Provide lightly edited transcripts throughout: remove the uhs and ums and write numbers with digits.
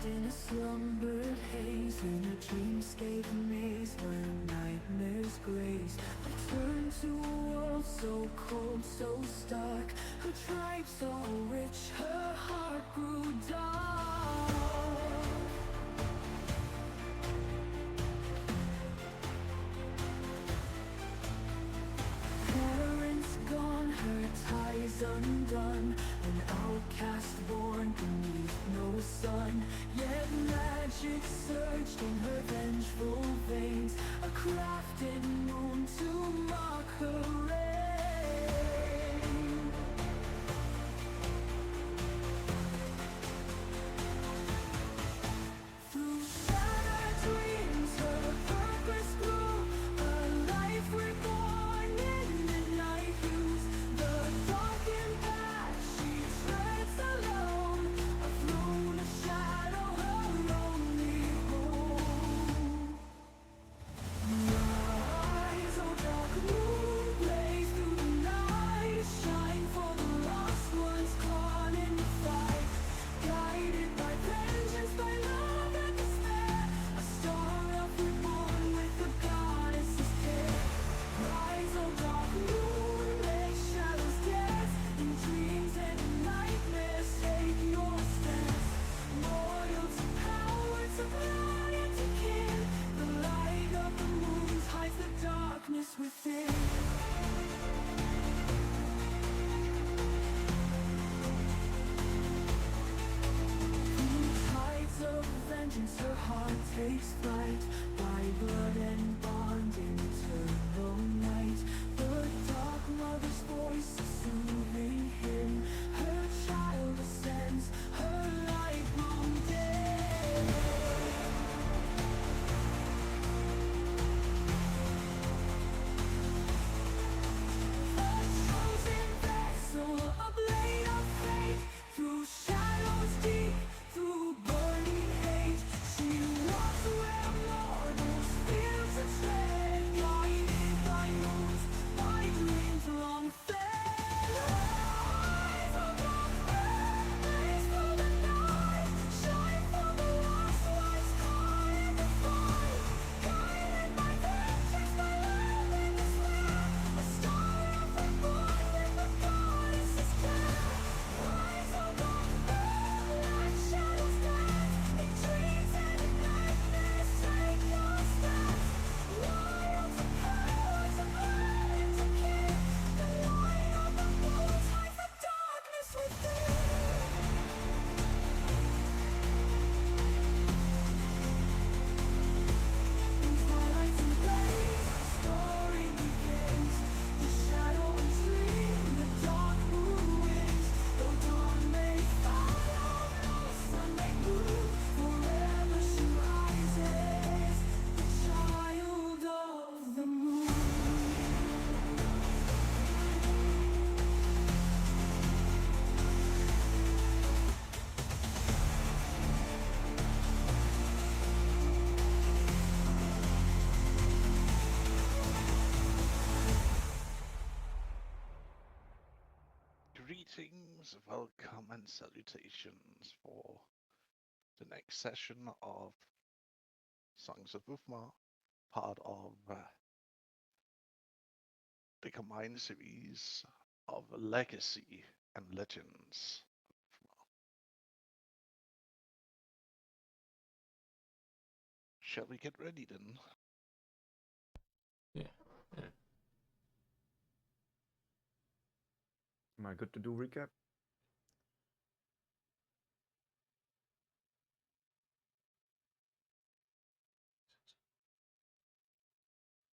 in a slumbered haze, in a dreamscape maze where nightmares graze. I turned to a world so cold, so stark. Her tribes so rich, her heart grew dark. Parents gone, her ties undone, an outcast born beneath no sun. Yet magic surged in her vengeful veins, a crafted moon to mock her reign. Through shattered dreams, her purpose grew, a life reborn in midnight hues. The darkened path she treads alone, a throne of shadow, her only home. Rise, O dark moon, blaze through the night, shine for the lost ones caught in the fight. Guided by vengeance, by love and despair, a star of reborn with the goddess's care. Rise, O dark moon, make shadows dance, in dreams and in nightmares take your stance. Loyal to power, to blood and to kin, the light of the moon hides the darkness within. Tides of vengeance, her heart takes flight, by blood and bond in eternal night. The dark mother's voice, a soothing hymn, her child ascends, her light grown dim. A chosen vessel, a blade of fate, through shadows deep, through burning hate. She walks where mortals fear to tread, guided by moons, by dreams long fed. Rise, O dark earth, blaze through the night, shine for the lost ones caught in the fight. Guided by vengeance, by love and despair, a star of reborn with the goddess's care. Rise, O dark earth, let shadows dance, in dreams and in nightmares take your stance. Loyal to power, to blood and to kin, the light of the moon hides the darkness within. In twilight and blaze, the story begins. The shadow and dream, the dark moon wins. Though dawn may follow, no sun may move, forever she rises, the child of the moon. Greetings, welcome, and salutations for the next session of Songs of Uthmar, part of the combined series of Legacy and Legends. Shall we get ready then? Yeah. Am I good to do recap?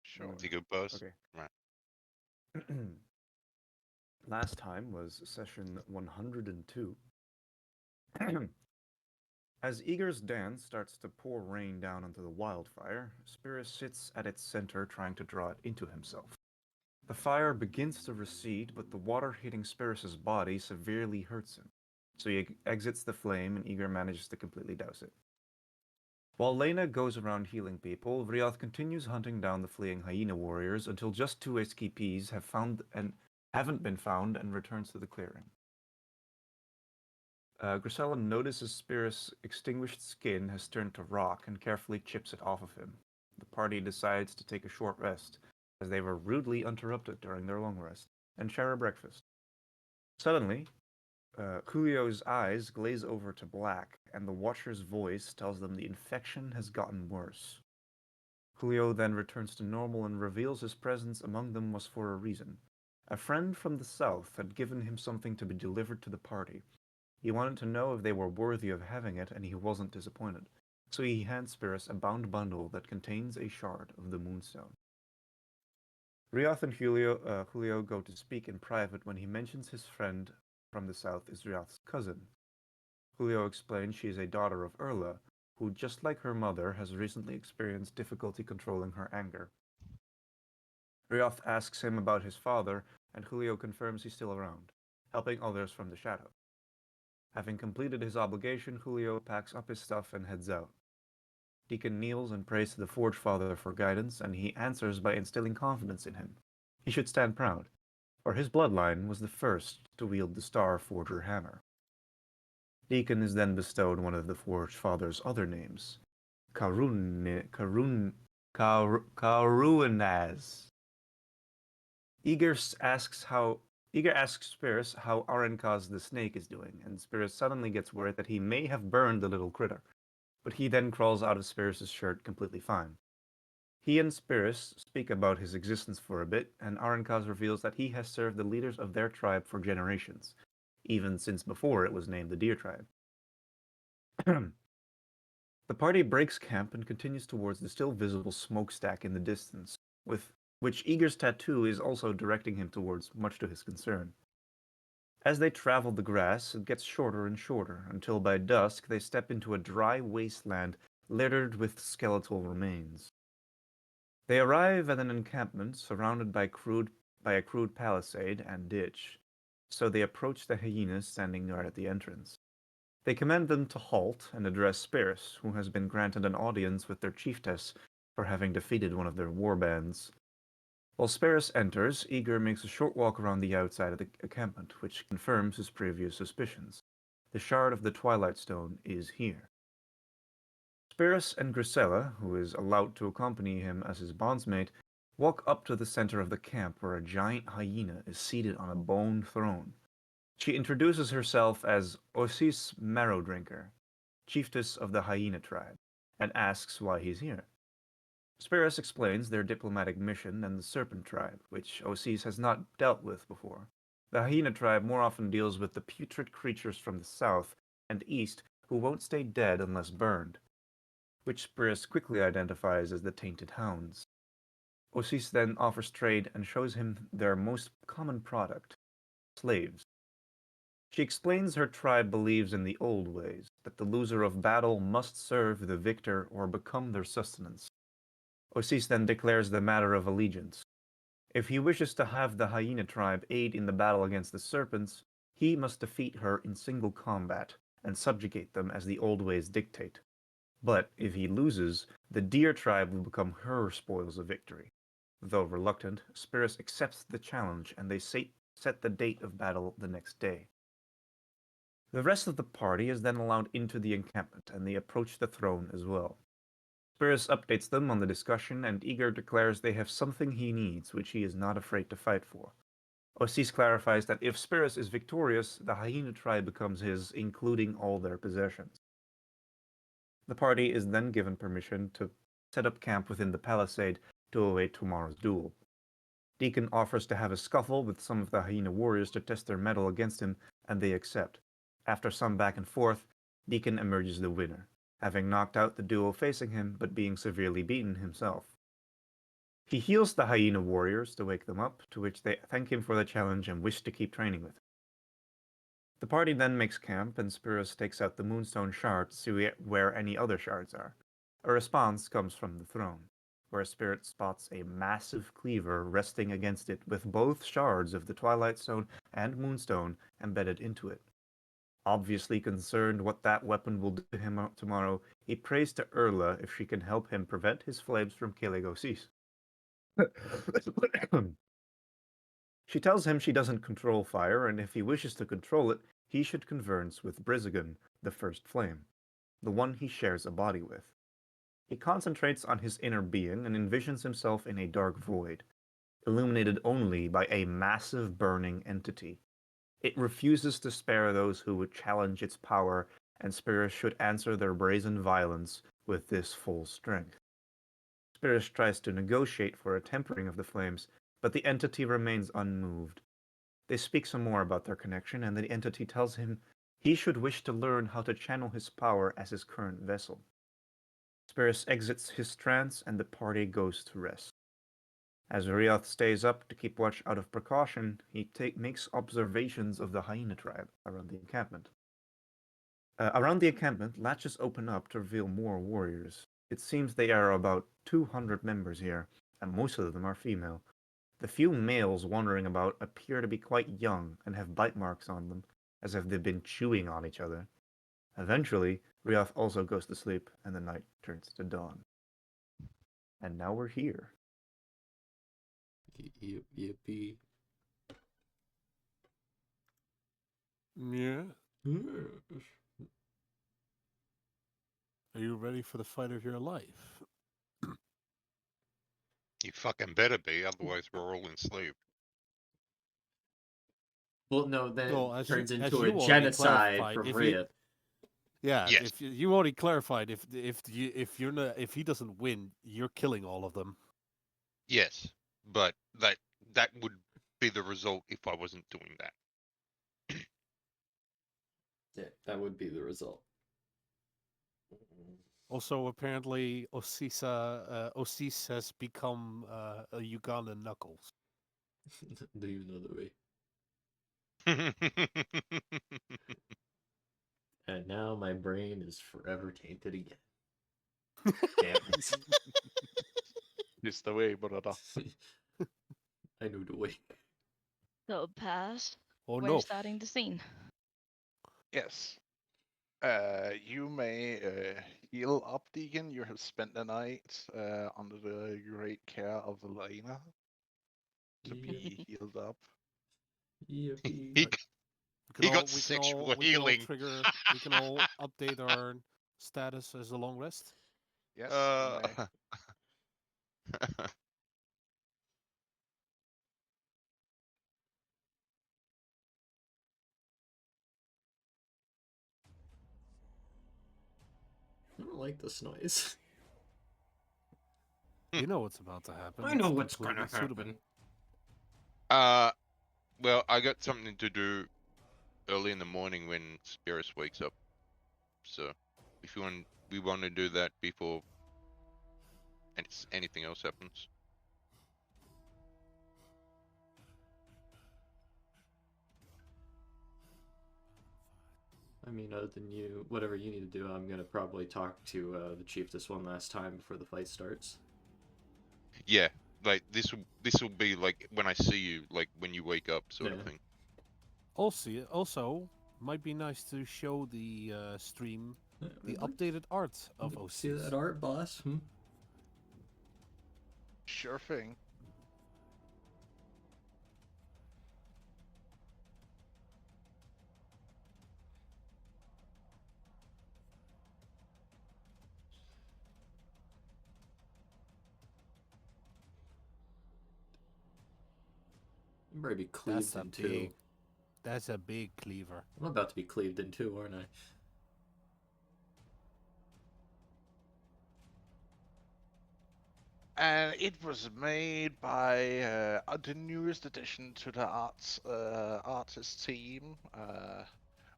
Sure. Mm, To go first? Okay. Right. Last time was session 102. As Eager's dance starts to pour rain down onto the wildfire, Spirus sits at its center trying to draw it into himself. The fire begins to recede, but the water hitting Spirus's body severely hurts him, so he exits the flame and Eager manages to completely douse it. While Lena goes around healing people, Vrioth continues hunting down the fleeing hyena warriors until just two escapees haven't been found and returns to the clearing. Grisella notices Spirus' extinguished skin has turned to rock and carefully chips it off of him. The party decides to take a short rest, as they were rudely interrupted during their long rest, and share a breakfast. Suddenly, Julio's eyes glaze over to black, and the Watcher's voice tells them the infection has gotten worse. Julio then returns to normal and reveals his presence among them was for a reason. A friend from the south had given him something to be delivered to the party. He wanted to know if they were worthy of having it, and he wasn't disappointed. So he hands Spirus a bound bundle that contains a shard of the Moonstone. Rioth and Julio go to speak in private when he mentions his friend from the south is Rioth's cousin. Julio explains she is a daughter of Erla, who, just like her mother, has recently experienced difficulty controlling her anger. Rioth asks him about his father, and Julio confirms he's still around, helping others from the shadow. Having completed his obligation, Julio packs up his stuff and heads out. Deacon kneels and prays to the Forge Father for guidance, and he answers by instilling confidence in him. He should stand proud, for his bloodline was the first to wield the Star Forger hammer. Deacon is then bestowed one of the Forge Father's other names, Karuanaz. Eager asks Spirus how Arenkaz the snake is doing, and Spirus suddenly gets word that he may have burned the little critter, but he then crawls out of Spirus's shirt completely fine. He and Spirus speak about his existence for a bit, and Arenkaz reveals that he has served the leaders of their tribe for generations, even since before it was named the Deer Tribe. The party breaks camp and continues towards the still visible smokestack in the distance, with which Eager's tattoo is also directing him towards, much to his concern. As they travel the grass, it gets shorter and shorter, until by dusk they step into a dry wasteland littered with skeletal remains. They arrive at an encampment surrounded by a crude palisade and ditch, so they approach the hyenas standing guard at the entrance. They command them to halt and address Spirus, who has been granted an audience with their chiefess for having defeated one of their war bands. While Spirus enters, Eager makes a short walk around the outside of the encampment, which confirms his previous suspicions. The shard of the Twilight Stone is here. Spirus and Grisella, who is allowed to accompany him as his bondsmate, walk up to the center of the camp where a giant hyena is seated on a bone throne. She introduces herself as Osis Marrowdrinker, chiefess of the hyena tribe, and asks why he's here. Spirus explains their diplomatic mission and the serpent tribe, which Osis has not dealt with before. The hyena tribe more often deals with the putrid creatures from the south and east who won't stay dead unless burned, which Spirus quickly identifies as the tainted hounds. Osis then offers trade and shows him their most common product, slaves. She explains her tribe believes in the old ways, that the loser of battle must serve the victor or become their sustenance. Osis then declares the matter of allegiance. If he wishes to have the hyena tribe aid in the battle against the serpents, he must defeat her in single combat and subjugate them as the old ways dictate. But if he loses, the deer tribe will become her spoils of victory. Though reluctant, Spirus accepts the challenge and they set the date of battle the next day. The rest of the party is then allowed into the encampment, and they approach the throne as well. Spirus updates them on the discussion, and Eager declares they have something he needs, which he is not afraid to fight for. Osis clarifies that if Spirus is victorious, the hyena tribe becomes his, including all their possessions. The party is then given permission to set up camp within the palisade to await tomorrow's duel. Deacon offers to have a scuffle with some of the hyena warriors to test their mettle against him, and they accept. After some back and forth, Deacon emerges the winner, having knocked out the duo facing him but being severely beaten himself. He heals the hyena warriors to wake them up, to which they thank him for the challenge and wish to keep training with him. The party then makes camp, and Spirus takes out the Moonstone shard to see where any other shards are. A response comes from the throne, where Spirit spots a massive cleaver resting against it with both shards of the Twilight Stone and Moonstone embedded into it. Obviously concerned what that weapon will do to him tomorrow, he prays to Erla if she can help him prevent his flames from killing Osis. She tells him she doesn't control fire, and if he wishes to control it, he should converse with Brizigan, the first flame, the one he shares a body with. He concentrates on his inner being and envisions himself in a dark void, illuminated only by a massive burning entity. It refuses to spare those who would challenge its power, and Spirus should answer their brazen violence with this full strength. Spirus tries to negotiate for a tempering of the flames, but the entity remains unmoved. They speak some more about their connection, and the entity tells him he should wish to learn how to channel his power as his current vessel. Spirus exits his trance, and the party goes to rest. As Rioth stays up to keep watch out of precaution, he makes observations of the hyena tribe around the encampment. Around the encampment, latches open up to reveal more warriors. It seems they are about 200 members here, and most of them are female. The few males wandering about appear to be quite young and have bite marks on them, as if they've been chewing on each other. Eventually, Rioth also goes to sleep, and the night turns to dawn. And now we're here. Yippee. Yeah. Yes. Are you ready for the fight of your life? You fucking better be, otherwise we're all in sleep. Well, no, then Well, it as turns you into a already genocide clarified, from if Rhea. Yeah, Yes. if you already clarified, if he doesn't win, you're killing all of them. Yes, but that would be the result if I wasn't doing that. Yeah, that would be the result. Also, apparently, Osis has become a Ugandan Knuckles. Do you know the way? And now my brain is forever tainted again. Damn it. It's the way, brother. I know the way. So past, Oh we're no! starting the scene. Yes. You may heal up, Deacon. You have spent the night under the great care of Elena to be healed up. Yippee. he, We he got we sexual we can all healing. trigger. We can all update our status as a long rest. Yes, you may. I don't like this noise. You know what's about to happen. I know It's what's gonna completely suitable. happen. Well, I got something to do early in the morning when Spirus wakes up. So, if you want, we want to do that before anything else happens. I mean, other than you, whatever you need to do, I'm gonna probably talk to the chief this one last time before the fight starts. Yeah, like this will be like when I see you, like when you wake up, sort of Yeah. thing. Also, might be nice to show the stream the updated art of OCs. See that art, boss? Sure thing. I'm ready to be cleaved in two. That's a big cleaver. I'm about to be cleaved in two, aren't I? And it was made by the newest addition to the artist team,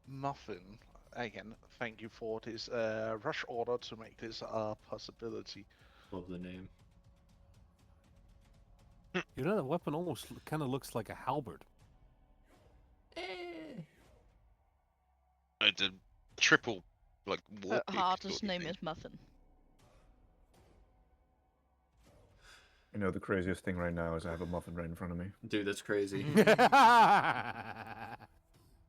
Muffin. Again, thank you for this rush order to make this a possibility. Love the name. You know, that weapon almost kind of looks like a halberd. It's a triple, like Her war pick artist's sort of name thing. is Muffin. You know, the craziest thing right now is I have a muffin right in front of me. Dude, that's crazy.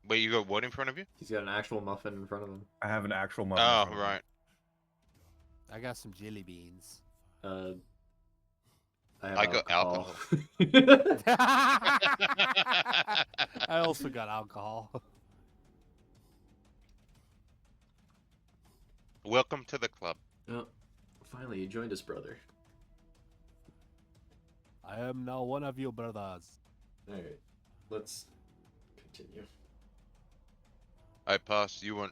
Wait, you got what in front of you? He's got an actual muffin in front of him. I have an actual muffin in Oh, front of me. right. I got some jelly beans. I have I got alcohol. I also got alcohol. Welcome to the club. Oh, finally, you joined us, brother. I am now one of your brothers. All right, let's continue. I pass. You want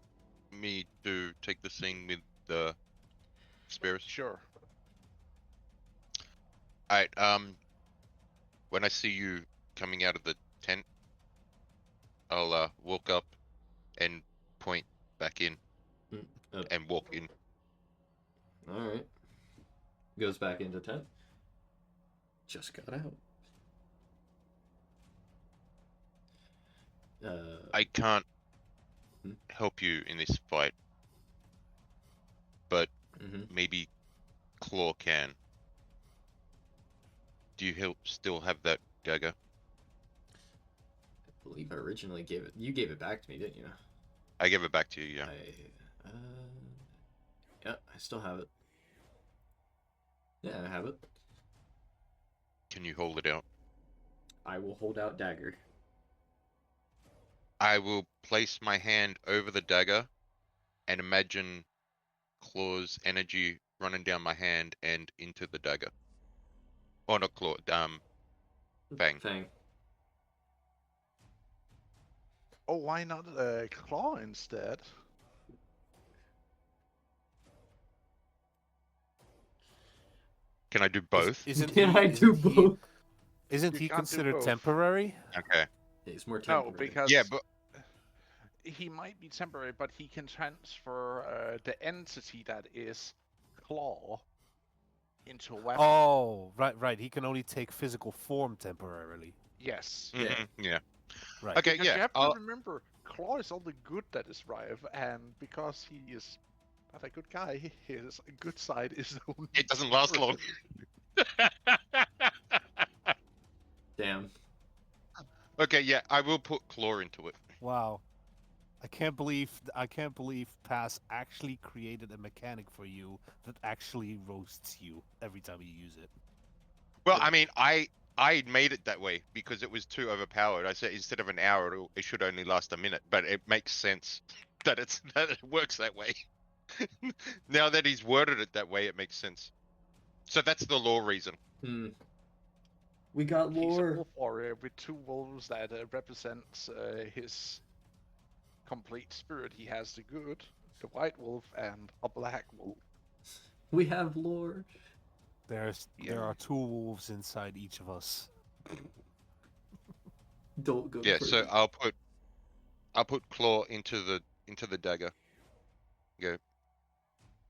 me to take the scene with the spirits? Sure. Alright, when I see you coming out of the tent, I'll walk up and point back in Uh, and walk in. all right. Goes back into tent. Just got out. I can't Hmm? help you in this fight, but Mhm. maybe Claw can. Do you still have that dagger? I believe I originally gave it. You gave it back to me, didn't you? I give it back to you, yeah. Yeah, I still have it. Yeah, I have it. Can you hold it out? I will hold out dagger. I will place my hand over the dagger and imagine Claw's energy running down my hand and into the dagger. Oh, not Claw, Fang. Fang. Oh, why not claw instead? Can I do both? Isn't Can he? I do Isn't he? both? Isn't You he can't do considered both. temporary? Okay. It's more No, temporary. because Yeah, but he might be temporary, but he can transfer the entity that is claw into a weapon. Oh, right. He can only take physical form temporarily. Yes. Yeah. yeah. Right. Okay, Because yeah. you have I'll, to remember, Claw is all the good that is Rive, and because he is not a good guy, his good side is only. it doesn't last long. Damn. Okay, yeah, I will put Claw into it. Wow. I can't believe Pass actually created a mechanic for you that actually roasts you every time you use it. Well, I mean, I made it that way because it was too overpowered. I said instead of an hour, it should only last a minute. But it makes sense that it works that way. Now that he's worded it that way, it makes sense. So that's the law reason. Hmm. We got He's a lore. wolf warrior with two wolves that represents his complete spirit. He has the good, the white wolf, and a black wolf. We have lore. There Yeah. are two wolves inside each of us. Don't go Yeah, for so it. I'll put Claw into the dagger. Go.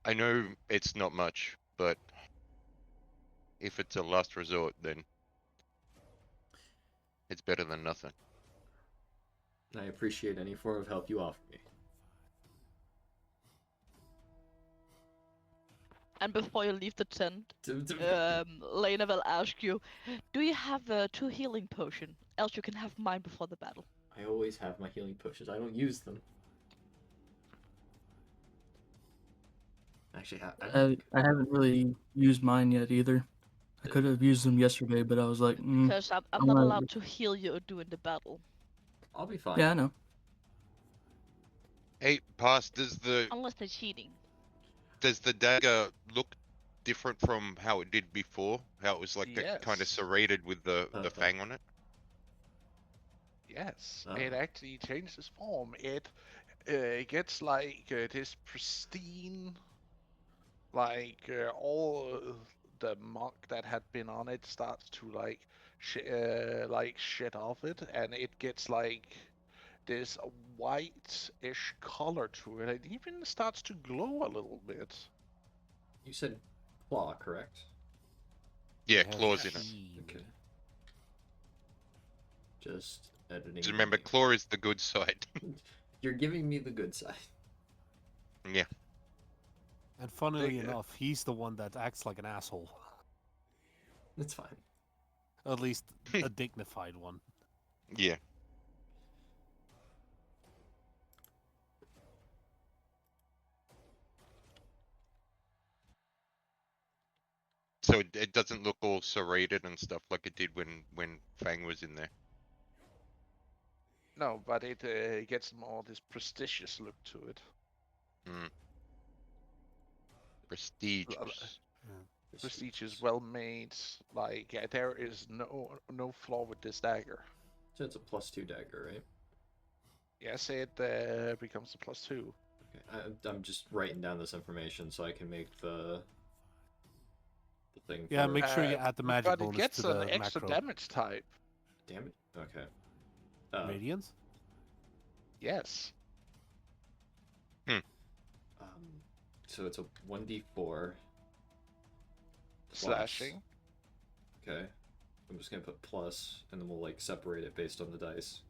I know it's not much, but if it's a last resort, then it's better than nothing. I appreciate any form of help you offer me. And before you leave the tent, D- d- Lena will ask you, do you have a 2 healing potion? Else you can have mine before the battle. I always have my healing potions. I don't use them. Actually, I haven't really used mine yet either. I could have used them yesterday, but I was like, Because I'm I'm not not- allowed to heal you during the battle. I'll be fine. yeah, I know. Hey, Pass, does Unless they're cheating. the dagger look different from how it did before? How it was like kind of Yes. serrated with the fang on it? Yes, Oh. it actually changes form. It gets like this pristine, like all the muck that had been on it starts to like shed off it, and it gets like this white-ish color to it. It even starts to glow a little bit. You said claw, correct? Yeah, It has Claw's in it. sheen. Okay. Just editing. Just remember, my- Claw is the good side. You're giving me the good side. Yeah. And funnily They- enough, he's the one that acts like an asshole. That's fine. At least a dignified one. Yeah. So it doesn't look all serrated and stuff like it did when Fang was in there. No, but it gets more this prestigious look to it. Mm. Prestigious. Prestigious, well made. Like there is no flaw with this dagger. So it's a +2 dagger, right? Yes, it becomes a +2. Okay, I'm just writing down this information so I can make the thing. Yeah, for... make sure you add the magic But it bonus gets to an the extra macro. damage type. Damn it. Okay. Radiance? Yes. So it's a 1d4 Slashing. Okay. I'm just gonna put plus, and then we'll like separate it based on the dice.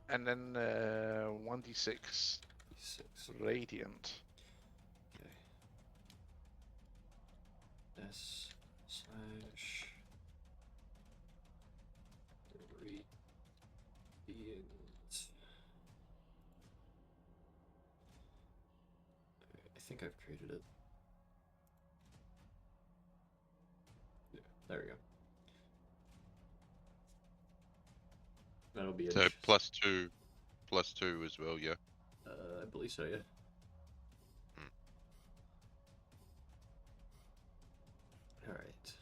And then 1d6 D6. radiant. Okay. S slash radiant. I think I've created it. Yeah, there we go. That'll be So +2 as well, yeah. I believe so, yeah. Alright.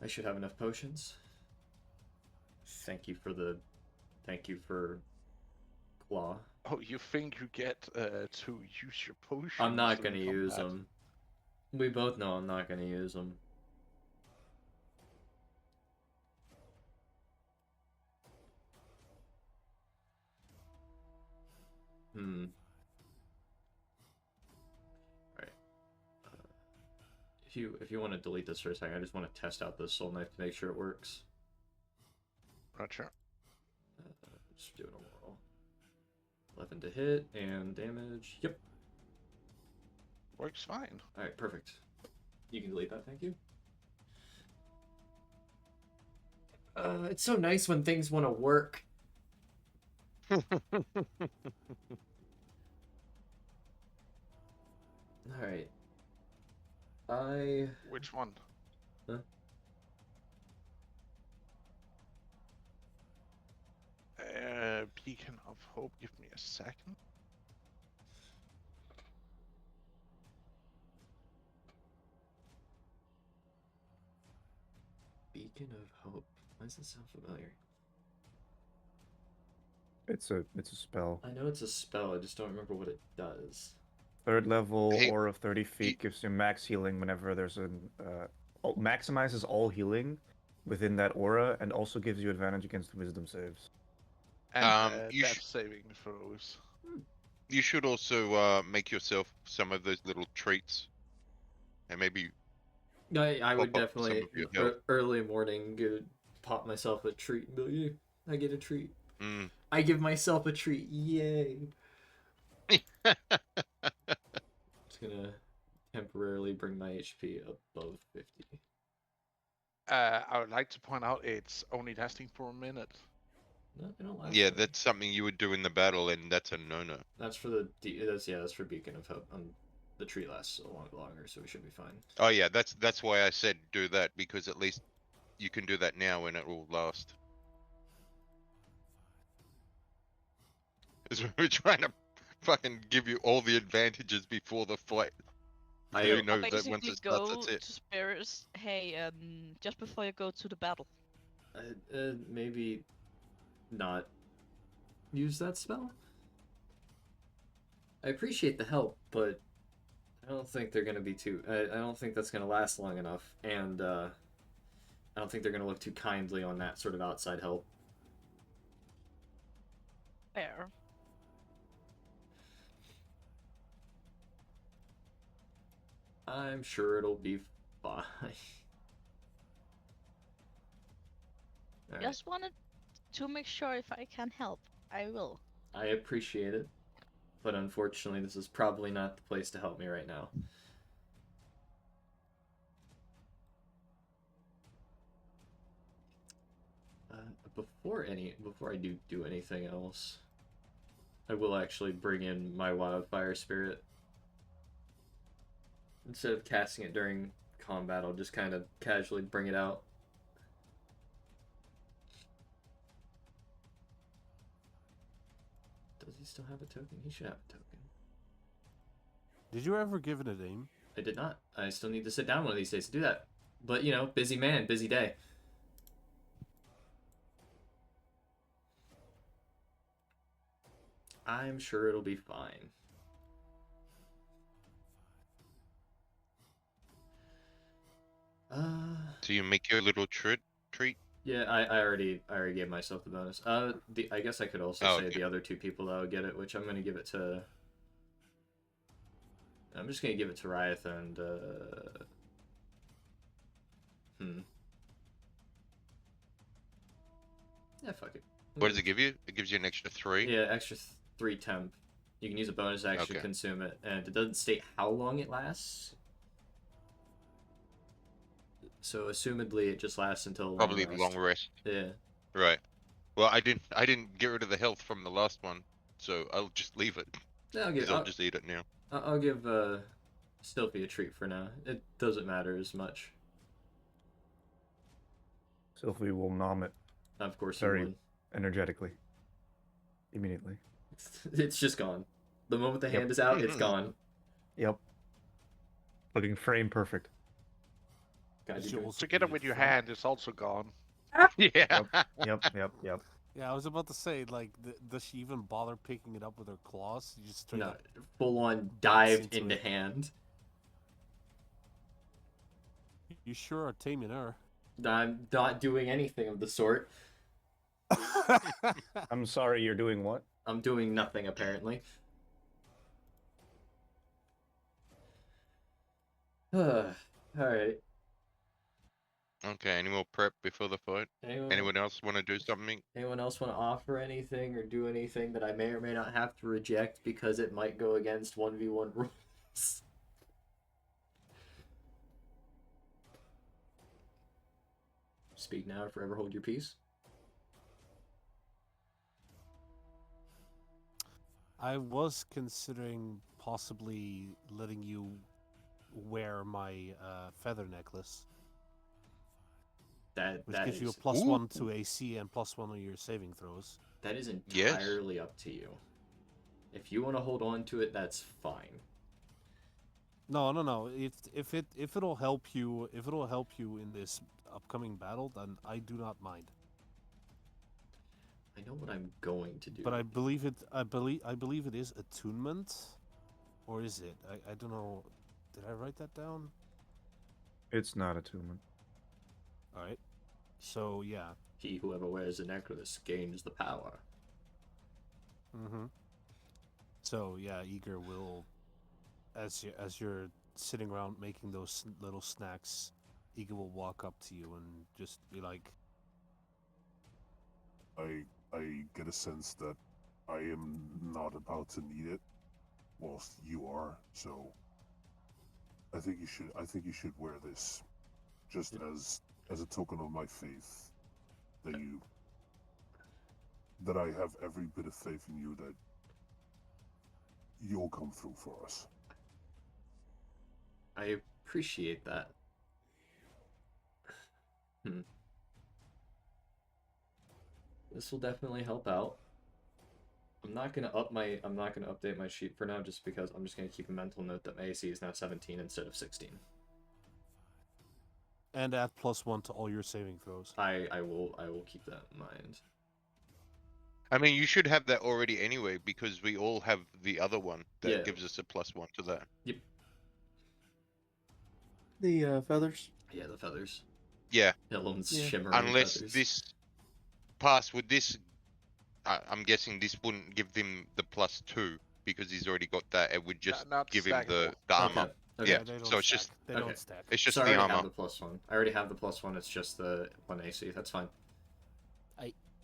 I should have enough potions. Thank you for Claw. Oh, you think you get to use your potions? I'm not in gonna use combat. them. We both know I'm not gonna use them. Alright. If you want to delete this for a second, I just want to test out this soul knife to make sure it works. Roger. Just do it on roll. 11 to hit and damage. Yep. Works fine. Alright, perfect. You can delete that, thank you. It's so nice when things want to work. Alright. Which one? Huh? Beacon of Hope. Give me a second. Beacon of Hope. Why does that sound familiar? It's a spell. I know it's a spell, I just don't remember what it does. 3rd level Hey, aura of 30 feet gives you max healing whenever there's an maximizes all healing within that aura, and also gives you advantage against wisdom saves. And you death saving throws. You should also make yourself some of those little treats, and maybe I would pop up some definitely of your health. early morning pop myself a treat and be like, yeah, I get a treat. Mm. I give myself a treat. Yay. It's gonna temporarily bring my HP above 50. I would like to point out it's only lasting for a minute. No, they don't last. Yeah, long. that's something you would do in the battle, and that's a no-no. That's for the that's for Beacon of Hope. The tree lasts a lot longer, so we should be fine. Oh yeah, that's why I said do that, because at least you can do that now and it will last. Because we're trying to fucking give you all the advantages before the fight. You know that once Basically it starts, go that's it. to Spirits. Hey, just before you go to the battle. Maybe not use that spell. I appreciate the help, but I don't think they're gonna be too. I don't think that's gonna last long enough, and I don't think they're gonna look too kindly on that sort of outside help. Fair. I'm sure it'll be fine. Alright. Just wanted to make sure if I can help, I will. I appreciate it, but unfortunately, this is probably not the place to help me right now. Before I do anything else, I will actually bring in my wildfire spirit. Instead of casting it during combat, I'll just kind of casually bring it out. Does he still have a token? He should have a token. Did you ever give it a name? I did not. I still need to sit down one of these days to do that. But, you know, busy man, busy day. I'm sure it'll be fine. So you make your little treat. Yeah, I already gave myself the bonus. I guess I could also Oh, say okay. the other two people that would get it, which I'm gonna give it to. I'm just gonna give it to Riot and Yeah, fuck it. What does it give you? It gives you an extra 3. Yeah, extra 3 temp. You can use a bonus action to Okay. consume it, and it doesn't state how long it lasts. So assumedly, it just lasts until Probably long long rest. Yeah. Right. Well, I didn't get rid of the health from the last one, so I'll just leave it. Yeah, Because I'll just eat it now. I'll give Sylphie a treat for now. It doesn't matter as much. Sylphie will nom it Of course, very you would. energetically. Immediately. It's just gone. The moment the Yep. hand is out, it's gone. Yep. Looking frame perfect. God, Did you're you also Together eat it with your front? hand, it's also gone. Yeah. Yep. Yeah, I was about to say, like, does she even bother picking it up with her claws? You just straight no, up full on bites dived into into it. hand. You sure are taming her. I'm not doing anything of the sort. I'm sorry, you're doing what? I'm doing nothing apparently. Alright. Okay, any more prep before the fight? Anyone, Anyone else want to do something? anyone else want to offer anything or do anything that I may or may not have to reject because it might go against 1v1 rules? Speak now or forever hold your peace. I was considering possibly letting you wear my feather necklace, which That gives you a is +1 to AC and +1 on your saving throws. that is Yes. entirely up to you. If you want to hold on to it, that's fine. No. If it'll help you, in this upcoming battle, then I do not mind. I know what I'm going to do. But I believe it is attunement, or is it? I don't know. Did I write that down? It's not attunement. All right. So yeah. He whoever wears the necklace gains the power. Mm-hmm. So yeah, Eager will, as you're sitting around making those little snacks, Eager will walk up to you and just be like, I get a sense that I am not about to need it, whilst you are. So I think you should wear this, just as a token of my faith, that I have every bit of faith in you that you'll come through for us. I appreciate that. This will definitely help out. I'm not gonna update my sheet for now, just because I'm just gonna keep a mental note that my AC is now 17 instead of 16. and add +1 to all your saving throws. I will keep that in mind. I mean, you should have that already anyway, because we all have the other one that Yeah. gives us a +1 to that. Yep. The feathers. Yeah, the feathers. Yeah. Ellen's Yeah. shimmering Unless feathers. this pass with this, I'm guessing this wouldn't give him the +2 because he's already got that. It would just Not give him the stackable. armor. Okay. Yeah. They don't So it's stack. just They Okay. don't stack. it's just So I the already have armor. the +1. I already have the +1. It's just the 1 AC. That's fine.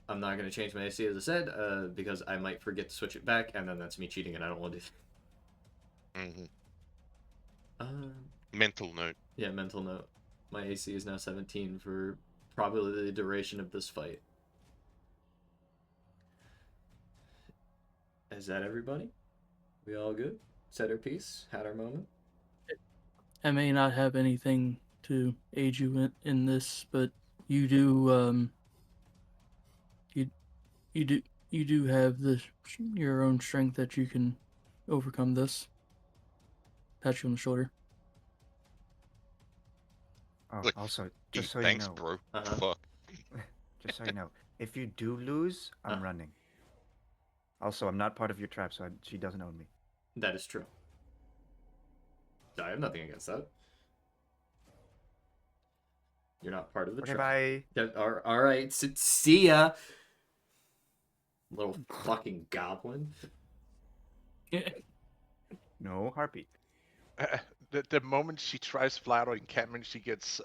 I'm not gonna change my AC as I said, because I might forget to switch it back, and then that's me cheating, and I don't want to do Hmm. that. Mental note. Yeah, mental note. My AC is now 17 for probably the duration of this fight. Is that everybody? We all good? Said our piece? Had our moment? I may not have anything to aid you in this, but you do you you do you do have your own strength that you can overcome this. Pat you on the shoulder. Oh, Look, also, gee, just so you thanks, know, bro. Uh-huh. Fuck. just so you know, if you do lose, I'm running. Also, I'm not part of your trap, so she doesn't own me. That is true. I have nothing against that. You're not part of the Okay, trap. bye. Yeah, all right. See ya. Little fucking goblin. No heartbeat. The moment she tries to fly out of encampment, she gets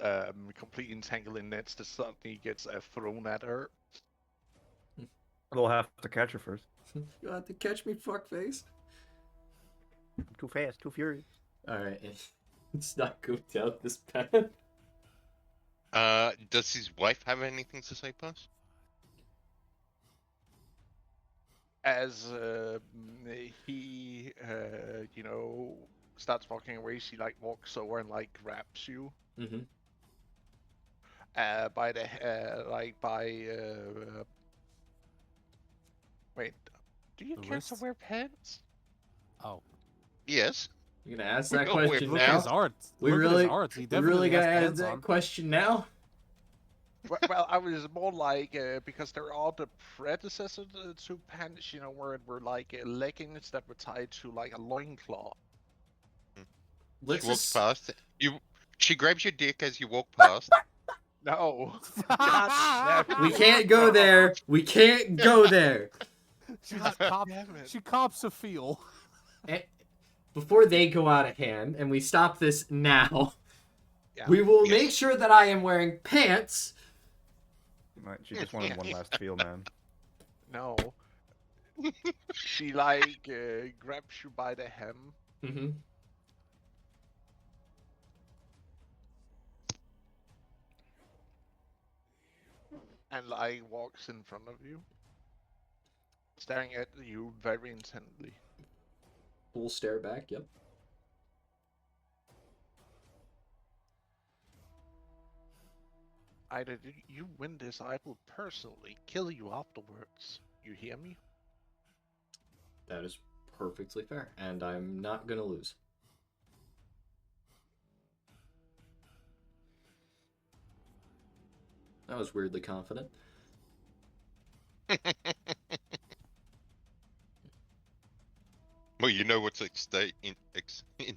completely entangled in nets that suddenly gets thrown at her. We'll have to catch her first. You have to catch me, fuckface. Too fast, too furious. All right. Let's not go down this path. Does his wife have anything to say, Pass? As he, starts walking away, she like walks over and like grabs you. Mm-hmm. By the wait, do you The care to wrist? wear pants? Oh. Yes. You gonna ask We that all wear question Look at his now? art. We Look at really, his art. He we definitely really has gotta ask pants that on. question now? Well, I was more like because there are the predecessor to pants, where it were like leggings that were tied to like a loincloth. Let's She walks just. past. She grabs your dick as you walk past. No, God damn it. We can't go there. We can't go there. She God just cop. damn it. She cops a feel. And before they go out of hand, and we stop this now, Yeah. we will Yes. make sure that I am wearing pants. She just wanted one last feel, man. No. She like grabs you by the hem Mm-hmm. and like walks in front of you, staring at you very intently. Full stare back. Yep. Either you win this, I will personally kill you afterwards. You hear me? That is perfectly fair, and I'm not gonna lose. That was weirdly confident. Well, you know what's at stake in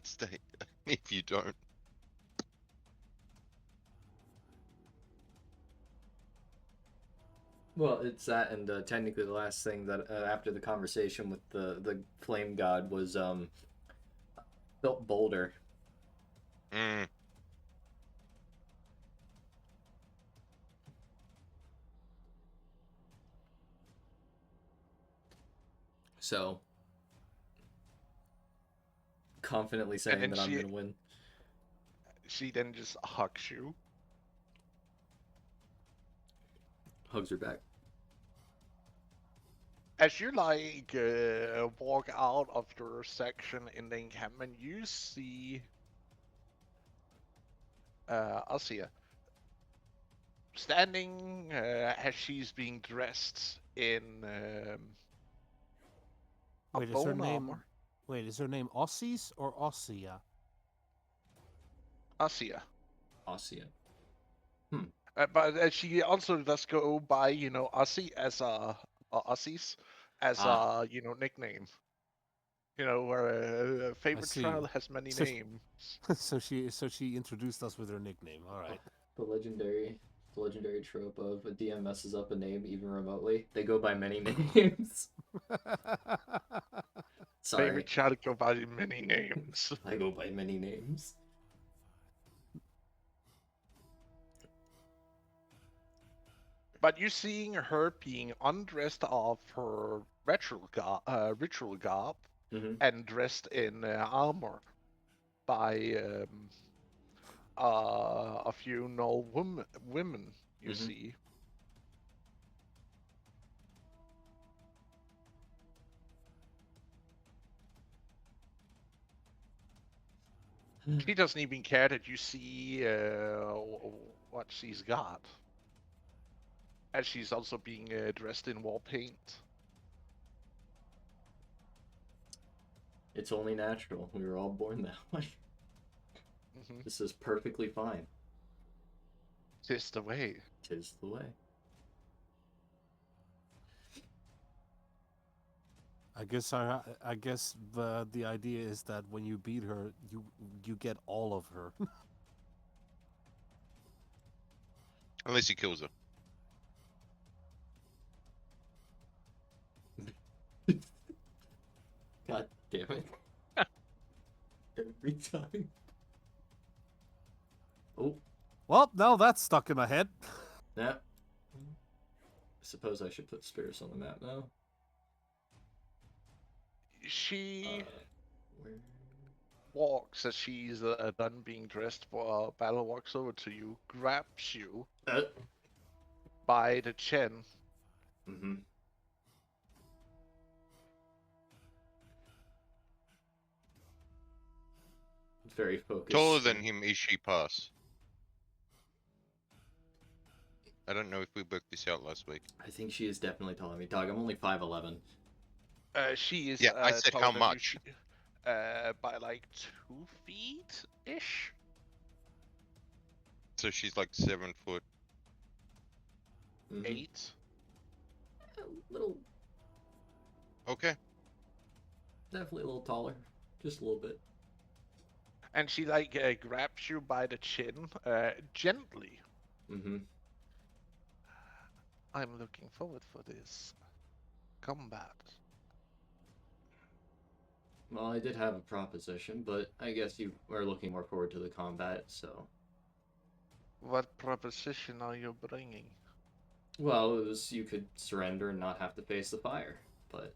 stake if you don't. Well, it's that, and technically the last thing that after the conversation with the flame god was felt bolder. Mm. So confidently saying then that I'm gonna win. She then just hugs you. Hugs her back. As you like walk out of your section in the encampment, you see Asia standing as she's being dressed in a Wait, is her bone name? armor. Wait, is her name Aussies or Ossia? Asia. Ossia. But she also does go by, Aussie as Aussies as Ah. a nickname. Where a favorite see. child has many So- names. so she introduced us with her nickname. All right. The legendary trope of a DM messes up a name even remotely. They go by many names. Sorry, Favorite child go by many names. I go by many names. But you're seeing her being undressed of her ritual garb Mm-hmm. and dressed in armor by a few null women you Mhm. see. She doesn't even care that you see what she's got. And she's also being dressed in war paint. It's only natural. We were all born that way. Mm-hmm. This is perfectly fine. Tis the way. Tis the way. I guess the idea is that when you beat her, you get all of her. Unless he kills her. God damn it. Every time. Oh, Well, now that's stuck in my head. yeah. I suppose I should put Spears on the map now. She Where... walks as she's done being dressed for battle, walks over to you, grabs you by the chin. Mm-hmm. Very focused. Taller than him is she pass? I don't know if we worked this out last week. I think she is definitely taller than me. Dog, I'm only 5'11". She is Yeah, I said taller how than much. you, by like 2 feet ish. So she's like 7 foot. Mhm. 8. A little, Okay. definitely a little taller. Just a little bit. And she like grabs you by the chin, gently. Mm-hmm. I'm looking forward for this combat. Well, I did have a proposition, but I guess you are looking more forward to the combat, so... What proposition are you bringing? Well, it was you could surrender and not have to face the fire, but...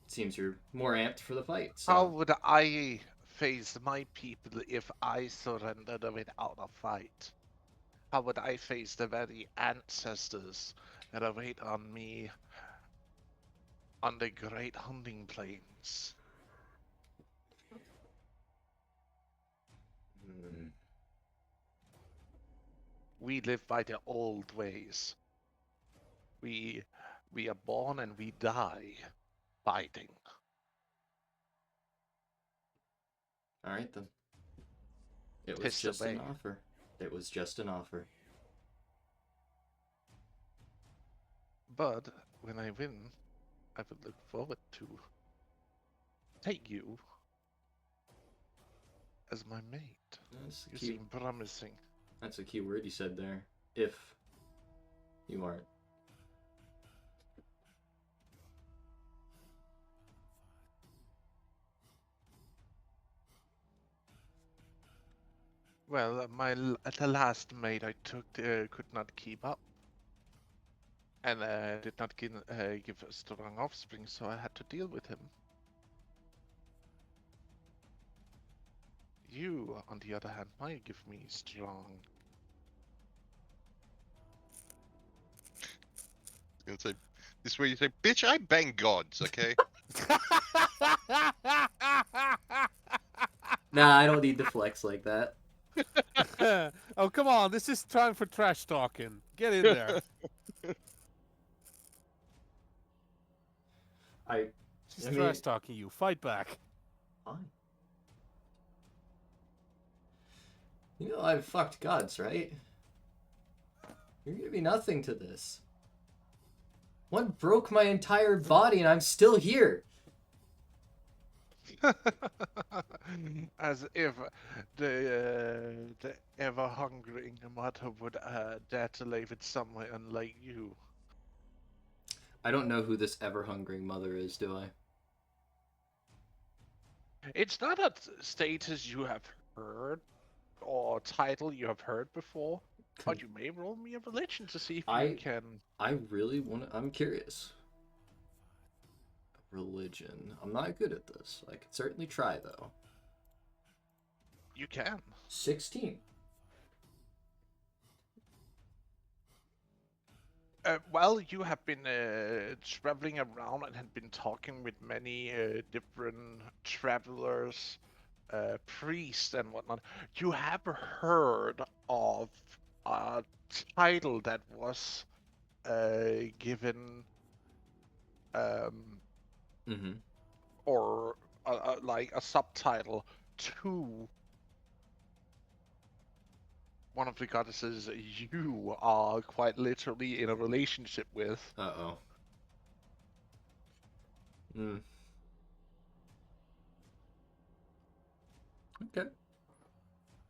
It seems you're more amped for the fight, so... How would I face my people if I surrendered without a fight? How would I face the very ancestors that await on me on the great hunting plains? Hmm. We live by the old ways. We are born and we die fighting. Alright then. It was Tis the just an way. offer. It was just an offer. But when I win, I would look forward to take you as my mate. That's a You key, seem promising. that's a key word you said there. If you aren't. Well, the last mate I took could not keep up, and did not give a strong offspring, so I had to deal with him. You, on the other hand, might give me strong. Gonna say, this is where you say, bitch, I bang gods, okay? Nah, I don't need to flex like that. Oh, come on. This is time for trash talking. Get in there. I She's mean, trash talking you. Fight back. fine. You know I've fucked gods, right? You're gonna be nothing to this. One broke my entire body and I'm still here. As if the ever-hungering mother would dare to lay with someone unlike you. I don't know who this ever-hungering mother is, do I? It's not a status you have heard or title you have heard before, but you may roll me a religion to see if you can. I really want to... I'm curious. Religion. I'm not good at this. I could certainly try, though. You can. 16. Well, you have been traveling around and had been talking with many different travelers priest and whatnot, you have heard of a title that was given, Mm-hmm. or like a subtitle to one of the goddesses you are quite literally in a relationship with. Uh-oh. Mm. Okay.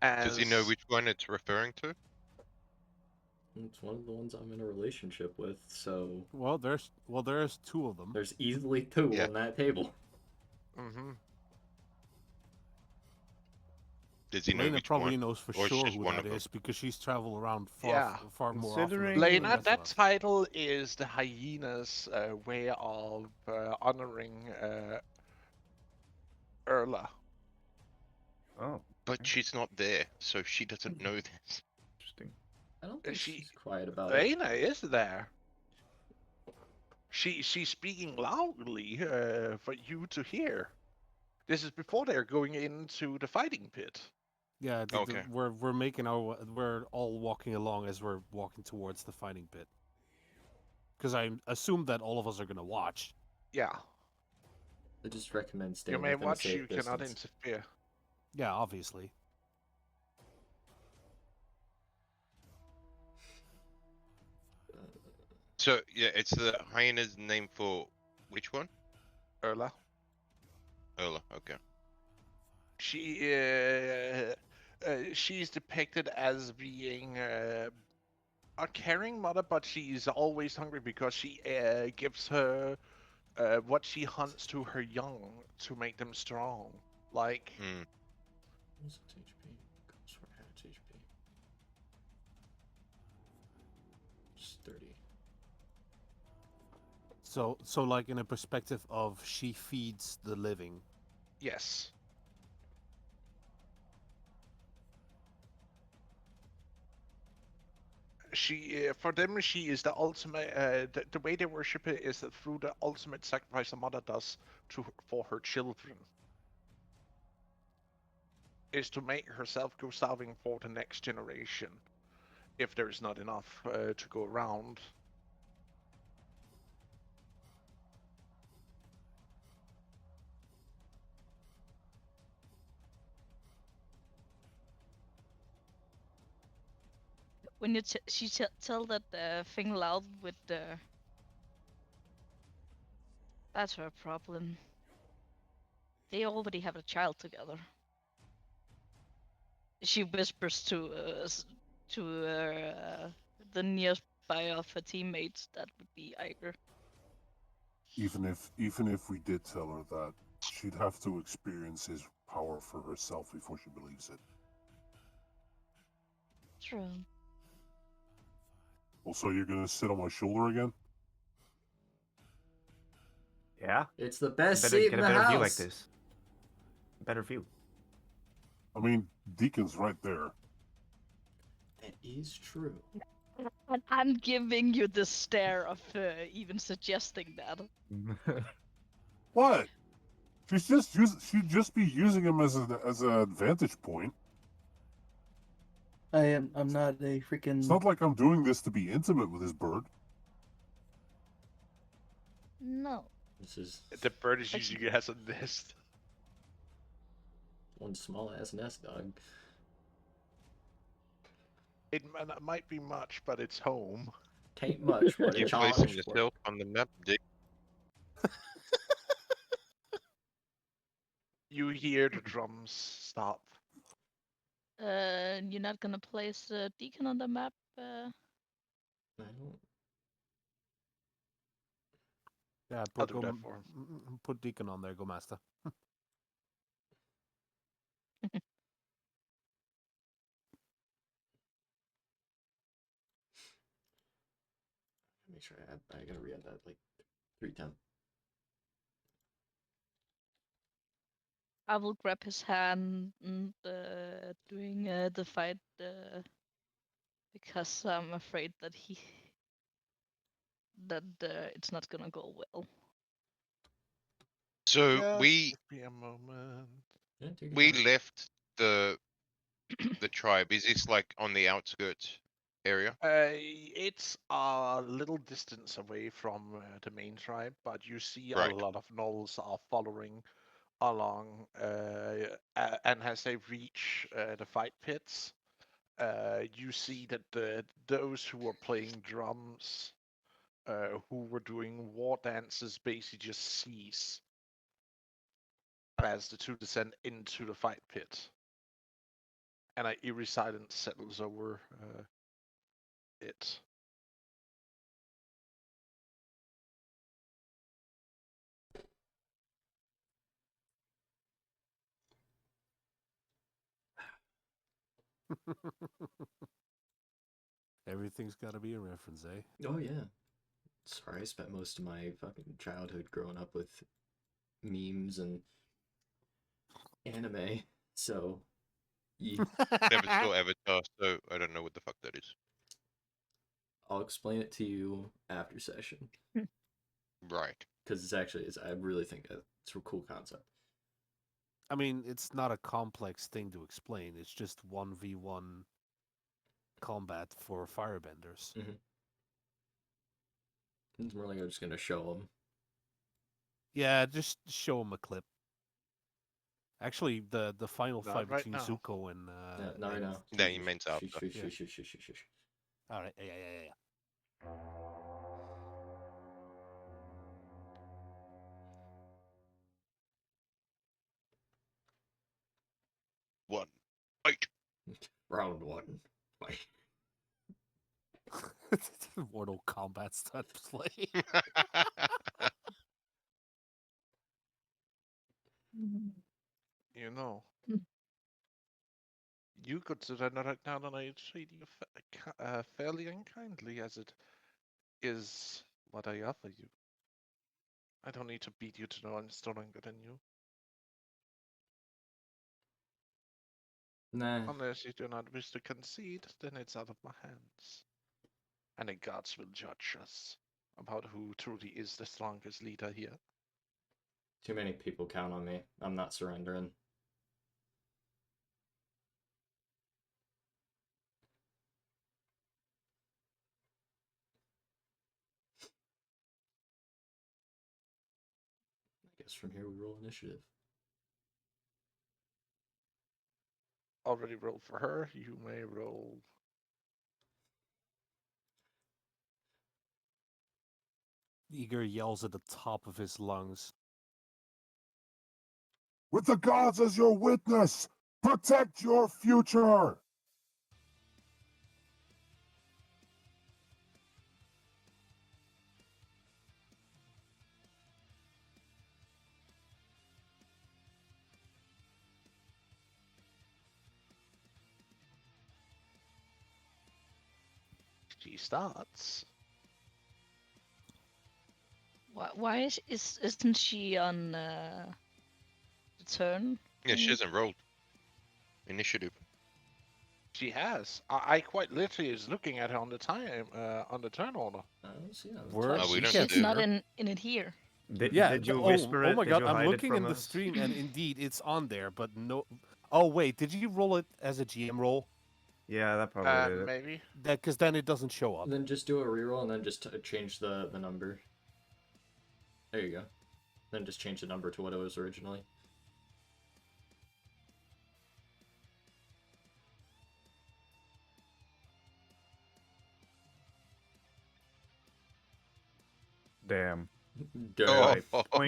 Does he know As which one it's referring to? It's one of the ones I'm in a relationship with, so Well, there's two of them. there's easily two Yeah. on that table. mm-hmm. Does he know Lena which probably one? knows for Or it's sure just who one that of them? is because she's traveled around Yeah. far more often than Considering- the Lena, rest of that us. title is the hyena's way of honoring Erla. Oh, But she's not there, so she doesn't know this. interesting. I don't think She she's quiet about it. Lena is there. She's speaking loudly for you to hear. This is before they're going into the fighting pit. Yeah, Okay. we're making we're all walking along as we're walking towards the fighting pit. Because I assume that all of us are gonna watch. Yeah. I just recommend You staying may within a watch, safe you cannot distance. interfere. Yeah, obviously. So yeah, it's the hyena's name for which one? Erla. Ola. Okay. She's depicted as being a caring mother, but she's always hungry because she gives her what she hunts to her young to make them strong. Like, Mm. What's its HP? Goes for half HP. Just 30. So like in a perspective of she feeds the living. yes. For them, she is the ultimate. The way they worship it is that through the ultimate sacrifice a mother does for her children, is to make herself go starving for the next generation, if there's not enough to go around. When you tell that thing loud with the, that's her problem. They already have a child together. She whispers to the nearby of her teammates. That would be Iger. Even if we did tell her that, she'd have to experience his power for herself before she believes it. True. Also, you're gonna sit on my shoulder again? Yeah? It's the best Better seat get in a the better house. view like this. Better view. I mean, Deacon's right there. That is true. And I'm giving you the stare of even suggesting that. What? She'd just be using him as an vantage point. I'm not a freaking. It's not like I'm doing this to be intimate with his bird. No. This is The bird is using it as a nest. one small ass nest, dog. It might be much, but it's home. Tain't much, but You it's placing honest. yourself on the map, Dick. You hear the drums stop. You're not gonna place the Deacon on the map. I don't. Yeah, I'll do that for him. put Deacon on there, go master. Make sure I gotta re-add that like 310. I will grab his hand and doing the fight because I'm afraid that it's not gonna go well. So Just we give me a moment. Yeah, take your We time. left the tribe. Is this like on the outskirts area? It's a little distance away from the main tribe, but you see a Right. lot of gnolls are following along, and as they reach the fight pits, you see that those who were playing drums, who were doing war dances, basically just cease as the two descend into the fight pit, and an eerie silence settles over it. Everything's got to be a reference, eh? Oh yeah. Sorry, I spent most of my fucking childhood growing up with memes and anime, so Never saw Avatar, so I don't know what the fuck that is. I'll explain it to you after session Right. because I really think it's a cool concept. I mean, it's not a complex thing to explain. It's just 1v1 combat for firebenders. It's more like I'm just gonna show them. Yeah, just show them a clip. Actually, the final Not fight right between now. Zuko and Not right now. Yeah, you meant after. All right, yeah. One. Fight. Round one. Fight. Mortal Kombat style play. You know, Mm. you consider that right now that I treat you fairly unkindly, as it is what I offer you. I don't need to beat you to know I'm stronger than you, Nah. unless you do not wish to concede. Then it's out of my hands, and the gods will judge us about who truly is the strongest leader here. Too many people count on me. I'm not surrendering. I guess from here we roll initiative. Already rolled for her. You may roll. Eager yells at the top of his lungs. With the gods as your witness, protect your future! She starts. Why isn't she on the turn? Yeah, she thingy? hasn't rolled. Initiative. She has. I quite literally is looking at her on the turn order. I don't see that. Where- But Oh, we don't she's see not her. in it here. Did you oh, whisper it? oh my Did god, you I'm hide it looking from in the us? stream and indeed it's on there, but no. Oh wait, did you roll it as a GM roll? Yeah, that probably did it. Maybe. That because then it doesn't show up. Then just do a reroll and then just change the number. There you go. Then just change the number to what it was originally. Damn. Oh. By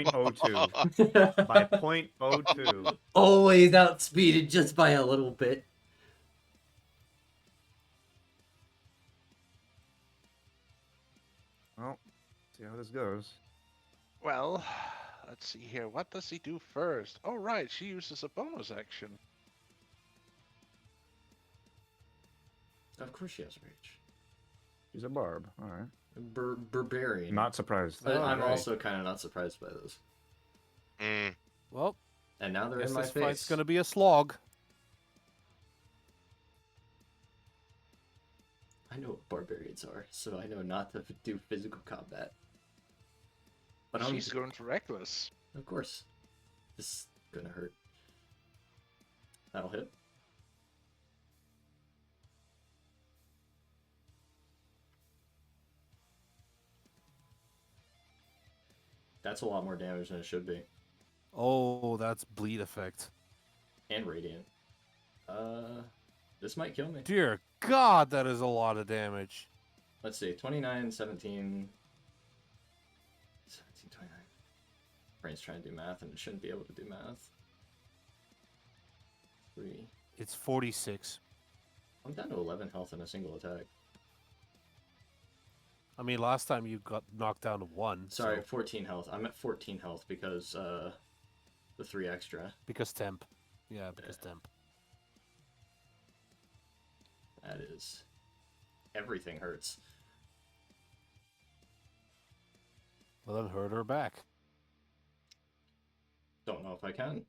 0.02. By 0.02. Always outspeeded just by a little bit. Well, see how this goes. Well, let's see here. What does he do first? Oh, right. She uses a bonus action. Of course she has rage. She's a barb. All right. Barbarian. Not surprised. But I'm Alright. also kind of not surprised by this. Mm. Well, And now they're guess in my this face. fight's gonna be a slog. I know what barbarians are, so I know not to do physical combat. But She's going to reckless. Of course. This is gonna hurt. That'll hit. That's a lot more damage than it should be. Oh, that's bleed effect. And radiant. This might kill me. Dear God, that is a lot of damage. Let's see. 29, 17... 17, 29. Brain's trying to do math, and it shouldn't be able to do math. 3. It's 46. I'm down to 11 health in a single attack. I mean, last time you got knocked down to 1. Sorry, so- 14 health. I'm at 14 health because, the 3 extra. Because temp. Yeah, because temp. That is... Everything hurts. Well, then hurt her back. Don't know if I can.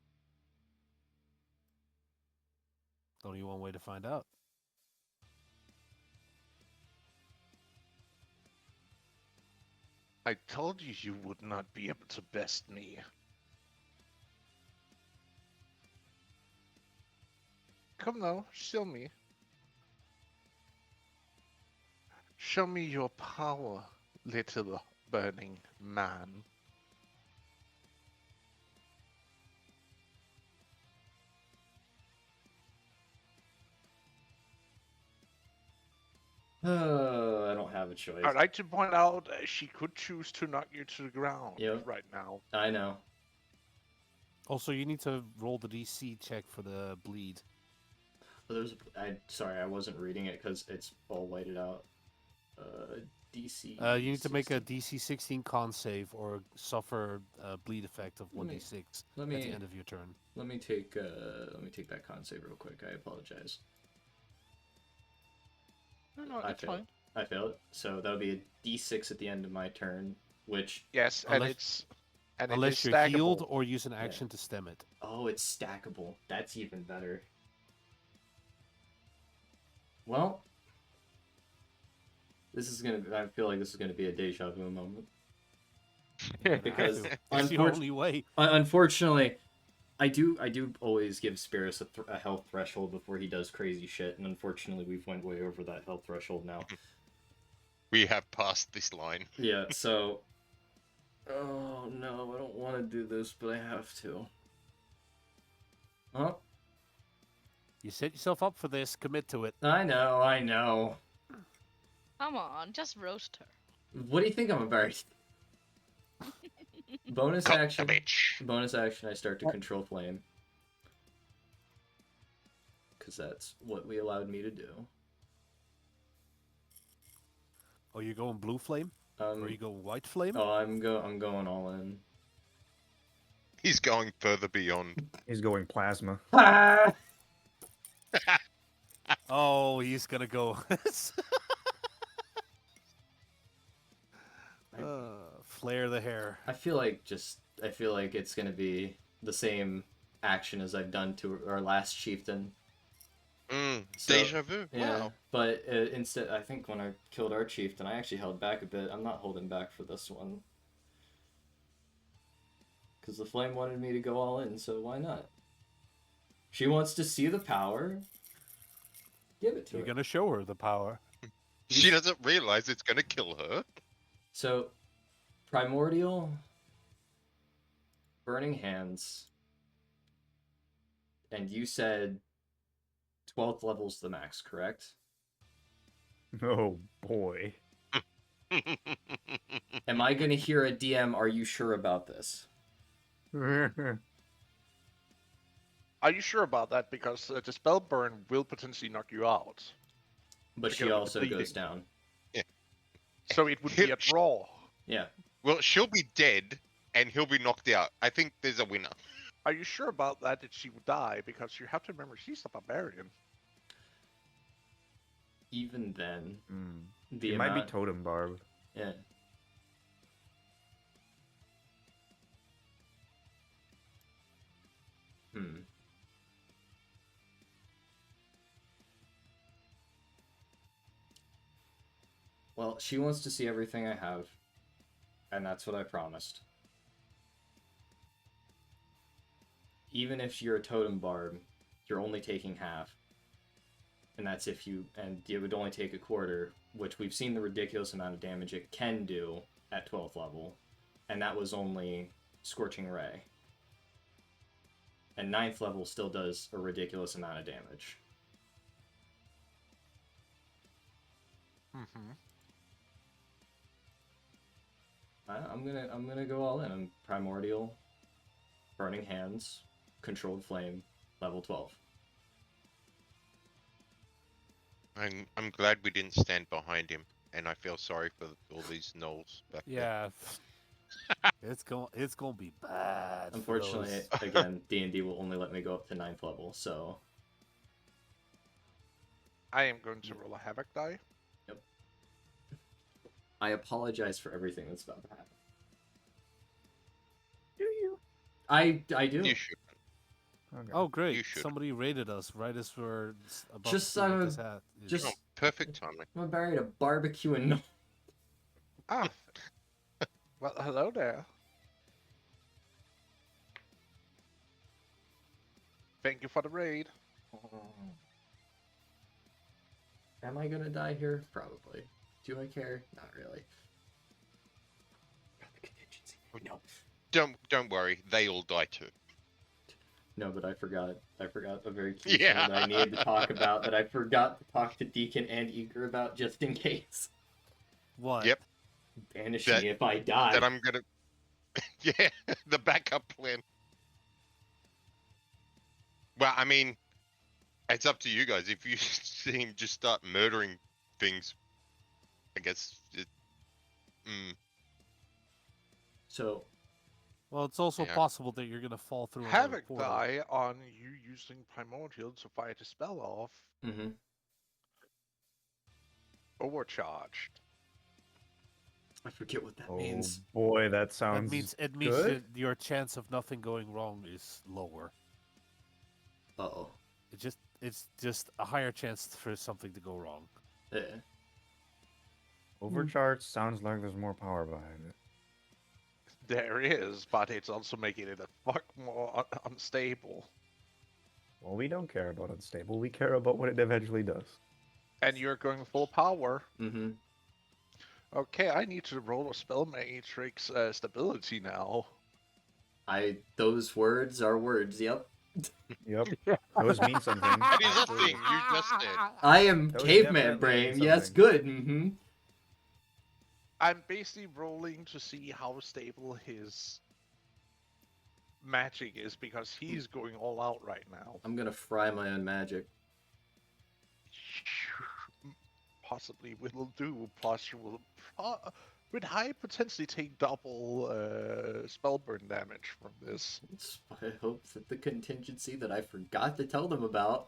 Only one way to find out. I told you you would not be able to best me. Come now, show me. Show me your power, little burning man. I don't have a choice. I'd like to point out she could choose to knock you to the ground Yep. right now. I know. Also, you need to roll the DC check for the bleed. But sorry, I wasn't reading it because it's all whited out. DC. You need to make a 16. DC 16 con save or suffer a bleed effect of Let me- 1d6 Let at me the end of your turn. let me take that con save real quick. I apologize. No, I it's failed. fine. I failed. So that'll be a D6 at the end of my turn, which Yes, Unless- and Unless it is you're healed stackable. or use an action to stem it. it's stackable. That's even better. Well, I feel like this is gonna be a deja vu moment because It's the only way. unfortunately, I do always give Spirus a health threshold before he does crazy shit, and unfortunately, we've went way over that health threshold now. We have passed this line. Yeah, so. Oh no, I don't want to do this, but I have to. Oh, You set yourself up for this. Commit to it. I know. Come on, just roast her. What do you think I'm about? Bonus Cut action. the bitch. Bonus action, I start to control flame. Because that's what we allowed me to do. Oh, you're going blue flame? Or you go white flame? Oh, I'm going all in. He's going further beyond. He's going plasma. Oh, he's gonna go. Flare the hair. I feel like it's gonna be the same action as I've done to our last chieftain. So- Deja vu. Yeah, Wow. but instead, I think when I killed our chieftain, I actually held back a bit. I'm not holding back for this one. Because the flame wanted me to go all in, so why not? She wants to see the power. Give it to You're her. gonna show her the power. She doesn't realize it's gonna kill her. So, Primordial, Burning Hands, and you said 12th level's the max, correct? Oh boy. Am I gonna hear a DM, are you sure about this? Are you sure about that? Because the spell burn will potentially knock you out. But she Together with also the goes bleeding. down. So it would be a draw. Yeah. Well, she'll be dead, and he'll be knocked out. I think there's a winner. Are you sure about that she would die? Because you have to remember she's a barbarian. Even then, the It might be amount... Totem Barb. Yeah. Well, she wants to see everything I have, and that's what I promised. Even if you're a totem barb, you're only taking half. And that's if you, and it would only take a quarter, which we've seen the ridiculous amount of damage it can do at 12th level. And that was only Scorching Ray. And 9th level still does a ridiculous amount of damage. Mm-hmm. I'm gonna go all in. I'm Primordial, Burning Hands, Controlled Flame, level 12. I'm glad we didn't stand behind him, and I feel sorry for all these gnolls back there. Yeah. It's gonna be bad. for Unfortunately, those- again, D&D will only let me go up to 9th level, so I am going to roll a havoc die. I apologize for everything that's about to happen. Do you? I do. You should. Okay. Oh, great! You should. Somebody raided us right as we're about Just, to make this hat. just- Oh, perfect timing. I'm about to barbecue and Ah. Well, hello there. Thank you for the raid. Am I gonna die here? Probably. Do I care? Not really. Got the contingency. No. Don't worry, they all die too. No, but I forgot a very key Yeah. thing that I needed to talk about that I forgot to talk to Deacon and Eager about just in case. What? Yep. Banish That- me if I die. That I'm gonna. Yeah, the backup plan. Well, I mean, it's up to you guys. If you see him just start murdering things, I guess. So, Well, it's also Yeah. possible that you're gonna fall through another Havoc portal. die on you using Primordial to fight a spell off. mm-hmm. Overcharged. I forget what that Oh means. boy, that sounds. It means good. that your chance of nothing going wrong is lower. Uh-oh. It's just a higher chance for something to go wrong. Eh. Overcharge sounds like there's more power behind it. There is, but it's also making it a fuck more unstable. Well, we don't care about unstable. We care about what it eventually does. And you're going full power. Mm-hmm. Okay, I need to roll a spell matrix stability now. Those words are words, yep. Yep. Those mean something. That is a Absolutely. thing you just said. I am Those caveman definitely brain, mean yes, something. good, mm-hmm. I'm basically rolling to see how stable his magic is because he's going all out right now. I'm gonna fry my own magic. Possibly will do. Plus, you will with high potentially take double spell burn damage from this. I hope that the contingency that I forgot to tell them about,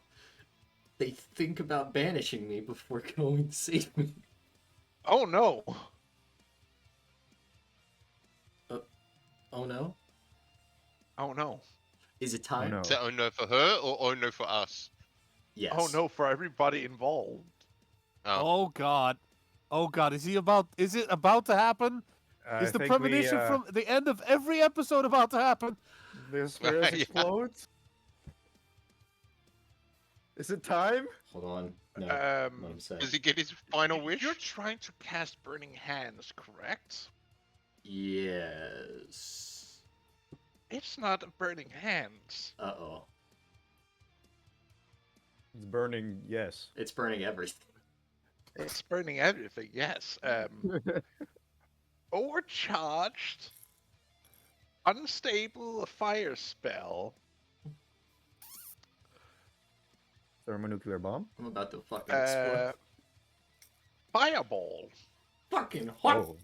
they think about banishing me before going to save me. Oh no! Oh no? Oh no! Is it Oh time? no. Is that oh no for her or oh no for us? Yes. Oh no! For everybody involved. Oh God! Oh God! Is it about to happen? Is the premonition from the end of every episode about to happen? the spirits Yeah. explodes? Is it time? Hold on. No. Let him say. Does he get his final wish? You're trying to cast Burning Hands, correct? Yes. It's not Burning Hands. Uh-oh. It's burning, yes. It's burning everything. It's burning everything. Yes. Overcharged. Unstable fire spell. Thermonuclear bomb? I'm about to fucking explode. Fireball. Fucking hot. Oh.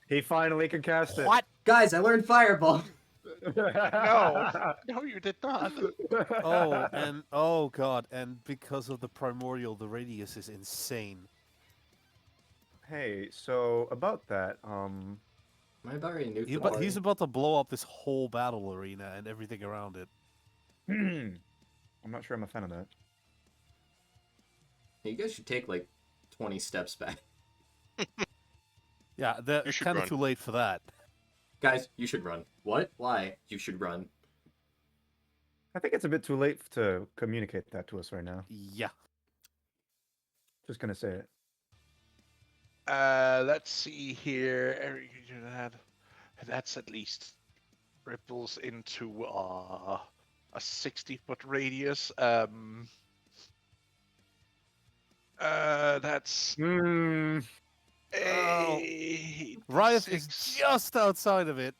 He finally can cast it. What? Guys, I learned fireball. No, no, you did not. Oh God! And because of the primordial, the radius is insane. Hey, so about that, Am I about ready to nuke the party? He's about to blow up this whole battle arena and everything around it. I'm not sure I'm a fan of that. You guys should take like 20 steps back. Yeah, You should kind of run. too late for that. Guys, you should run. What? Why? You should run. I think it's a bit too late to communicate that to us right now. Yeah. Just gonna say it. Let's see here. That's at least ripples into a 60-foot radius. That's Hmm. Riot is 86. just outside of it.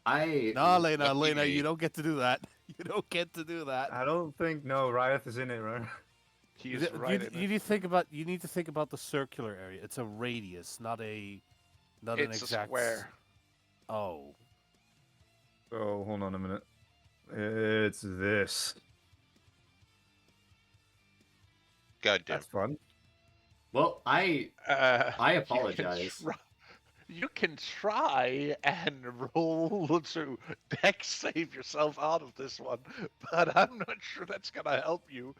I No, Lena, Lucky Lena, me. you don't get to do that. You don't get to do that. I don't think Riot is in it, right? He is right in You it. need to think about the circular area. It's a radius, not an It's a exact square. Oh. Oh, hold on a minute. It's this. God damn. That's fun. well, I You can apologize. You can try and roll to dex save yourself out of this one, but I'm not sure that's gonna help you.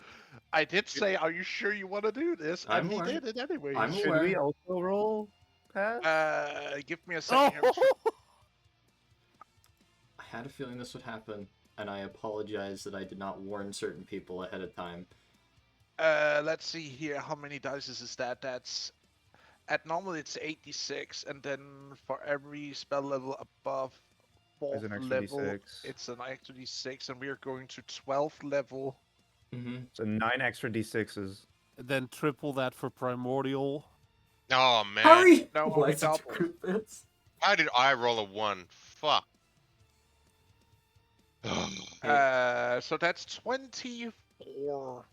I did say, "Are you sure you want to do this?" And I'm he aware. did it anyways. I'm Should aware. we also roll pass? Give me a second. Here. Oh. I had a feeling this would happen, and I apologize that I did not warn certain people ahead of time. Let's see here. How many dice is that? That's at normal it's 86, and then for every spell level above There's 4th an extra level, D6. it's an extra d6, and we are going to 12th level. Mm-hmm. So 9 extra D6s. Then triple that for primordial. Oh man. Hurry! No, Why only such a double. group this? How did I roll a 1? Fuck. So that's 24.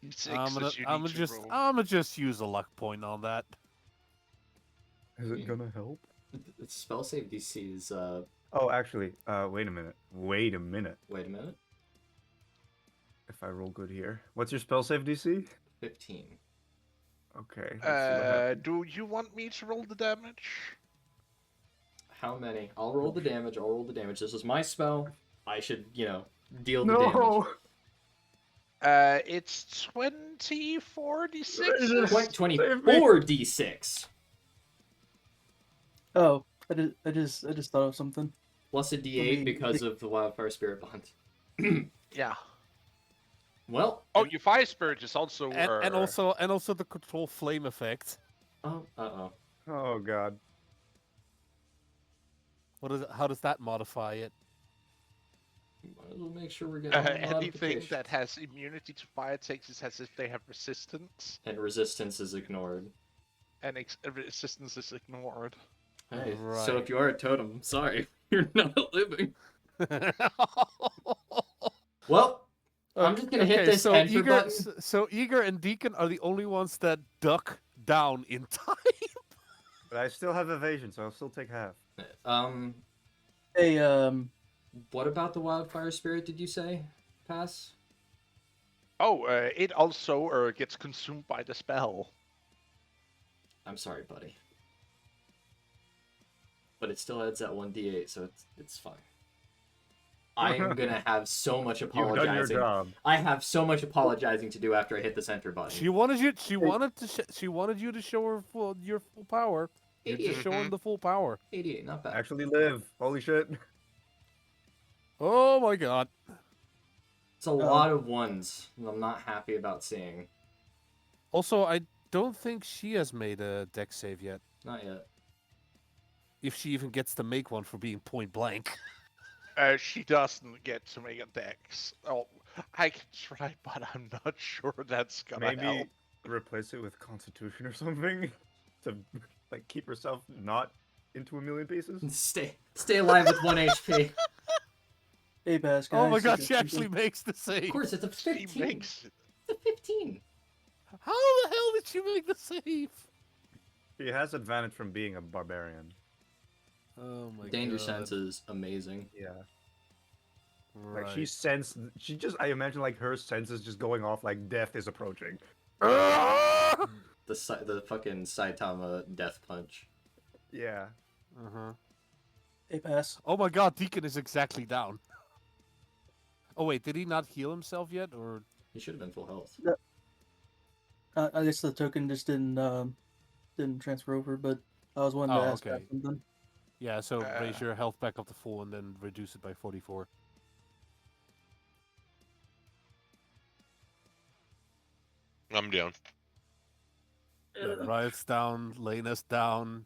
I'm D6s you need to roll. gonna just use a luck point on that. Is it gonna help? Its spell save DC is Oh, actually, wait a minute. wait a minute. If I roll good here. What's your spell save DC? 15. Okay, let's see what happens. Do you want me to roll the damage? How many? I'll roll the damage. This is my spell. I should, deal the damage. It's 24 d6. 24 d6 Oh, I just thought of something. plus a d8 because of the wildfire spirit bond. Yeah. Well, Oh, your fire spirit is also. And also the control flame effect. oh. Oh god. How does that modify it? Might as well make sure we're getting all the anything modifications. that has immunity to fire takes is as if they have resistance, And resistance is ignored. and resistance is ignored. Hey, so Right. if you are a totem, sorry, you're not living. Well, I'm just gonna hit this enter button. So Eager and Deacon are the only ones that duck down in time. But I still have evasion, so I'll still take half. Hey, What about the wildfire spirit? Did you say? Pass. Oh, it also gets consumed by the spell. I'm sorry, buddy. But it still adds that 1d8, so it's fine. I am gonna have so much You've done your apologizing. job. I have so much apologizing to do after I hit the center button. She wanted you to show her your full power. You're 88. just showing the full power. 88, not bad. Actually live. Holy shit. Oh my god. It's a lot of ones that I'm not happy about seeing. Also, I don't think she has made a dex save yet. Not yet. If she even gets to make one for being point blank. She doesn't get to make a dex. Oh, I can try, but I'm not sure that's gonna Maybe help. replace it with Constitution or something to like keep herself not into a million pieces. Stay alive with 1 HP. hey, Bass, guys. Oh my I god, got she actually something. makes the save. Of course, it's a She 15. makes it. It's a 15. How the hell did she make the save? She has advantage from being a barbarian. Oh my Danger god. sense is amazing. Yeah. Right. Like I imagine like her senses just going off like death is approaching. The fucking Saitama death punch. Yeah. Uh-huh. Hey, Bass. Oh my god, Deacon is exactly down. Oh wait, did he not heal himself yet, or? He should have been full health. I guess the token just didn't transfer over, but I was wanting to ask Bass something. Yeah, so raise Uh, your health back up to full and then reduce it by 44. I'm down. Yeah, Riot's down, Lena's down.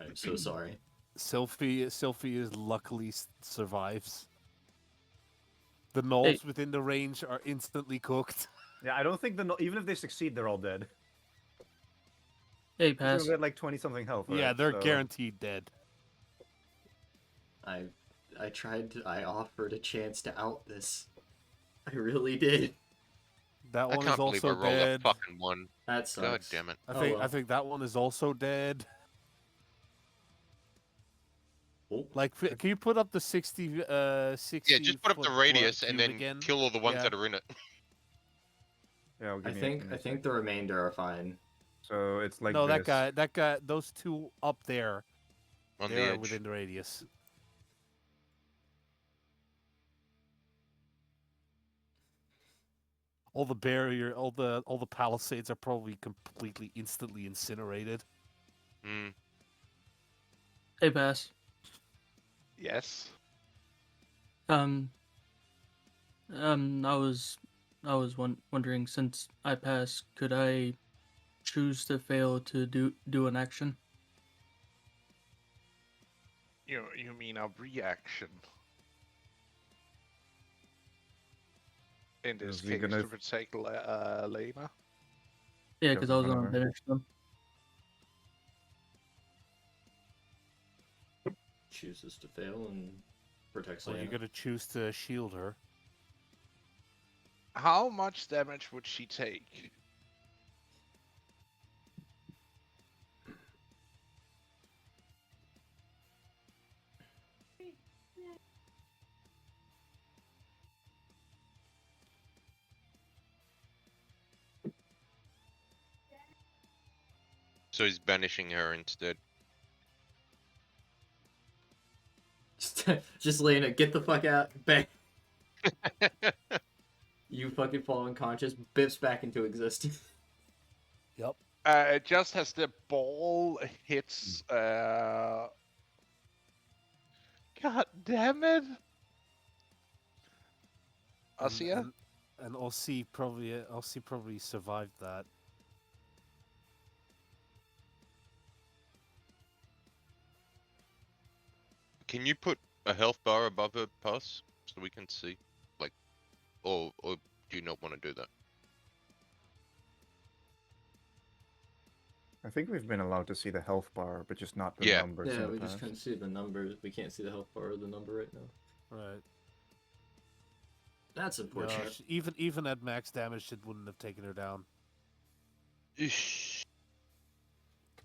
I'm so sorry. Sylphie is luckily survives. The Hey. gnolls within the range are instantly cooked. Yeah, I don't think even if they succeed, they're all dead. Hey, He's pass. gonna get like 20 something health. Yeah, right? they're So- guaranteed dead. I I offered a chance to out this. I really did. That I one is can't believe I also rolled dead. a fucking one. That sucks. God damn it. I Oh, think I well. think that one is also dead. Oh, Like, can you put up the 60? Yeah, just put up the foot radius and cube then again? kill all the ones Yeah. that are in it. Yeah, I think the remainder are fine. So it's like No, this. that guy, those two up there, On they the are edge. within the radius. All the barrier, all the palisades are probably completely instantly incinerated. Mm. Hey, pass. yes. Um, I was wondering, since I pass, could I choose to fail to do an action? You mean a reaction? In this Is he case, gonna- to protect Lena. Yeah, Goes because in I was front of gonna her. finish them. Chooses to fail and protects So Lena. you're gonna choose to shield her. How much damage would she take? So he's banishing her instead. Just Lena, get the fuck out. Bang. You fucking fall unconscious, bips back into existence. Yep. Just as the ball hits. God damn it! Asia? And Aussie probably survived that. Can you put a health bar above her pass so we can see? Like, or do you not want to do that? I think we've been allowed to see the health bar, but just not the Yeah. numbers. Yeah, in the we just past. couldn't see the numbers. We can't see the health bar or the number right now. Right. That's No, unfortunate. even at max damage, it wouldn't have taken her down. Eesh.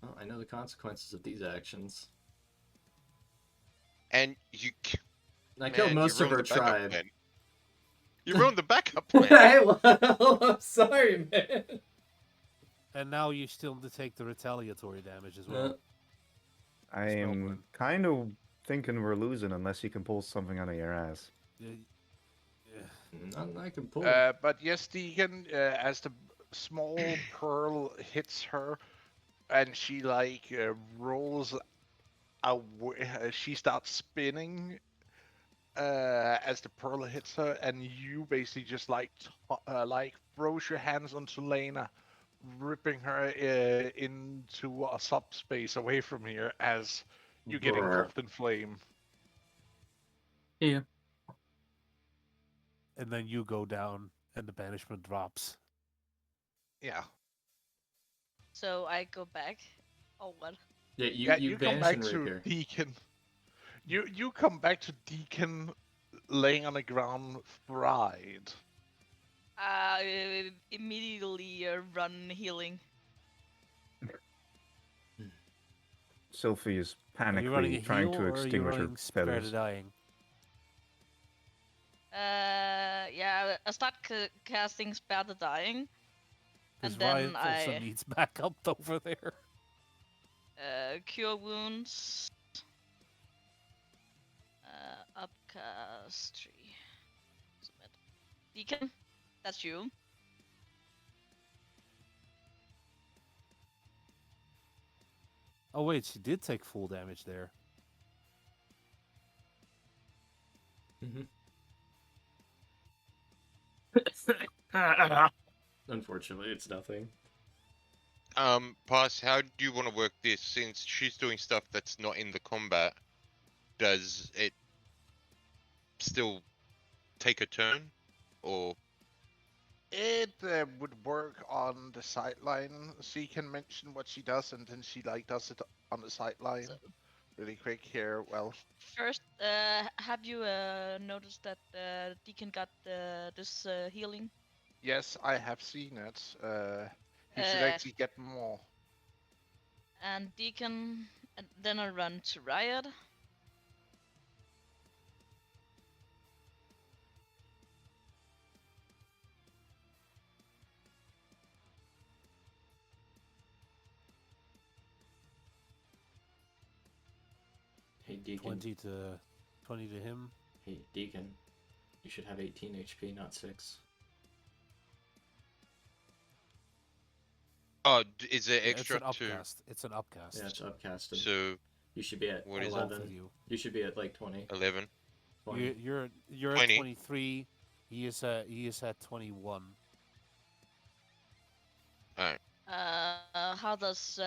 Oh, I know the consequences of these actions. And you. I killed Man, most you of ruined her the backup tribe. plan. You ruined the backup plan. Well, I'm sorry, man. And now you still have to take the retaliatory damage as well. I Spell am burn. kind of thinking we're losing unless you can pull something out of your ass. Nothing I can pull. But yes, Deacon, as the small pearl hits her, and she rolls away, she starts spinning as the pearl hits her, and you basically just throws your hands onto Lena, ripping her into a subspace away from here as you get Brr. engulfed in flame. Yeah. And then you go down, and the banishment drops. Yeah. So I go back. Oh, what? Yeah, you come vanish back and to reappear. Deacon. You come back to Deacon laying on the ground, fried. Immediately run healing. Sylphie is Are you running a panically trying heal, to or are you extinguish her running Spare to feathers. Dying? Yeah, I start casting Spare the Dying. Because And then Riot also I needs backup over there. Cure Wounds. Upcast 3. Submit. Deacon, that's you. Oh wait, she did take full damage there. Mm-hmm. Unfortunately, it's nothing. Pass, how do you want to work this? Since she's doing stuff that's not in the combat, does it still take a turn? Or It would work on the sideline. She can mention what she does, and then she like does it on the sideline So really quick here. Well, first, have you noticed that Deacon got this healing? yes, I have seen it. He should Uh, actually get more. and Deacon, and then I run to Riot. Hey, Deacon. 20 to him. Hey, Deacon. You should have 18 HP, not 6. oh, is there Yeah, it's extra an upcast. It's an upcast. Yeah, it's upcasted. So You should be at what is it? Both 11. of you. You should be at like 20. 11. 20. You're at 20. 23. He is at 21. Alright. How does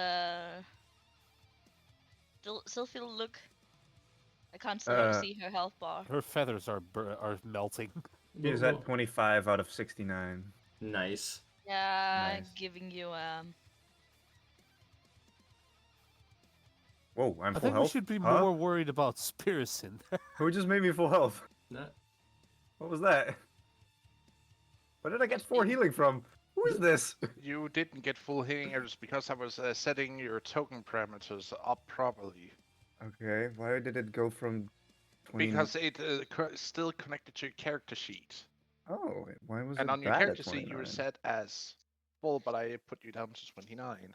Sylphie look? I can't see her health bar. Her feathers are melting. He's at 25 out of 69. Nice. Yeah, Nice. giving you Whoa, I'm I full think we health? should be Huh? more worried about spirits in there. Who just made me full health? No. What was that? Where did I get 4 healing from? Who is this? You didn't get full healing. It was because I was setting your token parameters up properly. Okay, why did it go from 20? Because it still connected to your character sheet. Oh, why was And it on your bad character at sheet, you were 29? set as full, but I put you down to 29.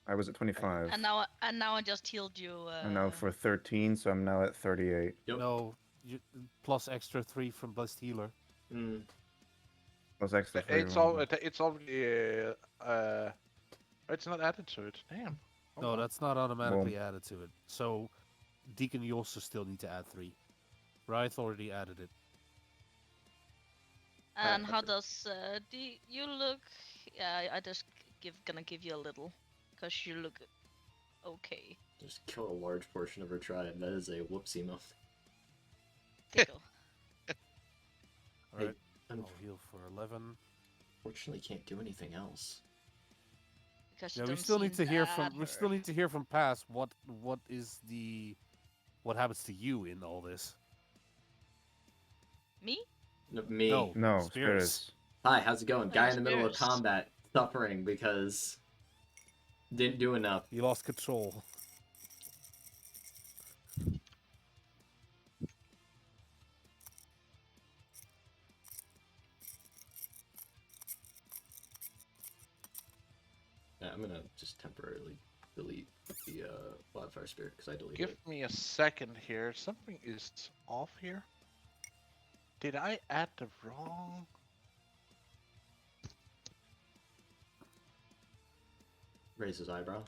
I was at 25. and now I just healed you. And now for 13, so I'm now at 38. Yep. No, plus extra 3 from Blessed Healer. Mm. Plus extra 3. It's all. It's already. It's not added to it. Damn. Oh, No, well. that's not automatically added to it. So, Deacon, you also still need to add 3. Wraith already added it. And how does you look? Yeah, I just gonna give you a little, cause you look okay. Just kill a large portion of her tribe. That is a whoopsie move. Tickle. Alright, Hey, I'll heal for 11. Unfortunately, can't do anything else. Because you Yeah, we don't still need to seem hear to from add we her. still need to hear from Pass what happens to you in all this. Me? No, me. No. No, Spirits. spirits. Hi, how's it going? Oh, Guy yeah, in the middle of spirits. combat, suffering because didn't do enough. You lost control. Yeah, I'm gonna just temporarily delete the wildfire spirit because I deleted Give it. me a second here. Something is off here. Did I add the wrong? Raise his eyebrow.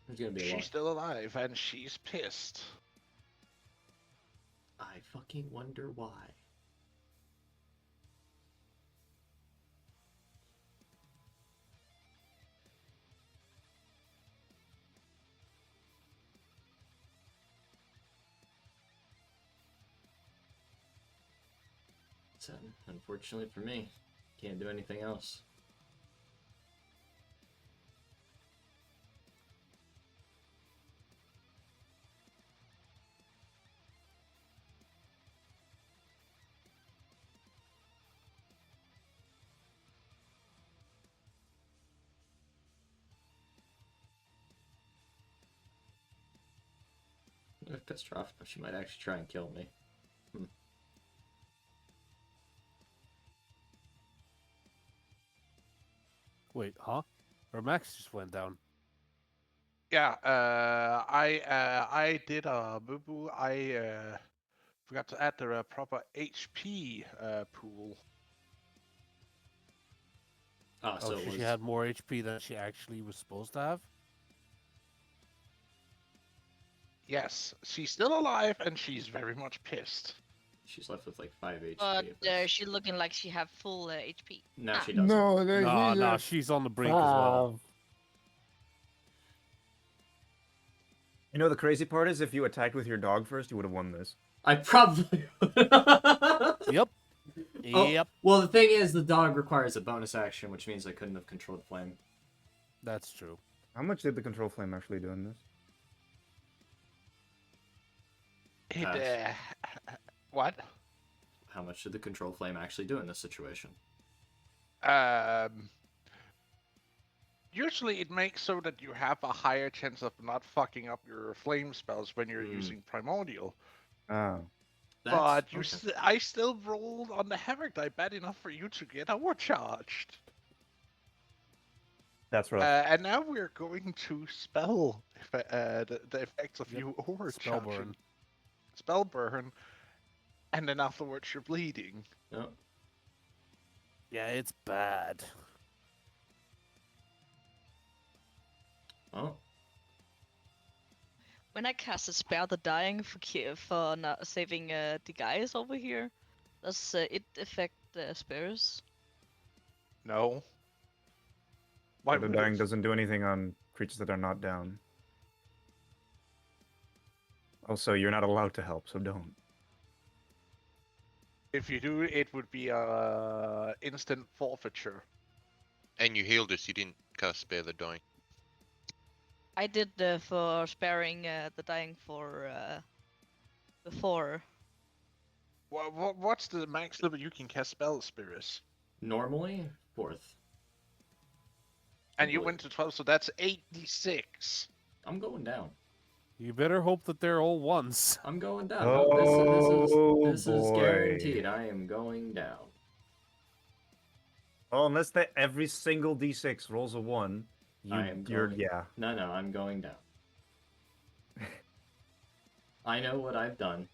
There's gonna be a She's lot. still alive and she's pissed. I fucking wonder why. So, unfortunately for me, can't do anything else. I'm pissed her off. She might actually try and kill me. Wait, huh? Or Max just went down. Yeah, I did a boo boo. I forgot to add the proper HP pool. Ah, Oh, so it she was. had more HP than she actually was supposed to have? Yes, she's still alive and she's very much pissed. She's left with like 5 HP. But she looking like she have full HP. No, Ah. she doesn't. No, No, she's on the brink as well. You know, the crazy part is if you attacked with your dog first, you would have won this. I probably. Yep. Oh, Yep. well, the thing is, the dog requires a bonus action, which means I couldn't have controlled flame. That's true. How much did the control flame actually do in this? It what? How much did the control flame actually do in this situation? Usually it makes so that you have a higher chance of not fucking up your flame spells when you're using primordial. Oh. But you, okay. I still rolled on the havoc die bad enough for you to get overcharged. That's rough. And now we're going to spell the effects of you overcharging. Spell burn. And then afterwards you're bleeding. Oh. Yeah, it's bad. Oh. When I cast a Spare the Dying for not saving the guys over here, does it affect the spirits? No. Why The would dying it? doesn't do anything on creatures that are not down. Also, you're not allowed to help, so don't. If you do, it would be instant forfeiture. And you healed us. You didn't cast Spare the Dying. I did for sparing the dying for before. What's the max level you can cast spell, Spirits? Normally, 4th. And you went to 12, so that's 86. I'm going down. You better hope that they're all ones. I'm going down. Oh, this is boy. guaranteed. I am going down. Oh, unless every single d6 rolls a 1, you're going... yeah. No, I'm going down. I know what I've done.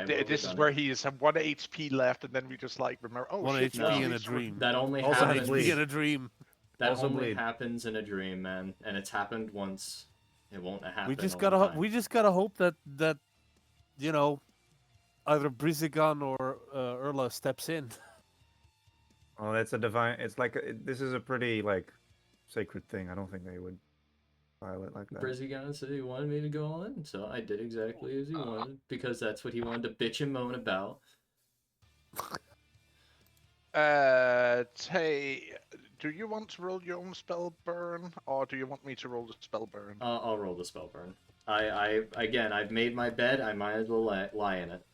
This is where he is 1 HP left, and then we just like remember. Oh, 1 shit, HP no. in a dream. That only Also happens. bleed. in a dream. That Also only bleed. happens in a dream, man, and it's happened once. It won't happen. We just all gotta the time. we just gotta hope that you know either Brizigan or Erla steps in. Oh, that's a divine. It's like this is a pretty like sacred thing. I don't think they would file it like that. Brizigan said he wanted me to go on, so I did exactly as he wanted because that's what he wanted to bitch and moan about. Tay, do you want to roll your own spell burn, or do you want me to roll the spell burn? I'll roll the spell burn. Again, I've made my bed. I might as well lie in it.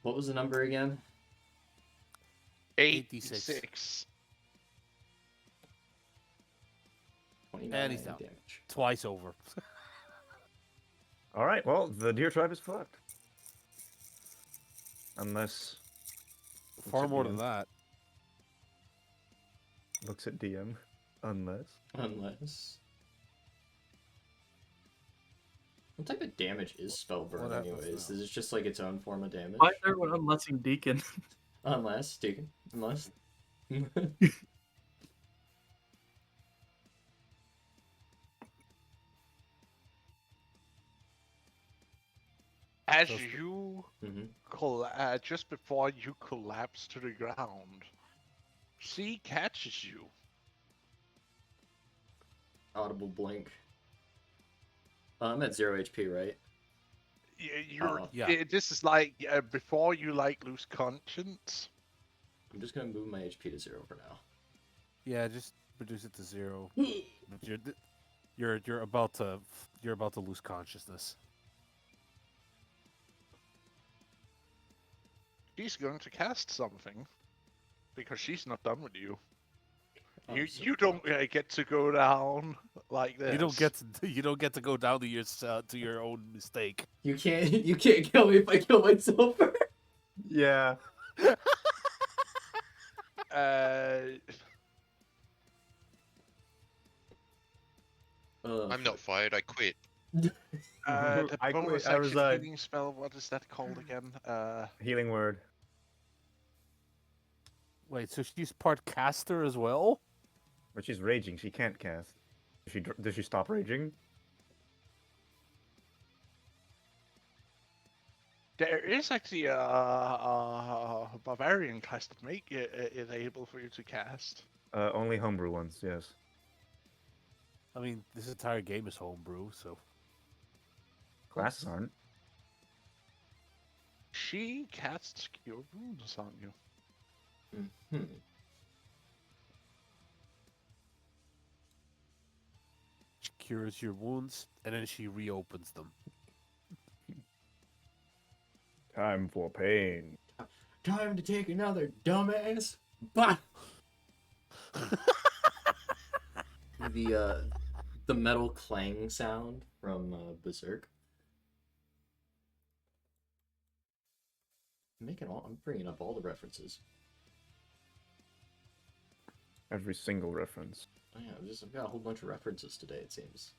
What was the number again? 86. 29 And he's down. damage. Twice over. All right. Well, the deer tribe is fucked. Unless Far at more the than end. that. Looks at DM. Unless. What type of damage is spell burn, What happens anyways? now? Is it just like its own form of damage? Why is everyone unlessing Deacon? Unless, Deacon. Unless. As So- you Mhm. just before you collapse to the ground, she catches you. Audible blink. I'm at 0 HP, right? You're, Oh. Yeah. This is like before you like lose conscience. I'm just gonna move my HP to 0 for now. Yeah, just reduce it to 0. But you're about to lose consciousness. She's going to cast something because she's not done with you. I'm so You don't get to go down like this. You don't get to go down to your own mistake. You can't kill me if I kill myself first. Yeah. I'm not fired. I quit. The I quit. bonus I action resigned. healing spell, what is that called again? Healing word. Wait, so she's part caster as well? But she's raging. She can't cast. Does she stop raging? There is actually a barbarian class that make it able for you to cast. Only homebrew ones. Yes. I mean, this entire game is homebrew, so Classes aren't. She casts Cure Wounds on you. Hmm. she cures your wounds and then she reopens them. Time for pain. Time to take another, dumbass. Bah! The metal clang sound from Berserk. I'm bringing up all the references. Every single reference. Oh, yeah, I've got a whole bunch of references today. It seems.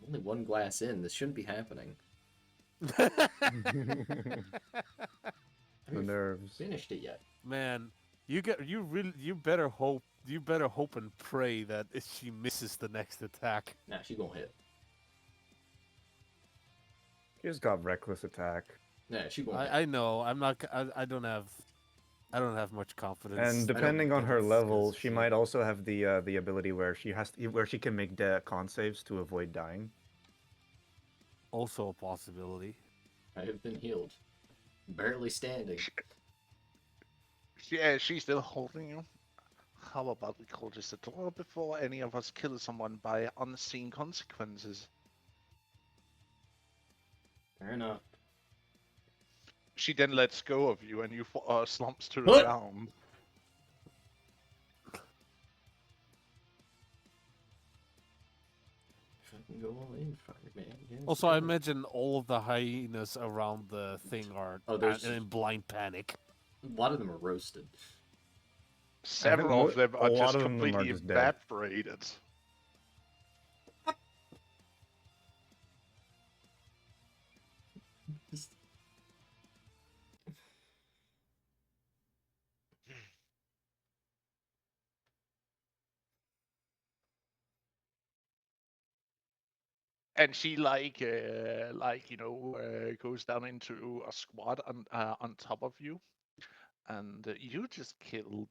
I'm only one glass in. This shouldn't be happening. The I haven't nerves. finished it yet. Man, you better hope and pray that she misses the next attack. Nah, she gonna hit. She's got reckless attack. Nah, she gonna hit. I know. I don't have much confidence. And depending on that her it's level, 'cause she might also have the ability where she can make con saves to avoid dying. also a possibility. I have been healed. Barely standing. Yeah, she's still holding you. How about we close the door before any of us kill someone by unseen consequences? Fair enough. She then lets go of you and you slumps to the What? ground. If I can go all in, Fireman. Yes, Also, I sir. imagine all of the hyenas around the thing are there's- in blind panic. A lot of them are roasted. Several of them a are lot just of them are completely just dead. evaporated. And she goes down into a squat on top of you, and you just killed.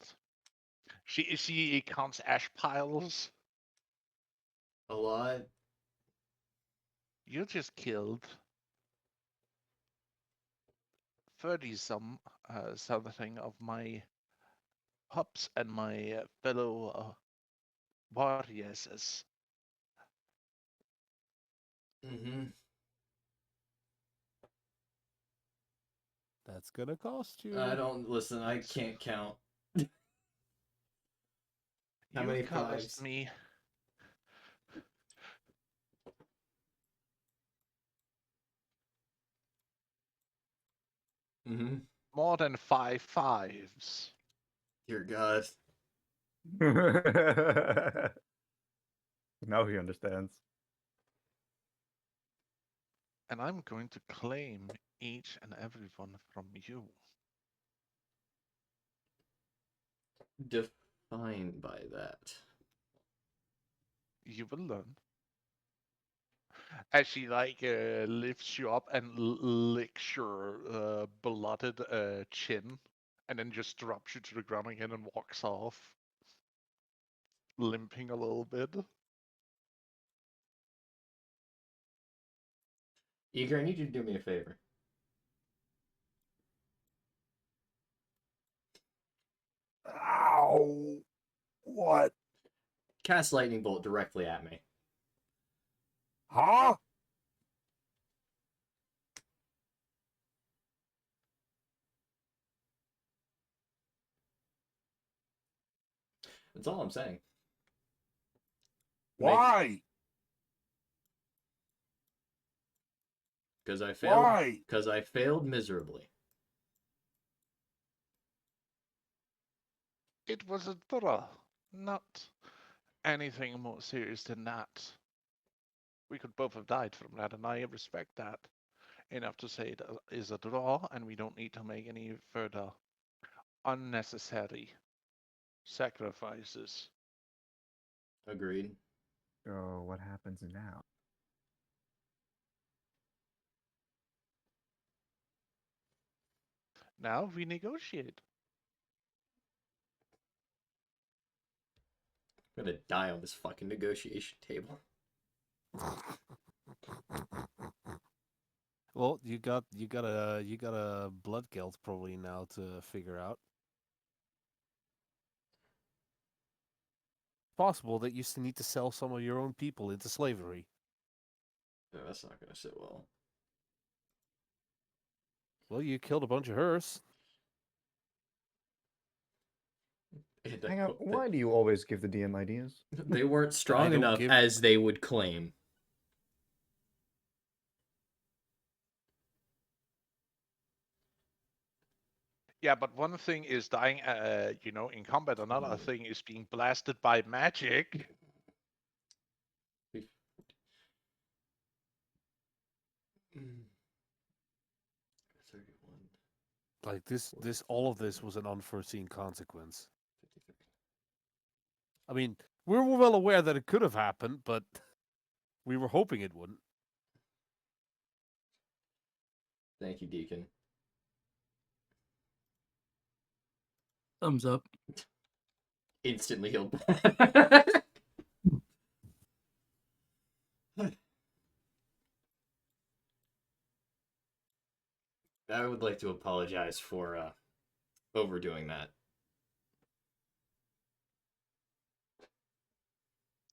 She counts ash piles. A lot. You just killed 30 something of my pups and my fellow warriors. Mm-hmm. That's gonna cost you. I don't listen. I can't count. How many cost fives? me Mm-hmm. more than 5 fives. Dear God. Now he understands. And I'm going to claim each and every one from you. Defined by that. You will learn. As she lifts you up and licks your blooded chin, and then just drops you to the ground again and walks off, limping a little bit. Eager, I need you to do me a favor. Ow! What? Cast lightning bolt directly at me. Huh? That's all I'm saying. Why? Because I failed. Why? Because I failed miserably. It was a throw, not anything more serious than that. We could both have died from that, and I respect that enough to say it is a draw, and we don't need to make any further unnecessary sacrifices. Agreed. So what happens now? Now we negotiate. I'm gonna die on this fucking negotiation table. Well, you got a blood guilt probably now to figure out. Possible that you still need to sell some of your own people into slavery. No, that's not gonna sit well. Well, you killed a bunch of hers. And Hang on, why do you always give the DM ideas? they weren't strong don't enough give- as they would claim. Yeah, but one thing is dying, in combat. Another thing is being blasted by magic. Mm. 31. Like this, all of this was an unforeseen consequence. 53. I mean, we were well aware that it could have happened, but we were hoping it wouldn't. Thank you, Deacon. Thumbs up. Instantly healed. I would like to apologize for overdoing that.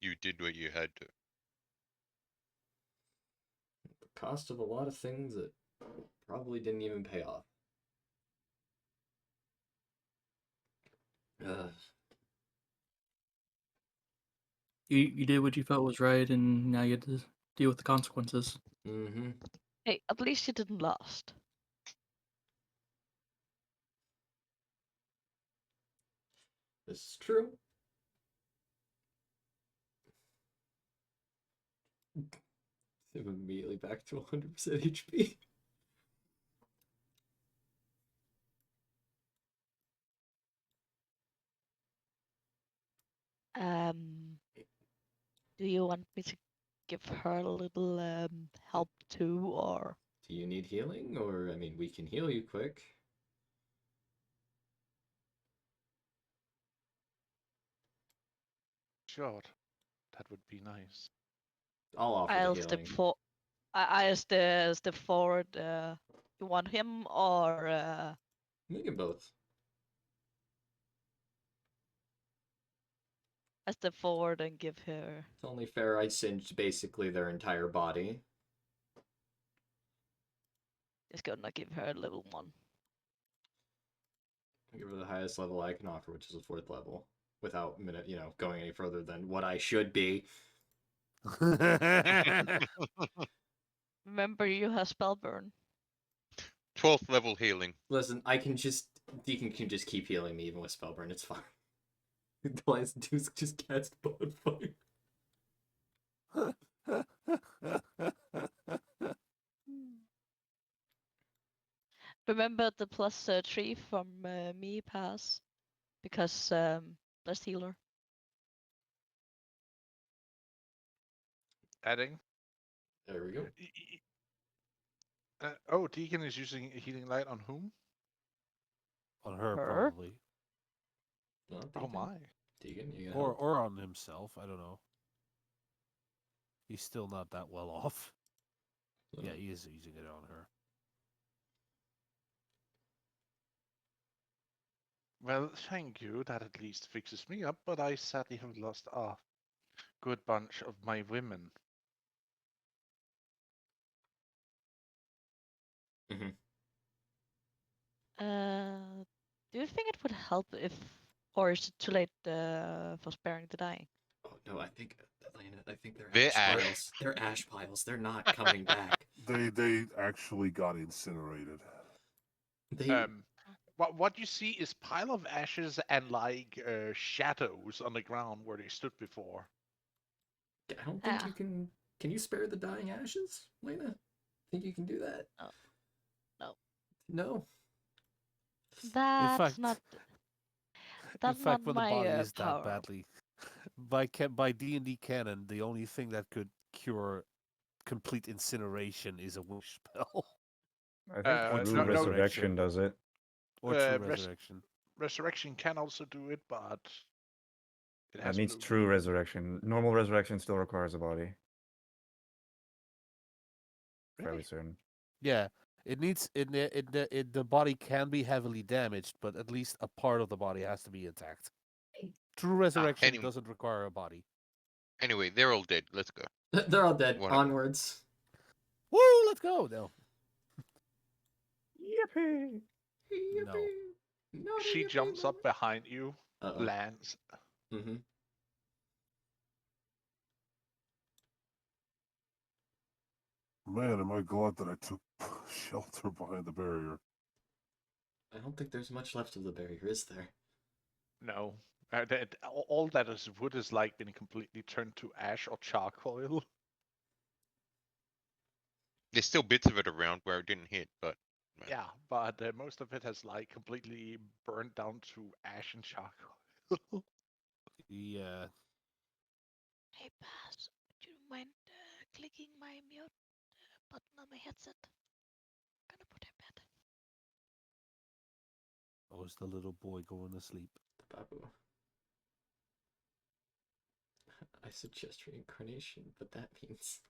You did what you had to. The cost of a lot of things that probably didn't even pay off. Ugh. You did what you felt was right, and now you have to deal with the consequences. Mm-hmm. Hey, at least you didn't last. This is true. I'm immediately back to 100% HP. Do you want me to give her a little help too, or? Do you need healing? Or, I mean, we can heal you quick. Sure, that would be nice. I'll offer I'll the step healing. I step forward. You want him or? We can both. I step forward and give her. It's only fair I singed basically their entire body. Just gonna give her a little one. I'll give her the highest level I can offer, which is a 4th level. Without, going any further than what I should be. Remember, you have spell burn. 12th level healing. Listen, Deacon can just keep healing me even with Spellburn, it's fine. All I have to do is just cast Bonfire. Remember the +3 from me pass, because blessed healer. Adding. There we go. Oh, Deacon is using healing light on whom? On her, Her? probably. Oh, Oh Deacon. my. Deacon, you gonna Or help? or on himself, I don't know. He's still not that well off. Yeah, he is using it on her. Well, thank you. That at least fixes me up, but I sadly have lost a good bunch of my women. Do you think it would help if, or is it too late for sparing the dying? Oh no, I think Elena, I think they're They're ash ash. piles. They're ash piles. They're not coming back. They actually got incinerated. They What you see is pile of ashes and shadows on the ground where they stood before. I don't think Ah. you can Can you spare the dying ashes, Lena? Think you can do that? No. No. No. That's fact- not. In That's fact, not when the my body is that power. badly, by D&D canon, the only thing that could cure complete incineration is a wish spell I think Uh, true no, no, resurrection does it. or true res- resurrection. resurrection can also do it, but it That has needs blue. true resurrection. Normal resurrection still requires a body. Fairly Really? certain. Yeah, it needs the body can be heavily damaged, but at least a part of the body has to be intact. True resurrection Anyway, doesn't require a body. anyway, they're all dead. Let's go. They're all dead. Whatever. Onwards. Woo! Let's go. No, Yippee! no. She jumps up behind you, Uh-oh. lands. Mm-hmm. Man, am I glad that I took shelter behind the barrier. I don't think there's much left of the barrier, is there? No. All that is wood is like been completely turned to ash or charcoal. There's still bits of it around where it didn't hit, but Yeah, but most of it has like completely burned down to ash and charcoal. Yeah. Hey, Baz, would you mind clicking my mute button on my headset? I'm gonna put him bed. Oh, is the little boy going to sleep? The babu. I suggest reincarnation, but that means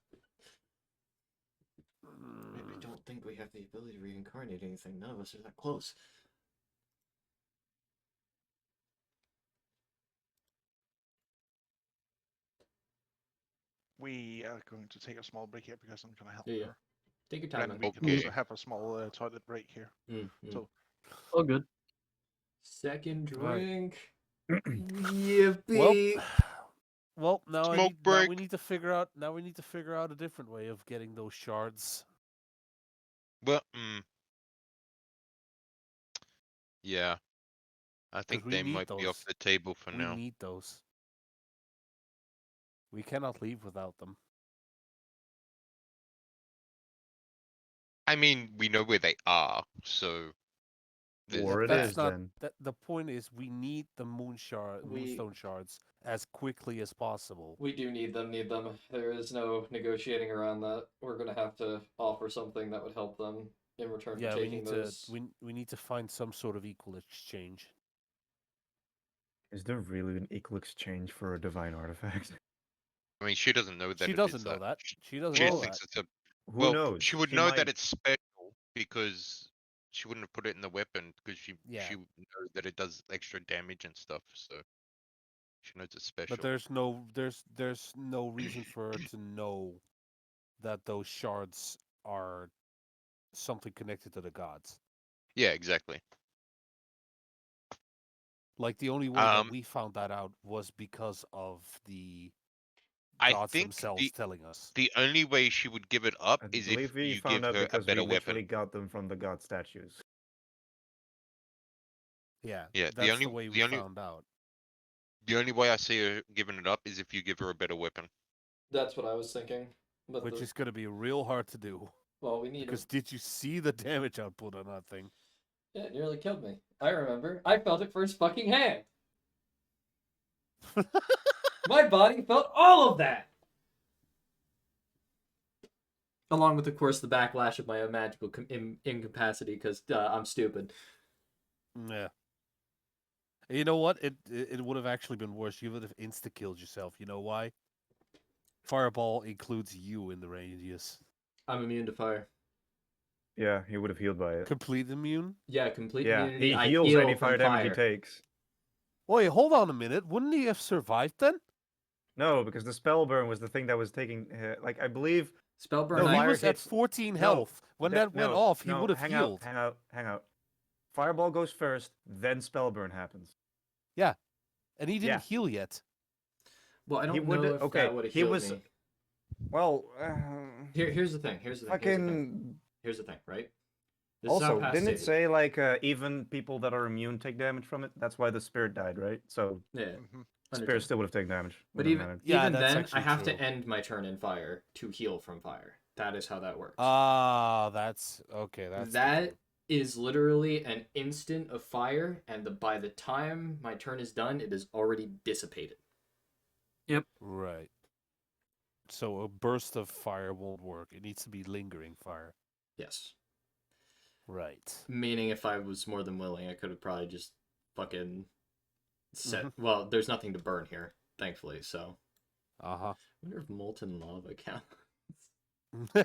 I don't think we have the ability to reincarnate anything. None of us are that close. We are going to take a small break here because I'm gonna help Yeah. her. Take your time, And man. we can Okay. also have a small toilet break here. So All good. Second Right. drink. Yippee! Well, now Smoke now break. we need to figure out. Now we need to figure out a different way of getting those shards. well, yeah. I 'Cause think we they need might be off those. the table for We now. need those. We cannot leave without them. I mean, we know where they are, so. Or it That's is not. then. The point is, we need the moonstone shards as quickly as possible. We do need them, There is no negotiating around that. We're gonna have to offer something that would help them in return Yeah, for we taking need those. to. We need to find some sort of equal exchange. Is there really an equal exchange for a divine artifact? I mean, she doesn't know that She it doesn't is know that. She She doesn't she know thinks that. it's a. Who Well, knows? she would She know might- that it's special because she wouldn't have put it in the weapon because she Yeah. would know that it does extra damage and stuff. So she knows it's special. But there's no reason for her to know that those shards are something connected to the gods. Yeah, exactly. Like the only way that we found that out was because of the I gods think themselves telling us. the only way she would give it up I is believe if we you found give out her a because we better literally weapon. got them from the god statues. Yeah, Yeah, that's the way we found out. The only way I see her giving it up is if you give her a better weapon. That's what I was thinking. But Which is going to be real hard to do. well, we need Because did you see the damage output on that thing? Yeah, it nearly killed me. I remember. I felt it first fucking hand. My body felt all of that. Along with, of course, the backlash of my own magical incapacity because I'm stupid. Yeah. You know what? It would have actually been worse. You would have insta-killed yourself. You know why? Fireball includes you in the radius. I'm immune to fire. Yeah, he would have healed by it. Complete immune? Yeah, complete Yeah, immunity. he I heals heal any from fire damage he takes. Wait, hold on a minute. Wouldn't he have survived then? No, because the spell burn was the thing that was taking. Like I believe. Spell burn. No, he fire was at hits- 14 No, health. When that went off, he no, would have hang healed. Out, hang out. Fireball goes first, then spell burn happens. Yeah, and he didn't Yeah. heal yet. Well, I He don't would- know if okay, that would have he healed was- me. Well, Here's the thing. Here's the thing. fucking. Here's the thing, right? This is Also, how didn't it past say like even people that are immune take damage from it? That's why the spirit died, right? So Yeah. Spirit still would have taken damage. But Wouldn't have Yeah, even that's then, I actually have to true. end my turn in fire to heal from fire. That is how that works. Ah, that's okay. That's That different. is literally an instant of fire, and by the time my turn is done, it is already dissipated. Right. So a burst of fire won't work. It needs to be lingering fire. Yes. Right. Meaning, if I was more than willing, I could have probably just fucking set. Mhm. Well, there's nothing to burn here, thankfully. So, Uh I wonder if molten lava counts. huh.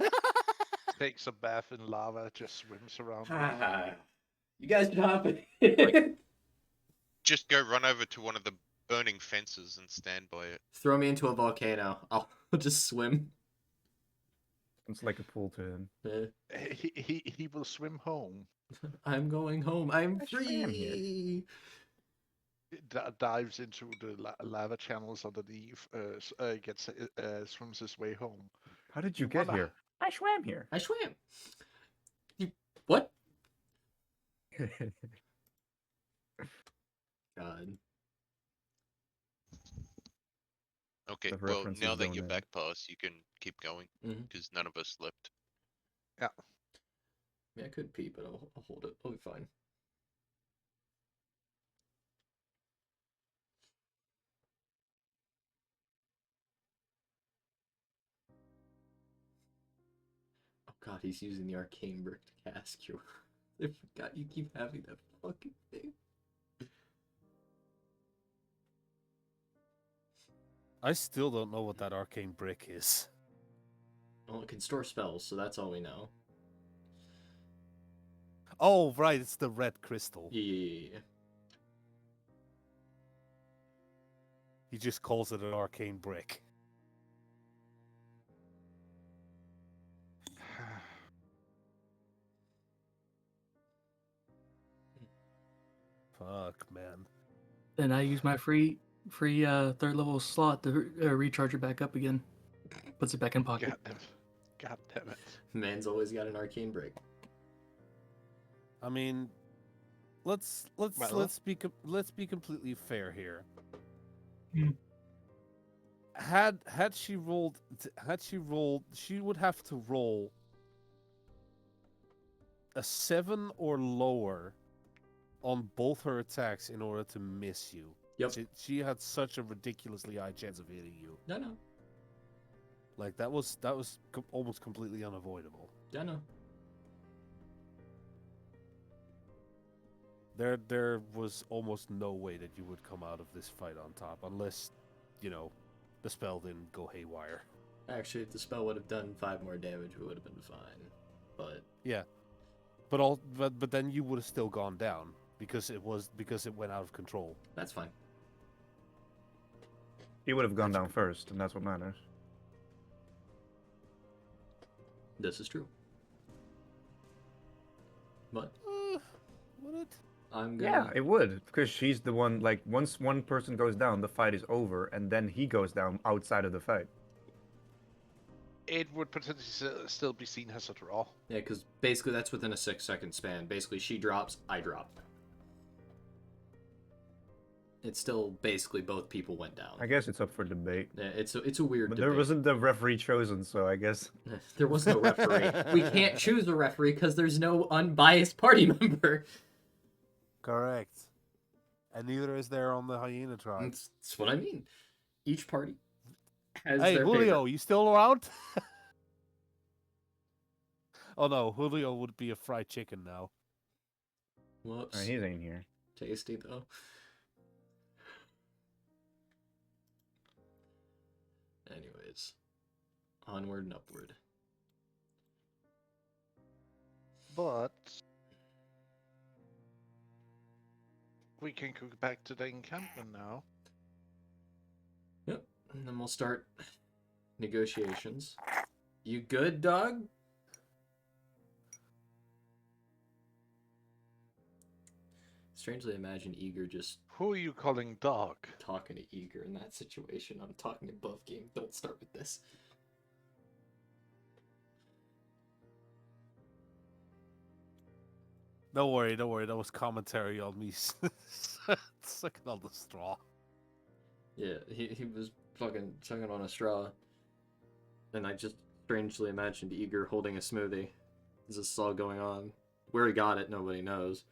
Takes a bath in lava, just swims around. You guys should hop in. Just go run over to one of the burning fences and stand by it. Throw me into a volcano. I'll just swim. It's like a pool to him. He will swim home. I'm going home. I'm I swam here. free. Dives into the lava channels underneath. Swims his way home. How did you get Voila. here? I swam here. I swam. You what? God. Okay, The well, references now that don't you're end. back past, you can keep going, Mhm. because none of us slept. Yeah, I could pee, but I'll hold it. I'll be fine. Oh god, he's using the arcane brick to cast you. I forgot you keep having that fucking thing. I still don't know what that arcane brick is. Well, it can store spells, so that's all we know. Oh, right, it's the red crystal. Yeah. He just calls it an arcane brick. Fuck, man. Then I use my free third level slot to recharge it back up again. Puts it back in pocket. God damn it. Man's always got an arcane brick. I mean, let's be completely fair here. Hmm. Had she rolled, she would have to roll a 7 or lower on both her attacks in order to miss you. Yep. She had such a ridiculously high chance of hitting you. No. Like that was almost completely unavoidable. Yeah, no. There was almost no way that you would come out of this fight on top unless, the spell didn't go haywire. Actually, if the spell would have done 5 more damage, we would have been fine. But yeah, but then you would have still gone down because it went out of control. That's fine. He would have gone down first, and that's what matters. This is true. But Would it? I'm gonna. Yeah, it would, because she's the one. Like, once one person goes down, the fight is over, and then he goes down outside of the fight. It would potentially still be seen as a draw. Yeah, because basically that's within a 6-second span. Basically, she drops, I drop. It's still basically both people went down. I guess it's up for debate. Yeah, it's a weird But debate. there wasn't the referee chosen, so I guess. There was no referee. We can't choose a referee because there's no unbiased party member. Correct. And neither is there on the hyena tribe. That's what I mean. Each party has Hey, their Julio, favorite. you still around? Oh no, Julio would be a fried chicken now. Whoops. He ain't here. Tasty though. Anyways, onward and upward. But we can go back to the encampment now. Yep. And then we'll start negotiations. You good, dog? Strangely, imagine Eager just Who are you calling dog? talking to Eager in that situation. I'm talking above game. Don't start with this. Don't worry. That was commentary on me sucking on the straw. Yeah, he was fucking sucking on a straw, and I just strangely imagined Eager holding a smoothie as this is all going on. Where he got it, nobody knows.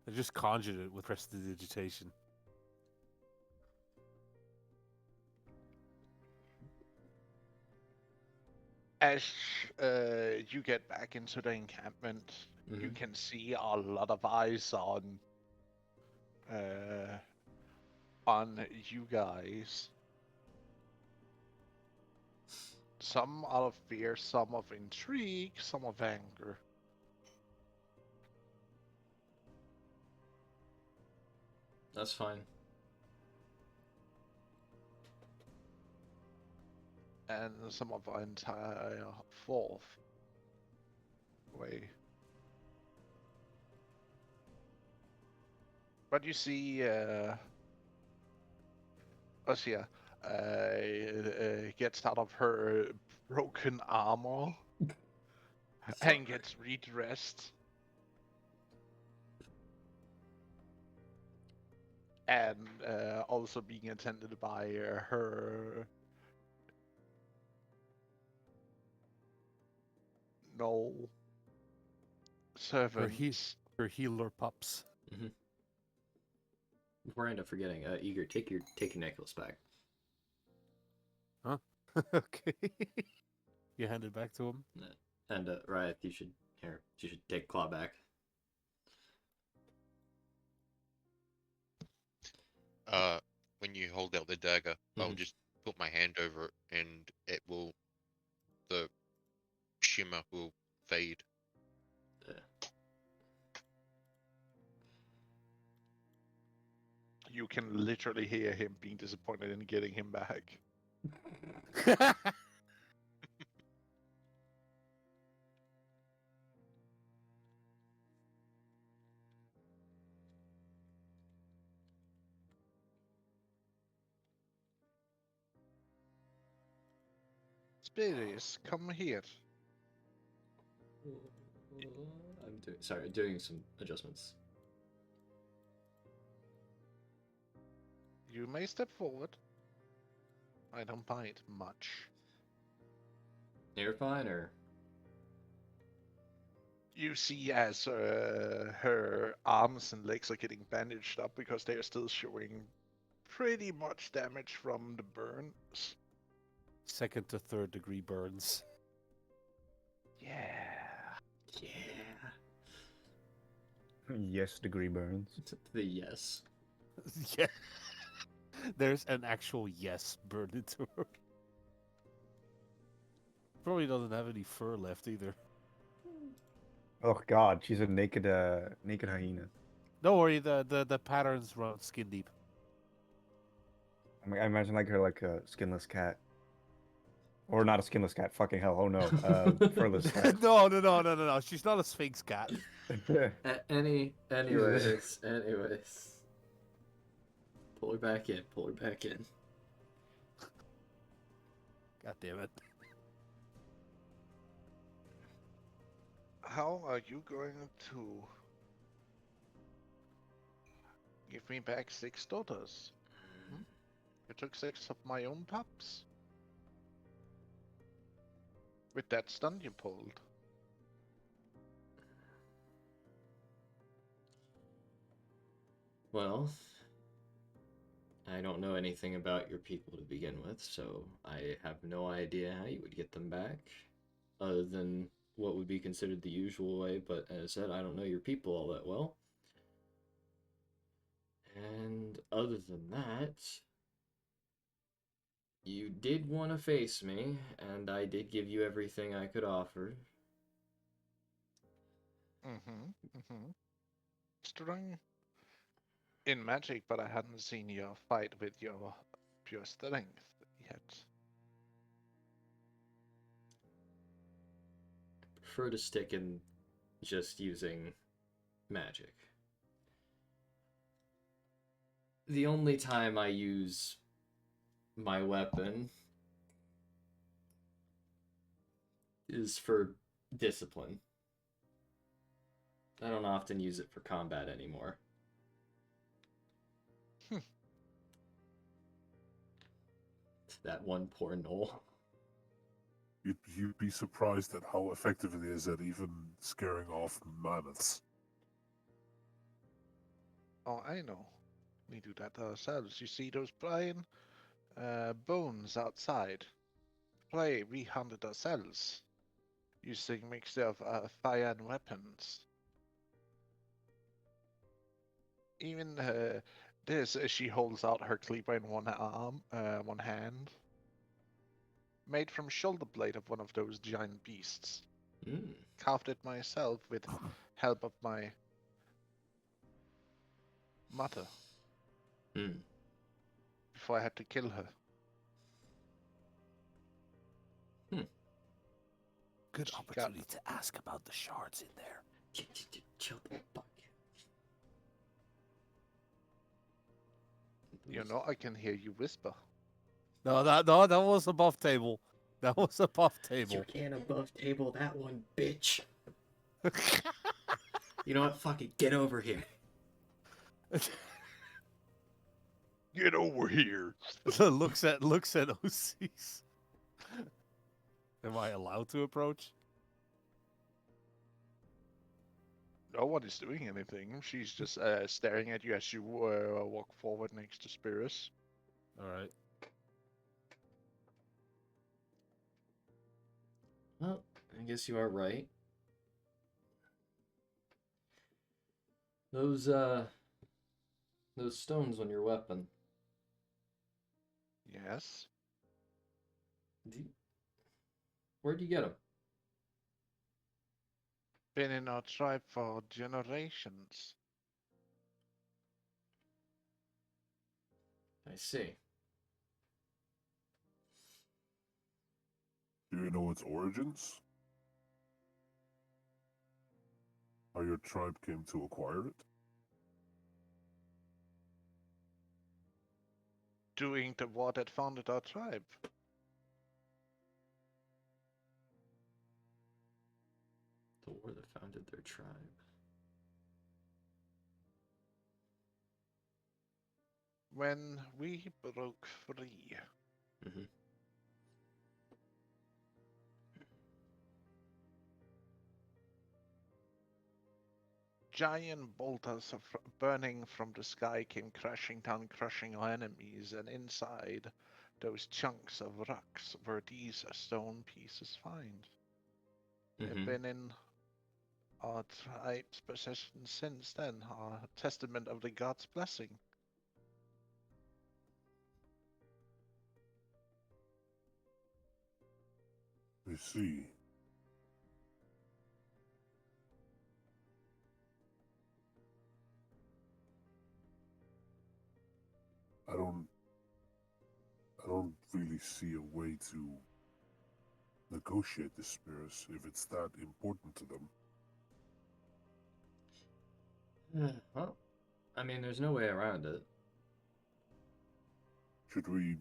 I just conjured it with prestidigitation. As you get back into the encampment, you Mhm. can see a lot of eyes uh, on you guys. Some out of fear, some of intrigue, some of anger. That's fine. And some of our entire fourth way. But you see, Ossia gets out of her broken armor and gets redressed. And also being attended by her no servants. Her healer pups. Mhm. Before I end up forgetting, Eager, take your necklace back. Huh? Okay. You hand it back to him. And Riot, you should take Claw back. When you hold out the dagger, I'll Mhm. just put my hand over it, and it will, the shimmer will fade. You can literally hear him being disappointed in getting him back. Spirits, come here. I'm doing some adjustments. You may step forward. I don't bite much. You're fine, or You see as her arms and legs are getting bandaged up because they are still showing pretty much damage from the burns. Second to third degree burns. Yeah. yeah, Yes, degree burns. the yes. Yeah. There's an actual yes burned into her. Probably doesn't have any fur left either. Oh god, she's a naked hyena. Don't worry, the patterns run skin deep. I imagine like her like a skinless cat. Or not a skinless cat, fucking hell, oh no. Furless cat. No. She's not a sphinx cat. Anyways. Pull her back in. God damn it. How are you going to give me back 6 daughters? Hmm? You took 6 of my own pups? With that stun you pulled. Well, I don't know anything about your people to begin with, so I have no idea how you would get them back, other than what would be considered the usual way, but as I said, I don't know your people all that well. And other than that, you did want to face me, and I did give you everything I could offer. Strong in magic, but I hadn't seen you fight with your pure strength yet. Prefer to stick in just using magic. The only time I use my weapon is for discipline. I don't often use it for combat anymore. That one poor knoll. You'd be surprised at how effective it is at even scaring off mammoths. Oh, I know. We do that ourselves. You see those Brian bones outside? Play, we hunted ourselves using mixture of fire and weapons. Even this, she holds out her cleaver in one arm, one hand, made from shoulder blade of one of those giant beasts. Mm. Carved it myself with help of my mother Mm. before I had to kill her. Good She got- opportunity to ask about the shards in there. Chill the fuck. You know, I can hear you whisper. No, that was above table. That was above You table. can't above table that one, bitch. You know what? Fuck it. Get over here. Get over here. looks at OCs. Am I allowed to approach? No one is doing anything. She's just staring at you as you walk forward next to Spirus. All right. Well, I guess you are right. Those stones on your weapon. Yes. Where'd you get them? Been in our tribe for generations. I see. Do you know its origins? How your tribe came to acquire it? Doing the war that founded our tribe. The war that founded their tribe. When we broke free. Mm-hmm. Giant bolters of burning from the sky came crashing down, crushing our enemies, and inside those chunks of rocks were these stone pieces found. They've Mm-hmm. been in our tribe's possession since then, a testament of the god's blessing. I see. I don't really see a way to negotiate this, Spears, if it's that important to them. Well, I mean, there's no way around it. Should we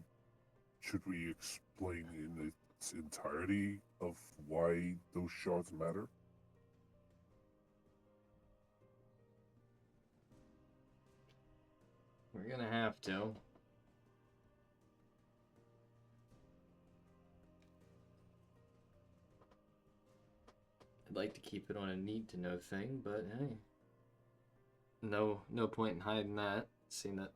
explain in its entirety of why those shards matter? We're gonna have to. I'd like to keep it on a need to know thing, but hey. No point in hiding that. Seeing that.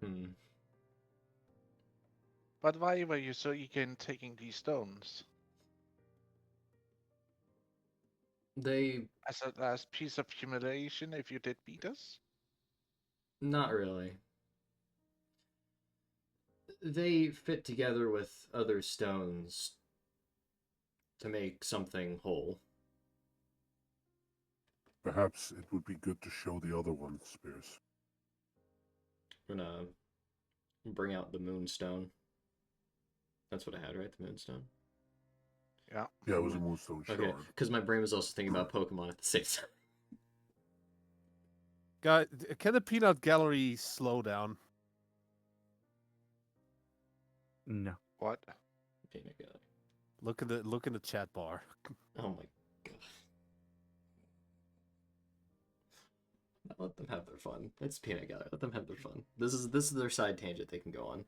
Hmm. But why were you so eager in taking these stones? They As a last piece of humiliation if you did beat us? not really. They fit together with other stones to make something whole. Perhaps it would be good to show the other ones, Spears. I'm gonna bring out the moonstone. That's what I had, right? The moonstone. Yeah. Yeah, it was a moonstone shard. Okay, because my brain was also thinking about Pokemon at the same time. Guy, can the peanut gallery slow down? No. What? Peanut gallery. Look in the chat bar. Oh my god. Let them have their fun. It's peanut gallery. Let them have their fun. This is their side tangent they can go on.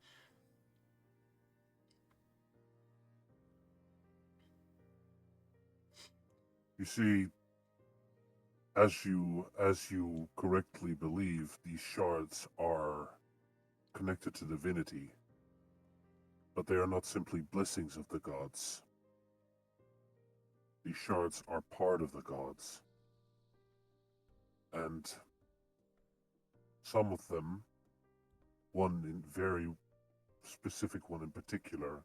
You see, as you correctly believe, these shards are connected to divinity, but they are not simply blessings of the gods. These shards are part of the gods, and some of them, one in very specific one in particular,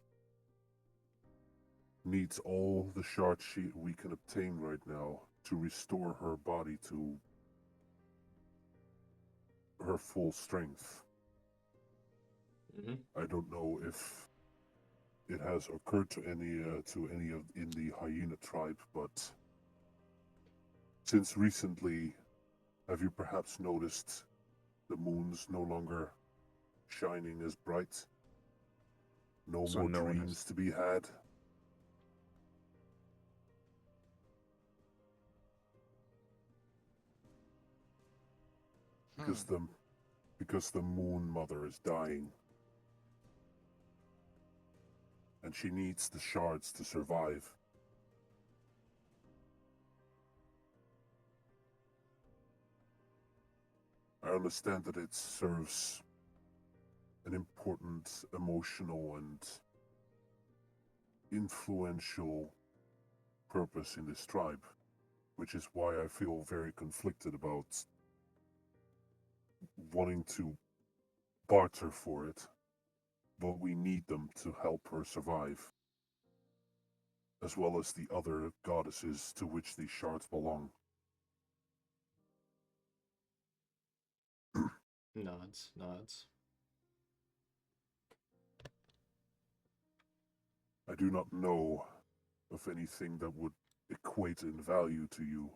needs all the shard we can obtain right now to restore her body to her full strength. Mm-hmm. I don't know if it has occurred to any of in the hyena tribe, but since recently, have you perhaps noticed the moon's no longer shining as bright? No So more no one has- dreams to be had? Because the moon mother is dying. And she needs the shards to survive. I understand that it serves an important emotional and influential purpose in this tribe, which is why I feel very conflicted about wanting to barter for it, but we need them to help her survive, as well as the other goddesses to which these shards belong. Nods. I do not know of anything that would equate in value to you,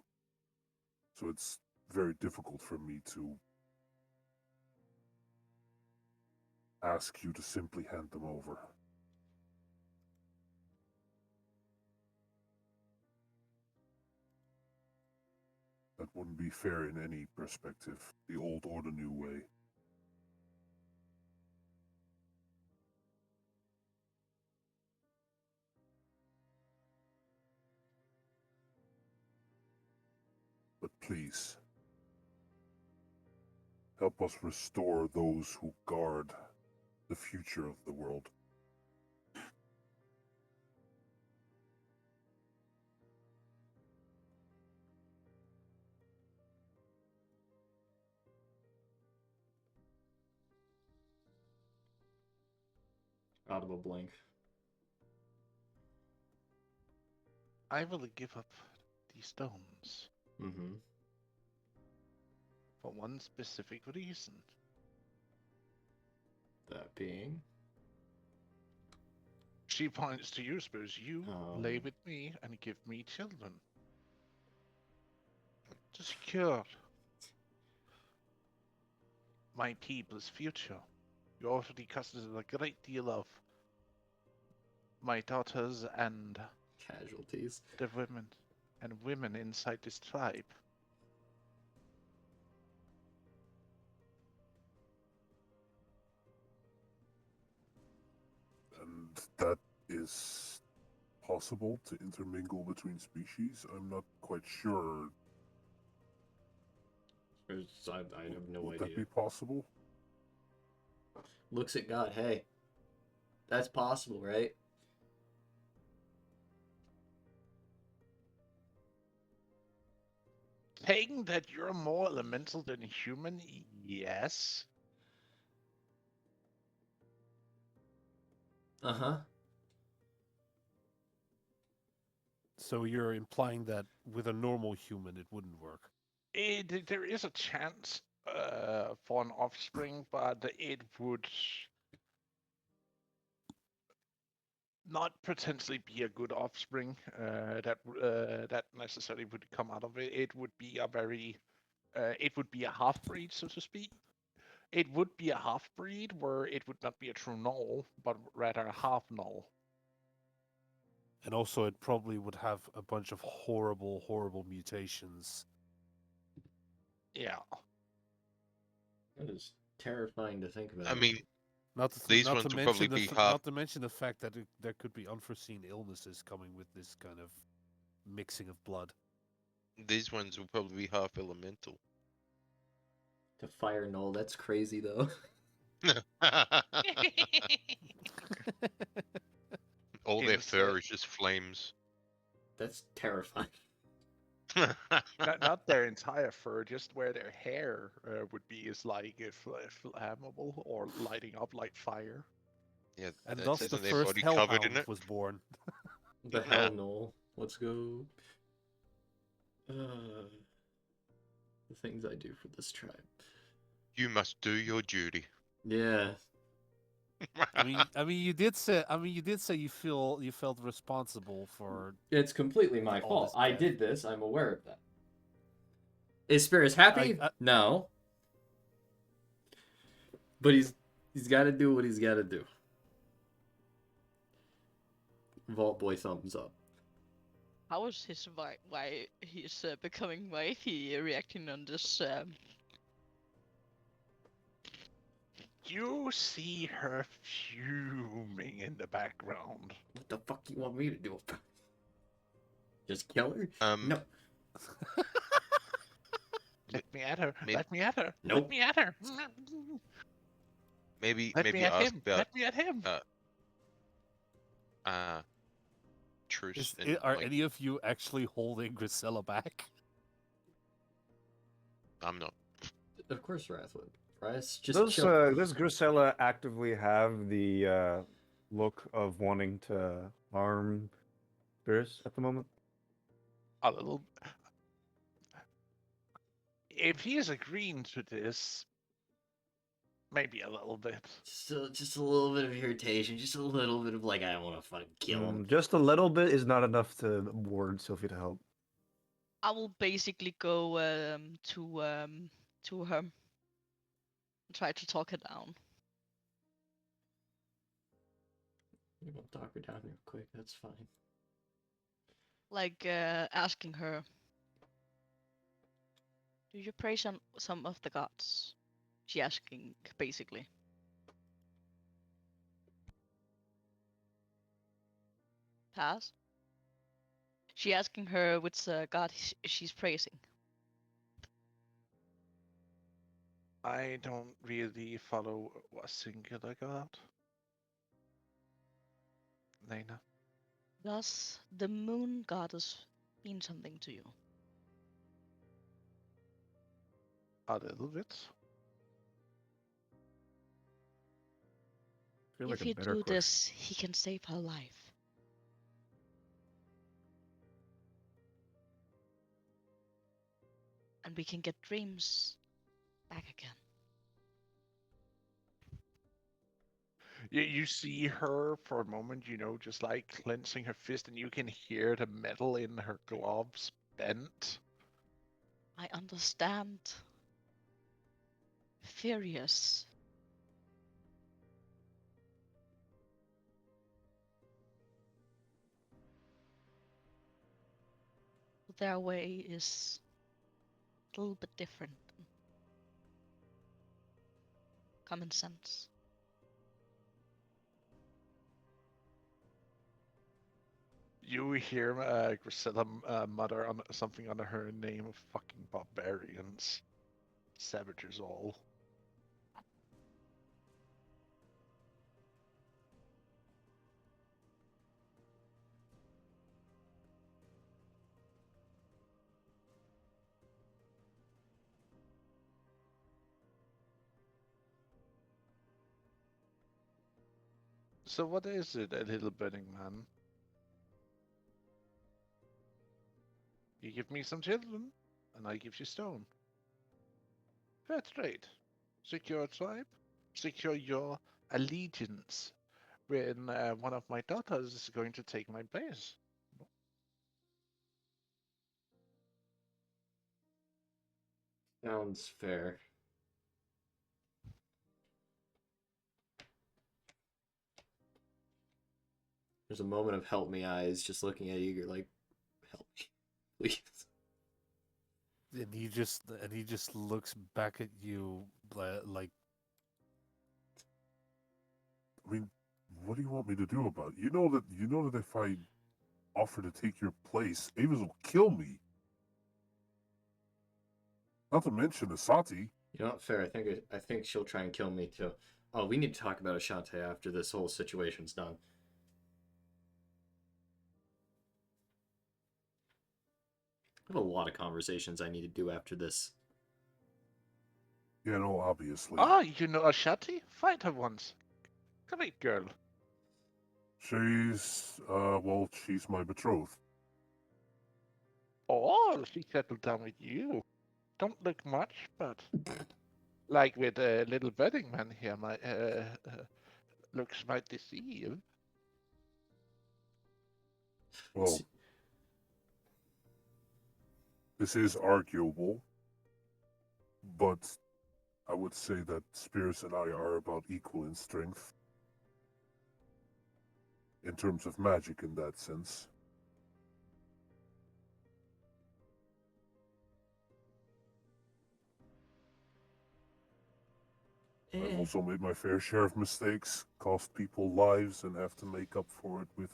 so it's very difficult for me to ask you to simply hand them over. That wouldn't be fair in any perspective, the old or the new way. But please, help us restore those who guard the future of the world. Audible blink. I will give up these stones Mm-hmm. for one specific reason. That being. She points to you, suppose you lay Um, with me and give me children. To secure my people's future. You already costed a great deal of my daughters and casualties. the women inside this tribe. And that is possible to intermingle between species? I'm not quite sure. I have no Would idea. that be possible? Looks at God. Hey, that's possible, right? Saying that you're more elemental than human, yes. Uh-huh. So you're implying that with a normal human it wouldn't work. There is a chance for an offspring, but it would not potentially be a good offspring that necessarily would come out of it. It would be a very it would be a half breed, so to speak. It would be a half breed where it would not be a true null, but rather a half null. And also, it probably would have a bunch of horrible, horrible mutations. Yeah. That is terrifying to think about. I mean, Not to, these not ones to will probably mention be half. not to mention the fact that there could be unforeseen illnesses coming with this kind of mixing of blood. These ones will probably be half elemental. To fire null, that's crazy though. All their Instead, fur is just flames. That's terrifying. not their entire fur, just where their hair would be is like flammable or lighting up like fire. Yeah, And that's, thus, the isn't their first body covered in hellhound it? was born. The hell null. Let's go. The things I do for this tribe. You must do your duty. Yeah. I mean, you did say you felt responsible for. It's completely my all fault. this I death. did this. I'm aware of that. Is Spirit happy? No. But he's got to do what he's got to do. Vault Boy thumbs up. How is his why he's becoming wifey reacting on this? You see her fuming in the background. What the fuck you want me to do? Just kill her? No. Let me at her. Maybe- Let me at her. Nope. Let me at her. maybe Let me at ask him. about Let me at him. truce. Are like, any of you actually holding Grisella back? I'm not. Of course, Wrathwood. Bryce, just Does chill. does Grisella actively have the look of wanting to harm Beerus at the moment? A little. If he is agreeing to this, maybe a little bit. Just a little bit of irritation, just a little bit of like, I want to fucking kill him. Just a little bit is not enough to ward Sylvie to help. I will basically go to her and try to talk her down. You want to talk her down real quick? That's fine. Like asking her, "Do you pray some of the gods?" She asking basically. Pass. She asking her which god she's praising. I don't really follow a singular god. Lena. Does the moon goddess mean something to you? A little bit. I feel like If a you better do question. this, he can save her life. And we can get dreams back again. You see her for a moment, just like clenching her fist, and you can hear the metal in her gloves bent. I understand. Furious. Their way is a little bit different. Common sense. You hear Grisella mutter on something under her name of fucking barbarians. Savages all. So what is it, a little burning man? You give me some children, and I give you stone. Fair trade. Secure tribe, secure your allegiance when one of my daughters is going to take my place. Sounds fair. There's a moment of help me eyes, just looking at Eager like, help me, please. And he just looks back at you like, I mean, what do you want me to do about it? You know that if I offer to take your place, Avis will kill me. Not to mention Asati. You know what? Fair. I think she'll try and kill me too. Oh, we need to talk about Ashante after this whole situation's done. I have a lot of conversations I need to do after this. Yeah, no, obviously. Oh, you know Ashati? Fight her once. Come here, girl. She's my betrothed. Oh, she settled down with you. Don't look much, but like with a little betting man here, my looks might deceive. Well, this is arguable, but I would say that Spears and I are about equal in strength. In terms of magic, in that sense. I've also made my fair share of mistakes, cost people lives, and have to make up for it with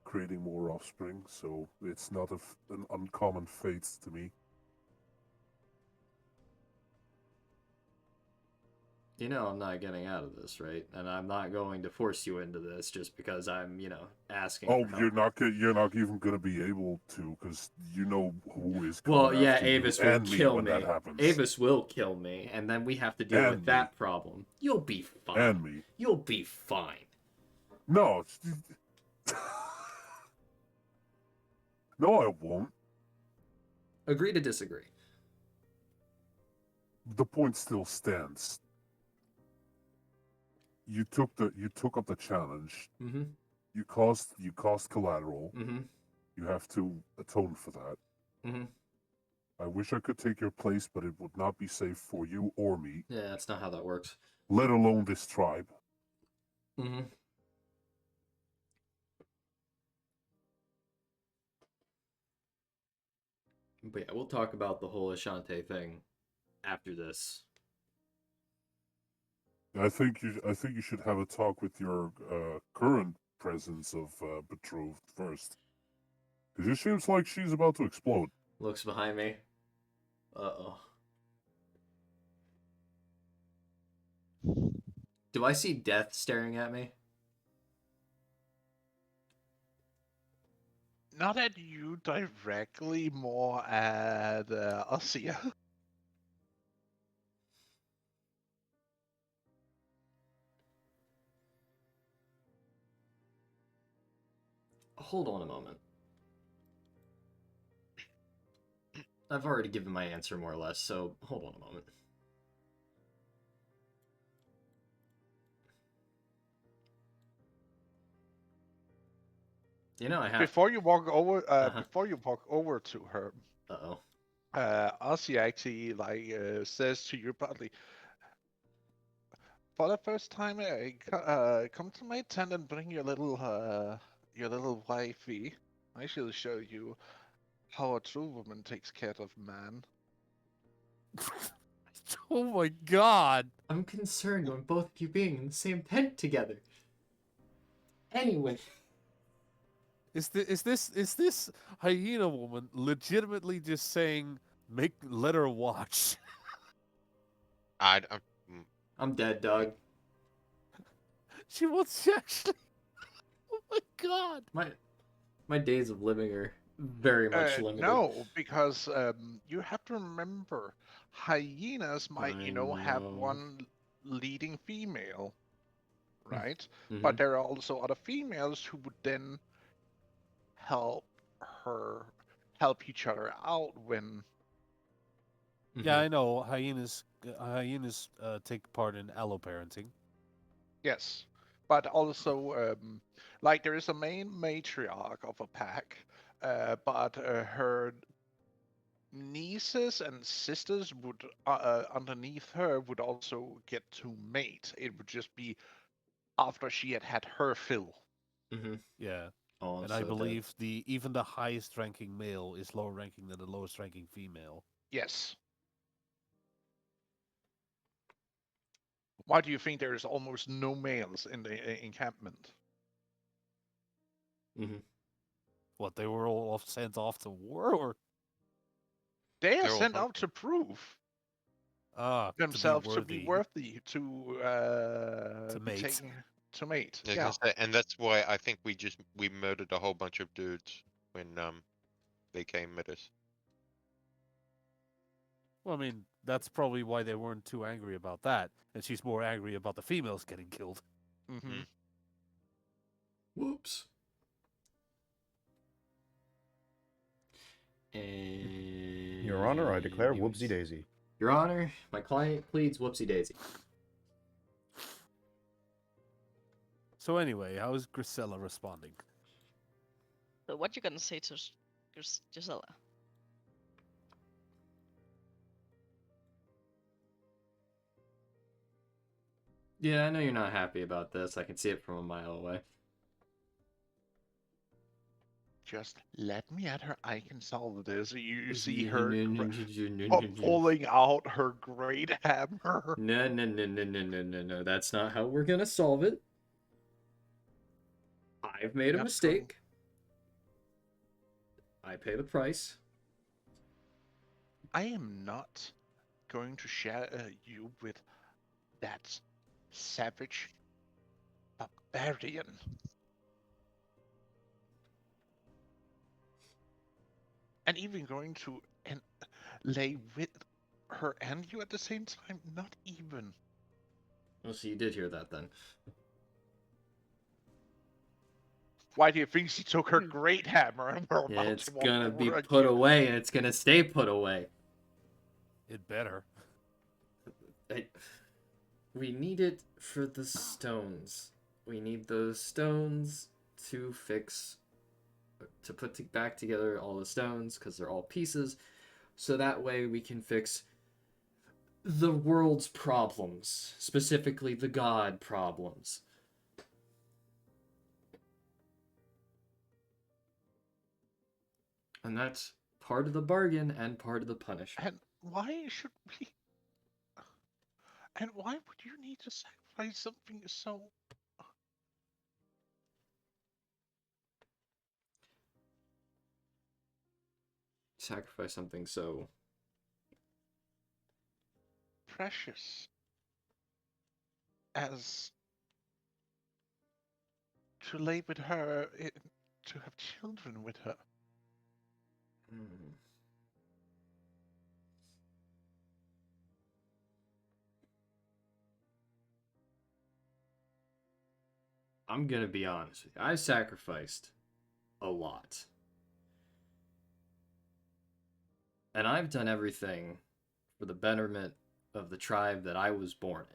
creating more offspring, so it's not an uncommon fate to me. You know I'm not getting out of this, right? And I'm not going to force you into this just because I'm, asking. Oh, for you're help. not even gonna be able to, because you know who is Well, coming yeah, after Avis you will and me kill when me. that happens. Avis will kill me, and then we have to deal with And that me. problem. You'll be fine. And me. You'll be fine. No, no, I won't. Agree to disagree. The point still stands. You took up the challenge. Mm-hmm. You caused collateral. Mm-hmm. You have to atone for that. Mm-hmm. I wish I could take your place, but it would not be safe for you or me. Yeah, that's not how that works. Let alone this tribe. Mm-hmm. But yeah, we'll talk about the whole Ashante thing after this. I think you should have a talk with your current presence of betrothed first, because it seems like she's about to explode. Looks behind me. Uh-oh. Do I see death staring at me? Not at you directly, more at Ossia. Hold on a moment. I've already given my answer more or less, so hold on a moment. You know I have. Before you walk over, Uh-huh. before you walk over to her, Uh-oh. Ossia actually says to you proudly, for the first time, come to my tent and bring your little wifey. I shall show you how a true woman takes care of man. oh my god! I'm concerned on both of you being in the same tent together. Anyway. Is this hyena woman legitimately just saying let her watch? I'm dead, dog. She wants to actually. Oh my god! My days of living are very much limited. No, because you have to remember, hyenas might, have one leading female, right? Mm-hmm. But there are also other females who would then help each other out when. Yeah, I know hyenas take part in alloparenting. Yes, but also like there is a main matriarch of a pack, but her nieces and sisters would underneath her would also get to mate. It would just be after she had had her fill. Mm-hmm. Yeah. Oh, And so I the- believe even the highest ranking male is lower ranking than the lowest ranking female. Yes. Why do you think there is almost no males in the encampment? Mhm. What, they were all sent off to war, or They are They're all sent out hunting. to prove to be themselves to be worthy worthy to to be mate? taken to mate. I was Yeah. gonna say, and that's why I think we murdered a whole bunch of dudes when they came at us. Well, I mean, that's probably why they weren't too angry about that, and she's more angry about the females getting killed. Mm-hmm. Whoops. And Your Honor, I declare anyways. whoopsie daisy. Your Honor, my client pleads whoopsie daisy. So anyway, how is Grisella responding? So what you gonna say to Gisela? Yeah, I know you're not happy about this. I can see it from a mile away. Just let me at her. I can solve this. You see No, her no, no, no, no, no. pulling out her great hammer. No, no, no, no, no, no, no, no. That's not how we're gonna solve it. I've made a Yep, mistake. I pay the price. I am not going to share you with that savage barbarian. And even going to lay with her and you at the same time? Not even. Oh, so you did hear that then. Why do you think she took her great hammer and we're about It's to walk gonna be over at put you? away, and it's gonna stay put away. It better. We need it for the stones. We need those stones to put back together all the stones, because they're all pieces, so that way we can fix the world's problems, specifically the god problems. And that's part of the bargain and part of the punishment. And why should we? And why would you need to sacrifice something so? Sacrifice something so Precious as to lay with her, to have children with her. I'm gonna be honest with you. I sacrificed a lot. And I've done everything for the betterment of the tribe that I was born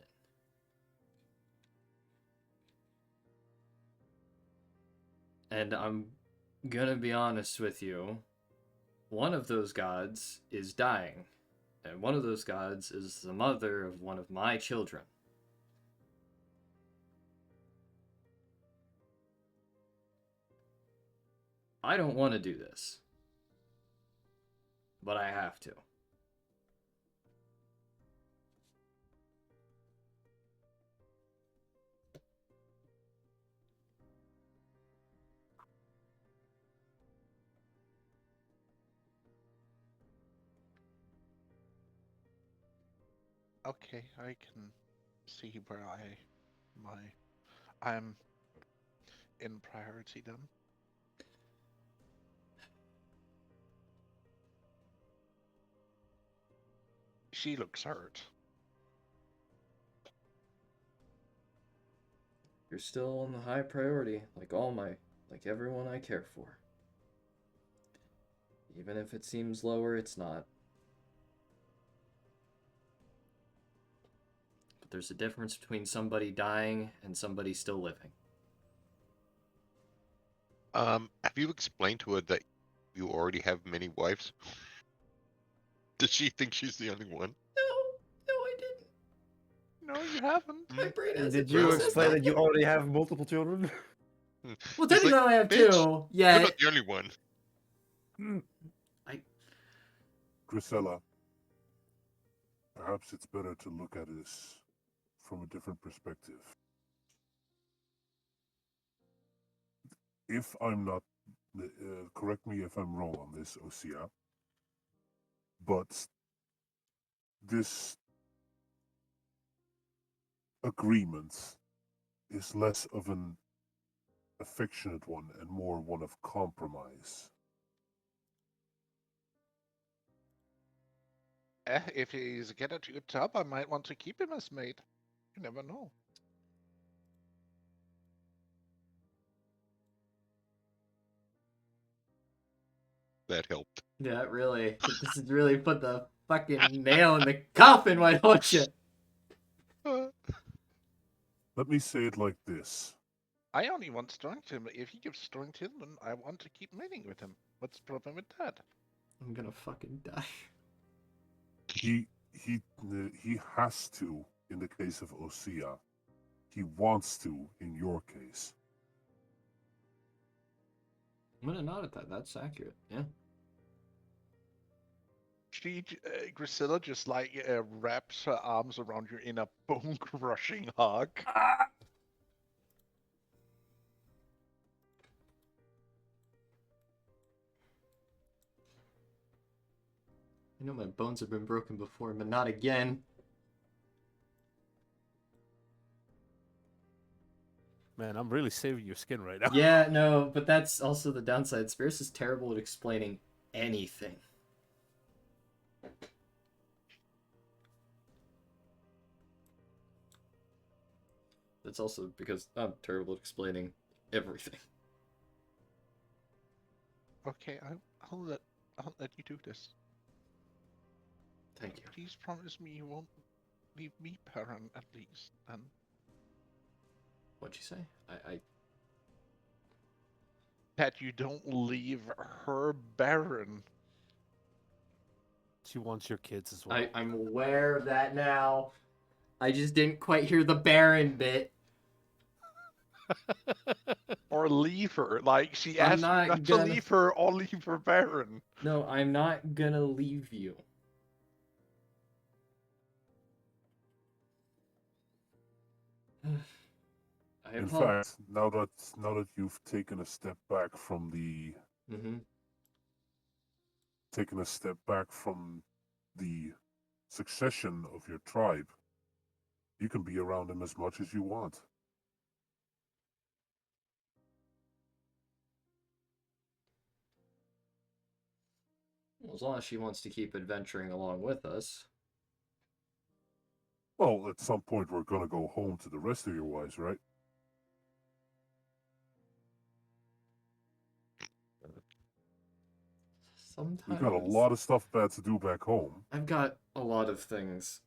in. And I'm gonna be honest with you. One of those gods is dying. And one of those gods is the mother of one of my children. I don't want to do this. But I have to. Okay, I can see where I'm in priority then. She looks hurt. You're still on the high priority, like everyone I care for. Even if it seems lower, it's not. But there's a difference between somebody dying and somebody still living. Have you explained to her that you already have many wives? Does she think she's the only one? No, I didn't. No, you haven't. My brain has Did you processed explain that that you yet. already have multiple children? Well, He's technically like, I only have "Bitch, 2. You're Yeah. not the only one. Grisella, perhaps it's better to look at this from a different perspective. If I'm not, correct me if I'm wrong on this, Osea, but this agreement is less of an affectionate one and more one of compromise. If he's get a good job, I might want to keep him as mate. You never know. That helped. Yeah, really. This is really put the fucking nail in the coffin, why don't you? Let me say it like this. I only want Stormton, but if he gives Stormton, then I want to keep mating with him. What's the problem with that? I'm gonna fucking die. He has to in the case of Osea. He wants to in your case. I'm gonna nod at that. That's accurate. Yeah. Grisilla just like wraps her arms around you in a bone-crushing hug. I know my bones have been broken before, but not again. Man, I'm really saving your skin right now. Yeah, no, but that's also the downside. Spears is terrible at explaining anything. That's also because I'm terrible at explaining everything. Okay, I'll let you do this. Thank you. Please promise me you won't leave me barren at least. And What'd you say? I that you don't leave her barren. She wants your kids as well. I'm aware of that now. I just didn't quite hear the Baron bit. Or leave her. Like, she I'm asked not you not gonna- to leave her or leave her barren. No, I'm not gonna leave you. In fact, now that you've taken a step back from the succession of your tribe, you can be around him as much as you want. Well, as long as she wants to keep adventuring along with us. Well, at some point we're gonna go home to the rest of your wives, right? Sometimes We've got a lot of stuff bad to do back home. I've got a lot of things.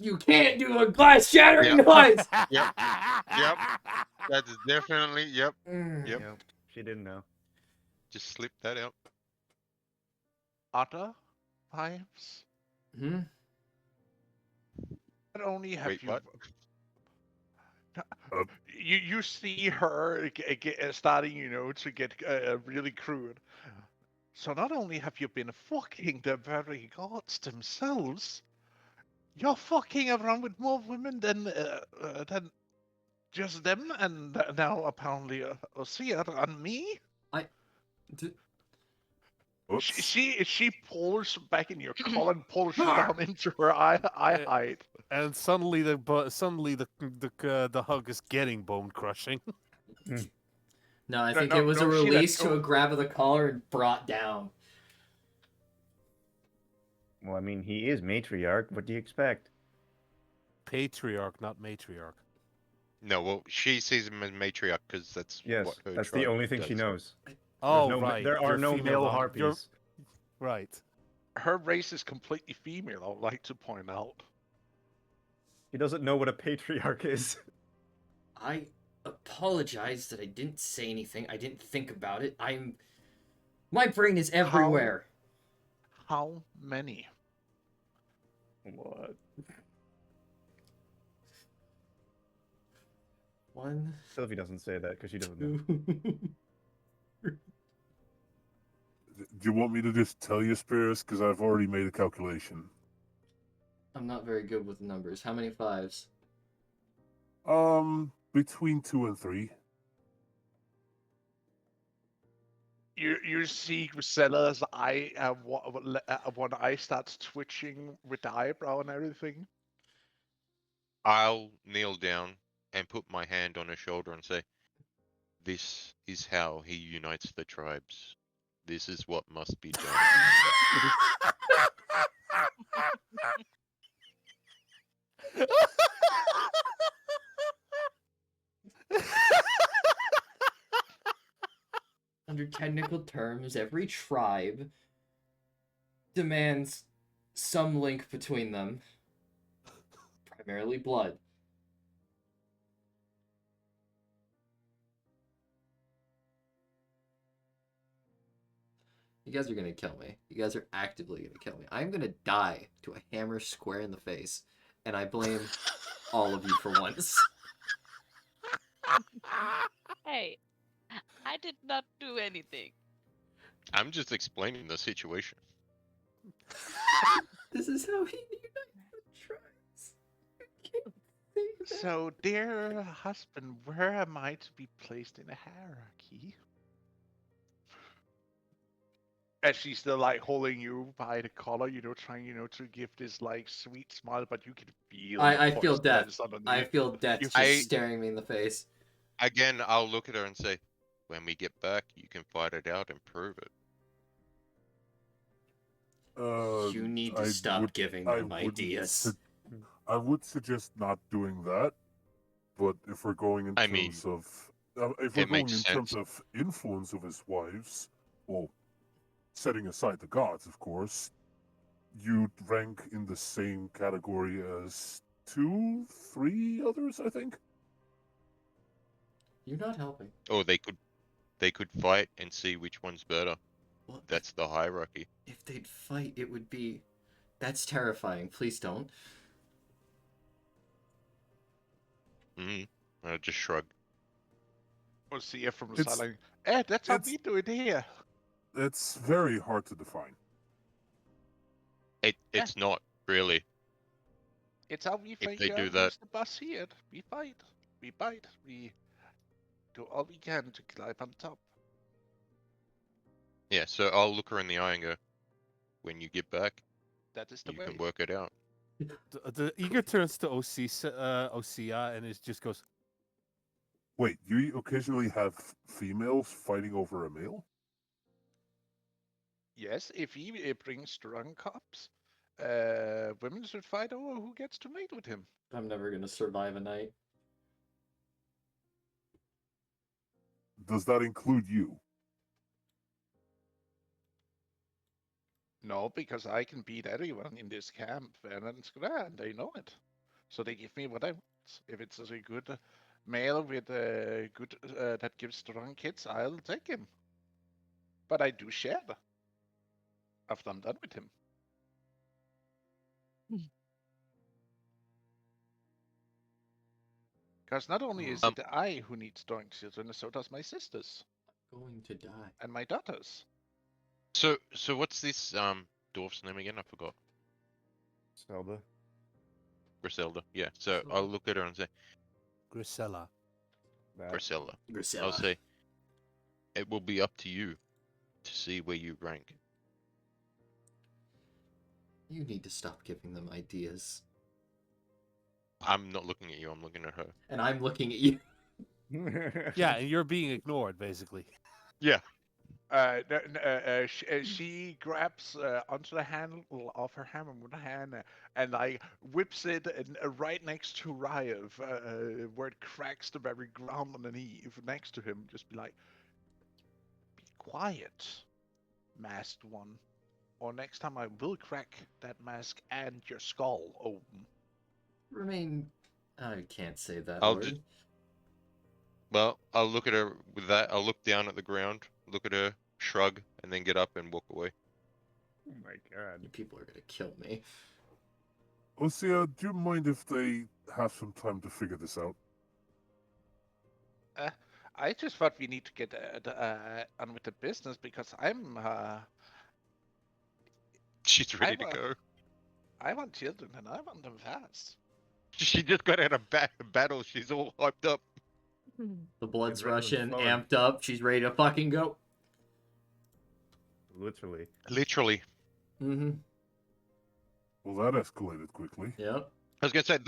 You can't do a glass shattering Yep. noise! Yep. That's definitely yep. Yep. She didn't know. Just slip that out. Other wives? Hmm? Not only have Wait, you... what? You see her starting, to get really crude. So not only have you been fucking the very gods themselves, you're fucking around with more women than just them, and now apparently Osea and me. She pulls back in your collar and pulls you down into her eye height. And suddenly the hug is getting bone crushing. No, I think it was a release to a grab of the collar and brought down. Well, I mean, he is matriarch. What do you expect? Patriarch, not matriarch. No, well, she sees him as matriarch because that's Yes, what her that's tribe the only thing does. she knows. Oh, no, right. There are You're no female male on- harpies. you're- Right. Her race is completely female, I would like to point out. He doesn't know what a patriarch is. I apologize that I didn't say anything. I didn't think about it. My brain is everywhere. How many? What? 1, Sylvie doesn't say that because she doesn't know. 2. Do you want me to just tell you, Spears? Because I've already made a calculation. I'm not very good with numbers. How many 5s? Between 2 and 3. You see Grisella's eye, one eye starts twitching with the eyebrow and everything. I'll kneel down and put my hand on her shoulder and say, "This is how he unites the tribes. This is what must be done." Under technical terms, every tribe demands some link between them, primarily blood. You guys are gonna kill me. You guys are actively gonna kill me. I'm gonna die to a hammer square in the face, and I blame all of you for once. Hey, I did not do anything. I'm just explaining the situation. This is how he unites the tribes. You can't say that. So, dear husband, where am I to be placed in a hierarchy? As she's still like holding you by the collar, trying, to give this like sweet smile, but you can feel I the feel death. poisonous underneath. I feel death You just feel- staring me in the face. Again, I'll look at her and say, "When we get back, you can fight it out and prove it." You need to I stop would- giving I them wouldn't ideas. I would suggest not doing that. But if we're going in I mean, terms of if we're it going makes in terms sense. of influence of his wives, well, setting aside the gods, of course, you'd rank in the same category as 2, 3 others, I think. You're not helping. Or they could fight and see which one's better. Well, That's the hierarchy. if they'd fight, it would be... That's terrifying. Please don't. I just shrug. We'll see it from the It's- side like, that's how we do it here. It's very hard to define. It's not really. It's how we If think they do that- most of us here. We fight. We bite. We do all we can to climb on top. Yeah, so I'll look her in the eye and go, "When you get back, That is the you way. can work it out." The eager turns to Osea and just goes, Wait, you occasionally have females fighting over a male? Yes, if he brings strong cops, women should fight over who gets to mate with him. I'm never gonna survive a night. Does that include you? No, because I can beat everyone in this camp, and it's grand. They know it, so they give me what I want. If it's a good male with a good that gives strong kids, I'll take him. But I do share after I'm done with him. Because not only is it I who needs strong children, so does my sisters I'm going to die. and my daughters. So what's this dwarf's name again? I forgot. Zelda. Griselda. Yeah. So I'll look at her and say, Grisella. "Griselda." I'll Grisella. say, "It will be up to you to see where you rank." You need to stop giving them ideas. I'm not looking at you. I'm looking at her. And I'm looking at you. Yeah, and you're being ignored, basically. Yeah. She grabs onto the handle of her hammer with her hand and like whips it right next to Ryev, where it cracks the very ground underneath next to him. Just be like, be quiet, masked one, or next time I will crack that mask and your skull open. Remain... I can't say that I'll word. just- Well, I'll look at her with that. I'll look down at the ground, look at her, shrug, and then get up and walk away. Oh my god. You people are gonna kill me. Osea, do you mind if they have some time to figure this out? I just thought we need to get on with the business because She's ready I'm to go. I want children and I want them fast. She just got out of battle. She's all hyped up. The blood's Adrenaline's rushing, flowing. amped up. She's ready to fucking go. Literally. Literally. Mm-hmm. Well, that escalated quickly. Yep. I was gonna say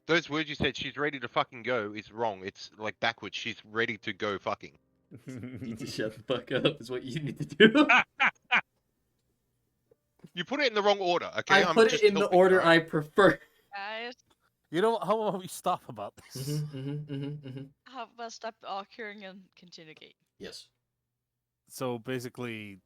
those words you said. She's ready to fucking go. Is wrong. It's like backwards. She's ready to go fucking. Need to shut the fuck up is what you need to do. You put it in the wrong order. Okay. I I'm put it just in the helping, order alright? I prefer. Guys, You know how about we stop about this? how about stop arguing and continue game? Yes. So basically,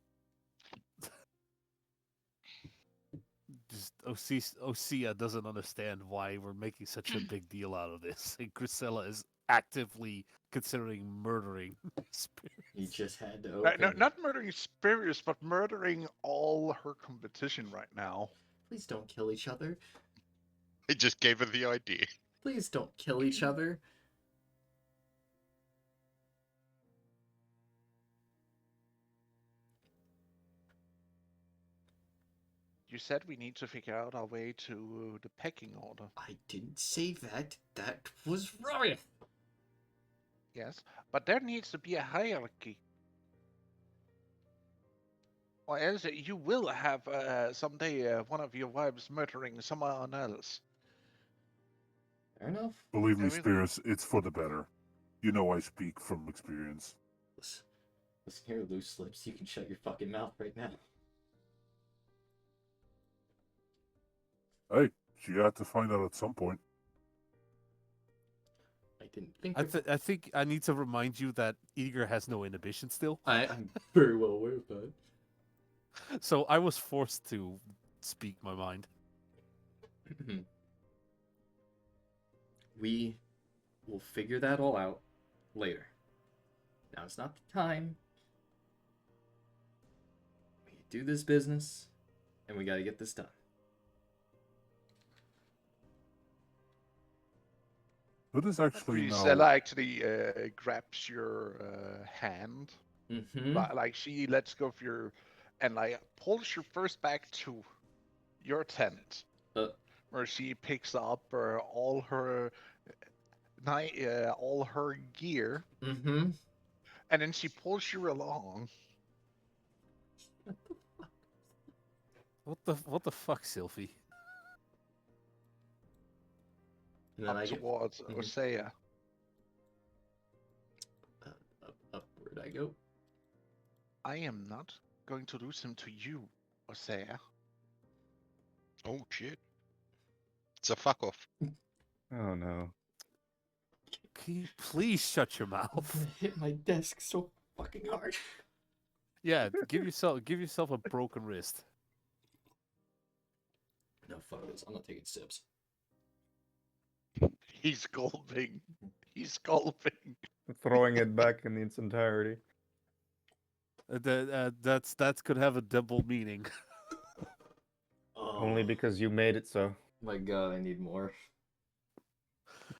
just Osea doesn't understand why we're making such a big deal out of this, and Grisella is actively considering murdering Spirit. You just had to No, open. not murdering Spirius, but murdering all her competition right now. Please don't kill each other. I just gave her the idea. Please don't kill each other. You said we need to figure out our way to the pecking order. I didn't say that. That was Ryan. Yes, but there needs to be a hierarchy. Or else you will have someday one of your wives murdering someone else. Fair enough. Believe me, Everything- Spirits, it's for the better. You know I speak from experience. Listen here, loose lips. You can shut your fucking mouth right now. Hey, she had to find out at some point. I didn't think. I think I need to remind you that Eager has no inhibition still. I'm very well aware of that. So I was forced to speak my mind. We will figure that all out later. Now it's not the time. We do this business, and we got to get this done. Who is actually now? Grisella actually grabs your hand, Mm-hmm. like she lets go of your, and like pulls you first back to your tent, where she picks up all her gear, Mm-hmm. and then she pulls you along. What the fuck, Sylvie? And then Up I get towards Mhm. Osea. upward I go. I am not going to lose him to you, Osea. Oh shit. It's a fuck off. Oh no. Can you please shut your I'm mouth? gonna hit my desk so fucking hard. Yeah, give yourself a broken wrist. No, fuck this. I'm not taking sips. He's gulping. He's gulping. Throwing it back in its entirety. That could have a double meaning. Oh Only because you made it so. my god, I need more.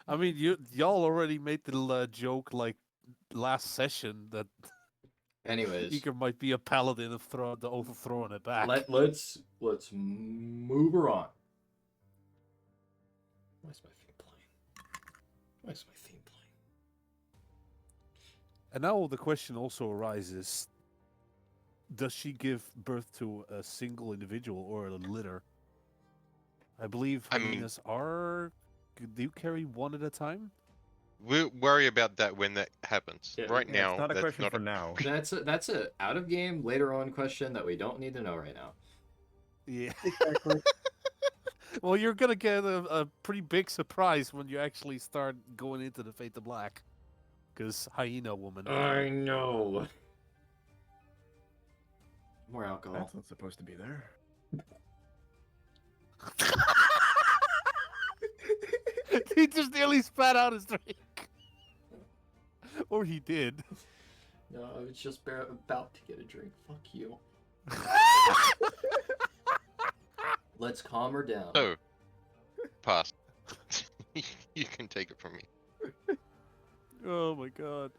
I mean, y'all already made the joke like last session that Anyways, Eager might be a paladin of overthrowing it back. let's move her on. Why's my theme playing? And now the question also arises: does she give birth to a single individual or a litter? I believe I mean- hyenas are. Do you carry one at a time? We'll worry about that when that happens. Yeah, Right Yeah, now, it's not a that's question not for now. That's a out of game later on question that we don't need to know right now. Yeah. Exactly. Well, you're gonna get a pretty big surprise when you actually start going into the Fate of Black, because hyena woman. I know. More alcohol. That's not supposed to be there. He just nearly spat out his drink. Or he did. No, I was just about to get a drink. Fuck you. Let's calm her down. So, pass. You can take it from me. Oh my god.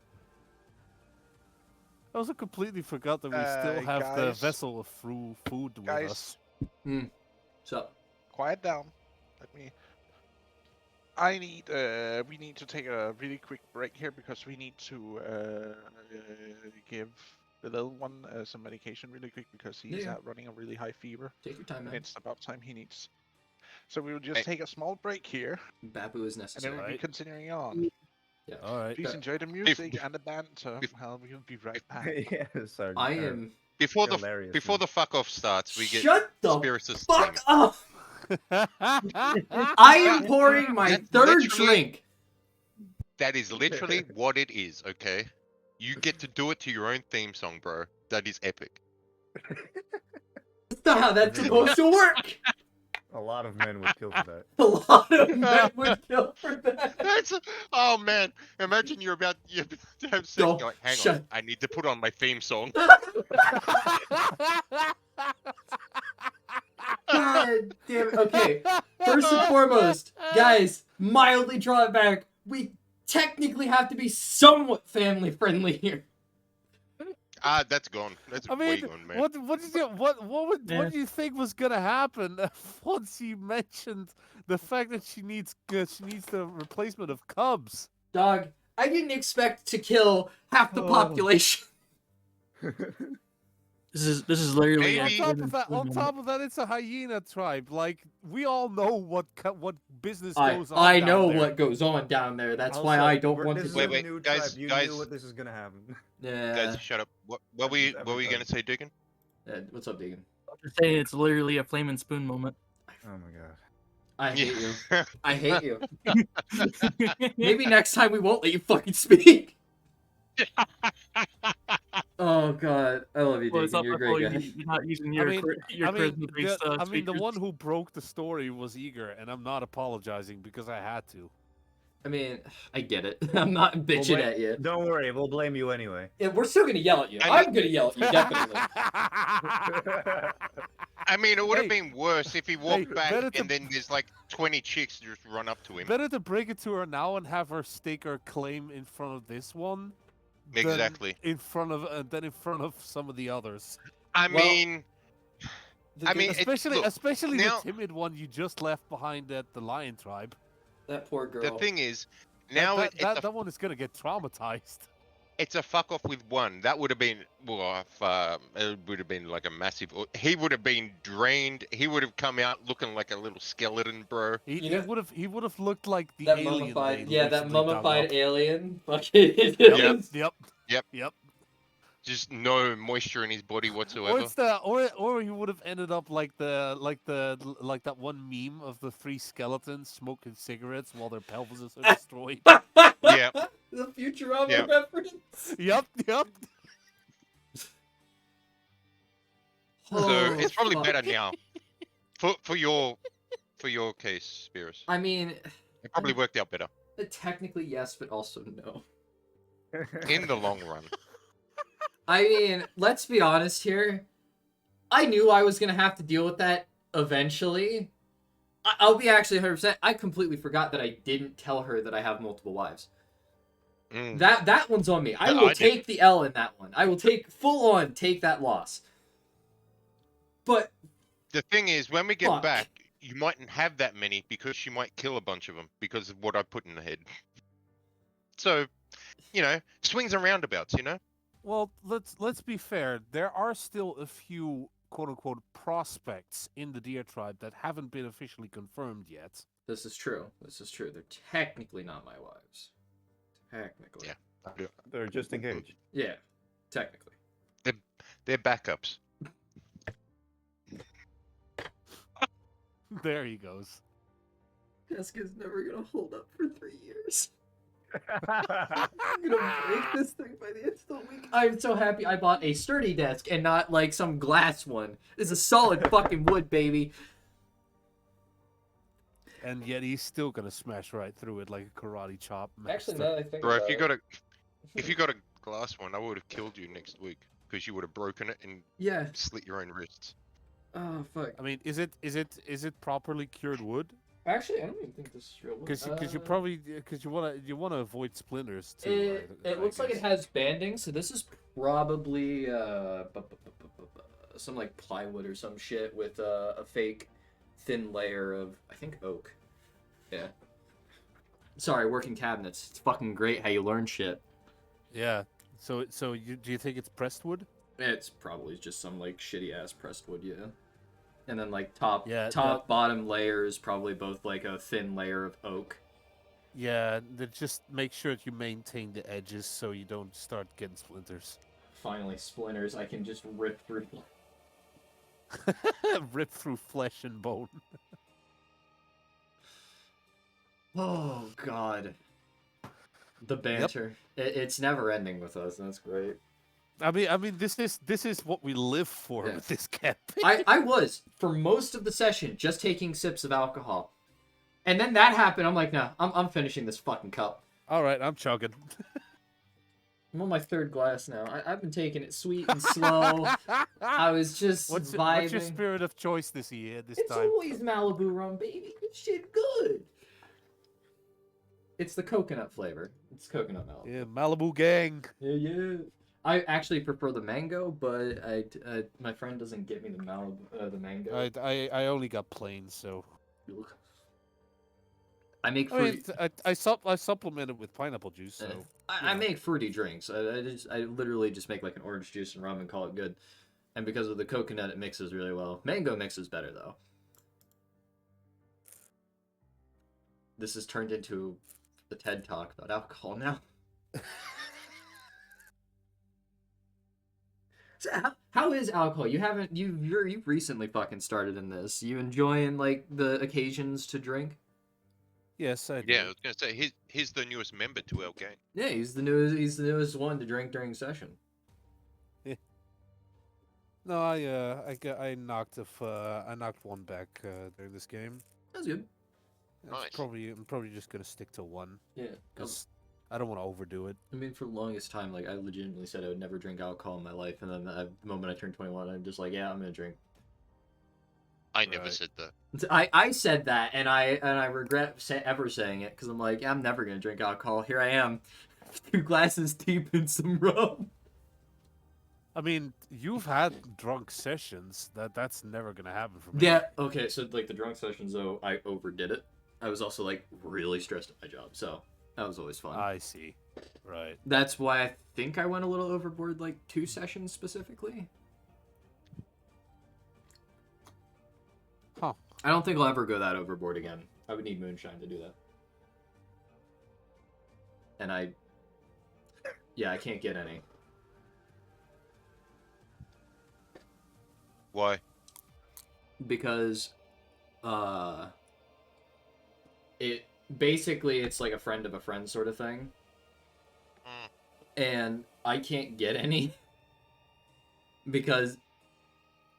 I also completely forgot that we still have the Guys. vessel of food with Guys. us. So, Quiet down. We need to take a really quick break here because we need to give the little one some medication really quick because he's Yeah. running a really high fever. take your time, And man. it's about time he needs. So we will just Hey. take a small break here, Babu is and then necessary. we'll be Right. continuing on. Yeah. Alright. Please Okay. enjoy the music and the banter. Well, we'll be right back. Yeah, Sergeant. I am. Before the Hilarious, before man. the fuck off starts, we get Shut the Spiritus fuck theme. up! I am pouring my That's third literally- drink. That is literally what it is, okay? You get to do it to your own theme song, bro. That is epic. That's not how that's supposed to work. A lot of men would kill for that. A lot of men would kill for that. That's oh man! Imagine you're about to have sex. Don't You're like, hang shut- on, I need to put on my theme song. God damn it. Okay, first and foremost, guys, mildly draw it back. We technically have to be somewhat family friendly here. That's gone. That's I way mean, gone, man. what what Yeah. do you think was gonna happen once you mentioned the fact that she needs the replacement of cubs? Dog, I didn't expect to kill half the Oh. population. This is literally Maybe- On top of that, it's a hyena tribe. Like we all know what business I goes on. I down know there. what goes on down there. That's why Also, I don't want this to. is Wait, a wait, new guys, tribe. You guys. knew what this is gonna happen. Yeah. Guys, shut up. What were Happens you every gonna time. say, Deacon? What's up, Deacon? I'm just saying it's literally a flame and spoon moment. Oh my god. I hate you. Yeah. I hate you. Maybe next time we won't let you fucking speak. Oh god, I love you, Well, it's Deacon. not You're a my fault great guy. you're not using your your charisma-based the speakers. one who broke the story was Eager, and I'm not apologizing because I had to. I mean, I get it. I'm not bitching at you. Don't worry, we'll blame you anyway. Yeah, we're still gonna yell at you. I I'm gonna yell at you, definitely. I mean, it would have Hey. been worse if he walked back better to- and then there's like 20 chicks just run up to him. Better to break it to her now and have her stake her claim in front of this one. than Exactly. In front of than in front of some of the others. I Well, mean, The I good- mean, it- Especially look, especially now- the timid one you just left behind at the lion tribe. that poor girl. the thing is, now that one is gonna get traumatized. it's a fuck off with one. That would have been, well, it would have been like a massive. He would have been drained. He would have come out looking like a little skeleton, bro. You know- He would have looked like the that alien. mummified, they yeah, that recently dug mummified up. alien. Fucking. Yep. Just no moisture in his body Or whatsoever. it's or he would have ended up like that one meme of the three skeletons smoking cigarettes while their pelvises are destroyed. Yeah. The Futurama Yeah. reference. Yep. So Oh, it's probably fuck. better now. For your case, Spears. I mean, It probably worked out better technically yes, but also no. in the long run. I mean, let's be honest here. I knew I was gonna have to deal with that eventually. I'll be actually 100%. I completely forgot that I didn't tell her that I have multiple wives. Mm. That one's on me. I No, will I take the L in that one. I will take take that loss. But The thing is, when we get Fuck. back, you mightn't have that many because she might kill a bunch of them because of what I put in the head. So, swings and roundabouts, Well, let's be fair. There are still a few quote unquote prospects in the deer tribe that haven't been officially confirmed yet. this is true. They're technically not my wives. Technically. Yeah. They're just engaged. Yeah. Technically. They're backups. There he goes. Jessica's never gonna hold up for 3 years. I'm gonna break this thing by the end of the week. I'm so happy I bought a sturdy desk and not like some glass one. It's a solid fucking wood, baby. And yet he's still gonna smash right through it like a karate chop. Actually, master. now that I think Bro, about if you got a glass one, I would have killed you next week because you would have broken it and yeah. slit your own wrists. Oh fuck. I mean, is it properly cured wood? Actually, I don't even think this is real wood. Because you probably because you wanna avoid splinters too. It I looks like it guess. has banding, so this is probably some like plywood or some shit with a fake thin layer of, I think, oak. Yeah. Sorry, working cabinets. It's fucking great how you learn shit. Yeah. So do you think it's pressed wood? It's probably just some like shitty ass pressed wood, yeah. And then like top Yeah, bottom layers probably both like a thin layer of oak. Yeah. Just make sure that you maintain the edges so you don't start getting splinters. Finally, splinters I can just rip through. Rip through flesh and bone. Oh god. The banter. It's never ending with us. That's great. I mean, this is what we live for Yeah. with this campaign. I was for most of the session just taking sips of alcohol, and then that happened. I'm like, no, I'm finishing this fucking cup. All right, I'm chugging. I'm on my third glass now. I've been taking it sweet and slow. I was just vibing. What's your spirit of choice this time? It's always Malibu rum, baby. This shit good. It's the coconut flavor. It's coconut Malibu. Yeah, Malibu gang. Yeah. I actually prefer the mango, but my friend doesn't get me the Malibu, the mango. I only got plain, so. I make I mean, fruity. I supplement it with pineapple juice, so. I make fruity drinks. I literally just make like an orange juice and rum and call it good. And because of the coconut, it mixes really well. Mango mixes better though. This has turned into a TED talk about alcohol now. So how is alcohol? You've recently fucking started in this. You enjoying like the occasions to drink? Yes, I do. Yeah, I was gonna say he's the newest member to our gang. Yeah, he's the newest one to drink during session. No, I knocked one back during this game. That's good. Nice. I'm probably just gonna stick to one. Yeah. Because I don't want to overdo it. I mean, for the longest time, like, I legitimately said I would never drink alcohol in my life, and then the moment I turned 21, I'm just like, yeah, I'm gonna drink. I never Right. said that. I said that, and I regret ever saying it, because I'm like, yeah, I'm never gonna drink alcohol. Here I am, 2 glasses deep in some rum. I mean, you've had drunk sessions. That's never gonna happen for me. Yeah, okay, so, like, the drunk sessions, though, I overdid it. I was also, like, really stressed at my job, so that was always fun. I see. Right. That's why I think I went a little overboard, like, 2 sessions specifically. Huh. I don't think I'll ever go that overboard again. I would need moonshine to do that. And I can't get any. Why? Because, it's like a friend of a friend sort of thing. And I can't get any because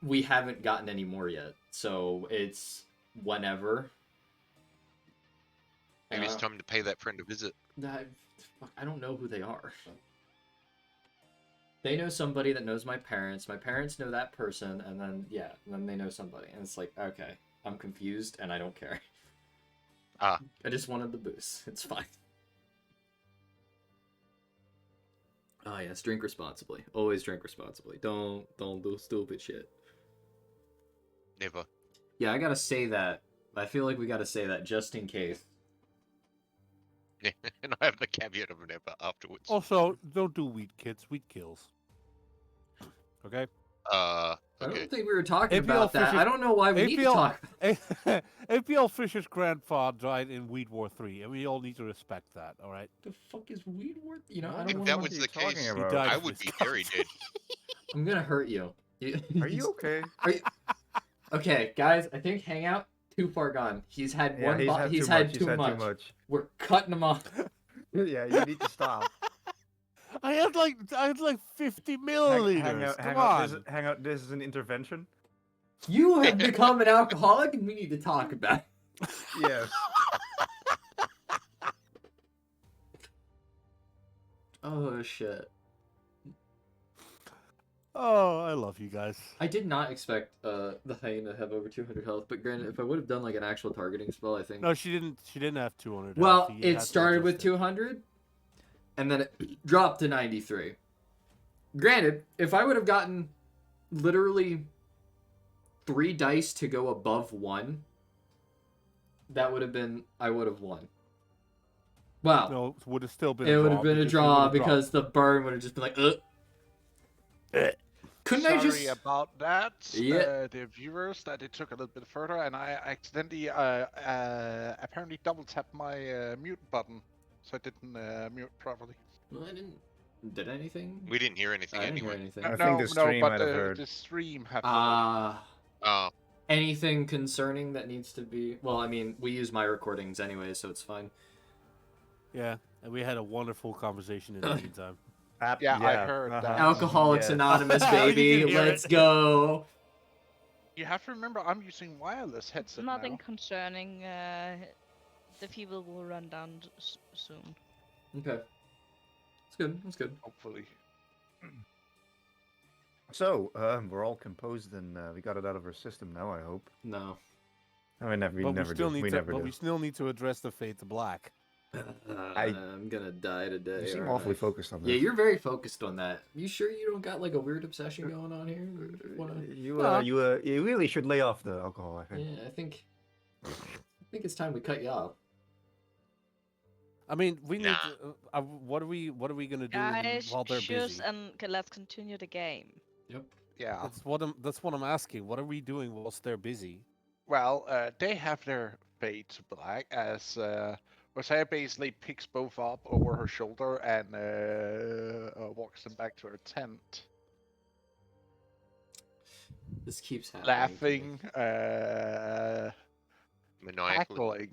we haven't gotten any more yet. So it's whenever. Maybe it's time to pay that friend a visit. I don't know who they are. They know somebody that knows my parents. My parents know that person, and then they know somebody. And it's like, okay, I'm confused, and I don't care. Ah. I just wanted the booze. It's fine. Oh yes, drink responsibly. Always drink responsibly. Don't do stupid shit. Never. Yeah, I gotta say that. I feel like we gotta say that just in case. And I have the caveat of never afterwards. Also, don't do weed, kids. Weed kills. Okay. I Okay. don't think we were talking APL about that. Fisher's- I don't know why we need to talk. APL Fisher's grandfather died in Weed War 3, and we all need to respect that. All right. The fuck is weed worth? You know, I If don't want that to. was you the talking case, about? died I of would this be very dead. I'm gonna hurt you. Are you okay? Are you... Okay, guys. I think Hangout too far gone. He's had Yeah, one. he's Had had too much. too much. We're cutting him off. Yeah, you need to stop. I had like 50 milliliters. Hang out. This is an intervention. You have become an alcoholic, and we need to talk about it. Yes. Oh shit. Oh, I love you guys. I did not expect the hyena to have over 200 health, but granted, if I would have done like an actual targeting spell, I think. No, she didn't. She didn't have 200 health. Well, He it had to started with adjust it. 200, and then it dropped to 93. Granted, if I would have gotten literally 3 dice to go above 1, that would have been, I would have won. Wow. No, it would have still been It a draw. would have been a because you draw would've because the burn would have just been like, Couldn't I Sorry just... about that, Yeah. the viewers, that it took a little bit further, and I accidentally apparently double tapped my mute button, so I didn't mute properly. Well, I didn't... Did anything? We didn't hear anything I didn't anyway. hear anything. I think the stream but might have heard. the stream had heard. Oh, Anything concerning that needs to be... Well, I mean, we use my recordings anyway, so it's fine. Yeah, and we had a wonderful conversation in the meantime. Yeah, I heard that. Alcoholics Yes. Anonymous, You baby. can hear Let's it. go. You have to remember, I'm using wireless headset Nothing now. concerning. The fever will run down soon. Okay. That's good. That's good. Hopefully. So, we're all composed and we got it out of our system now, I hope. No. I mean, we never do. We never do. we still need to address the fate to black. I'm gonna die today. You seem aren't awfully I? focused on that. Yeah, you're very focused on that. You sure you don't got like a weird obsession going on here? You really should lay off the alcohol, I think. Yeah, I think it's time we cut you off. I mean, we need. Nah. To, what are we gonna do Guys, while they're shush busy? and let's continue the game. Yep. Yeah. That's what I'm asking. What are we doing whilst they're busy? Well, they have their fate to black as Rosaria basically picks both up over her shoulder and walks them back to her tent, This keeps happening. laughing, maniacally.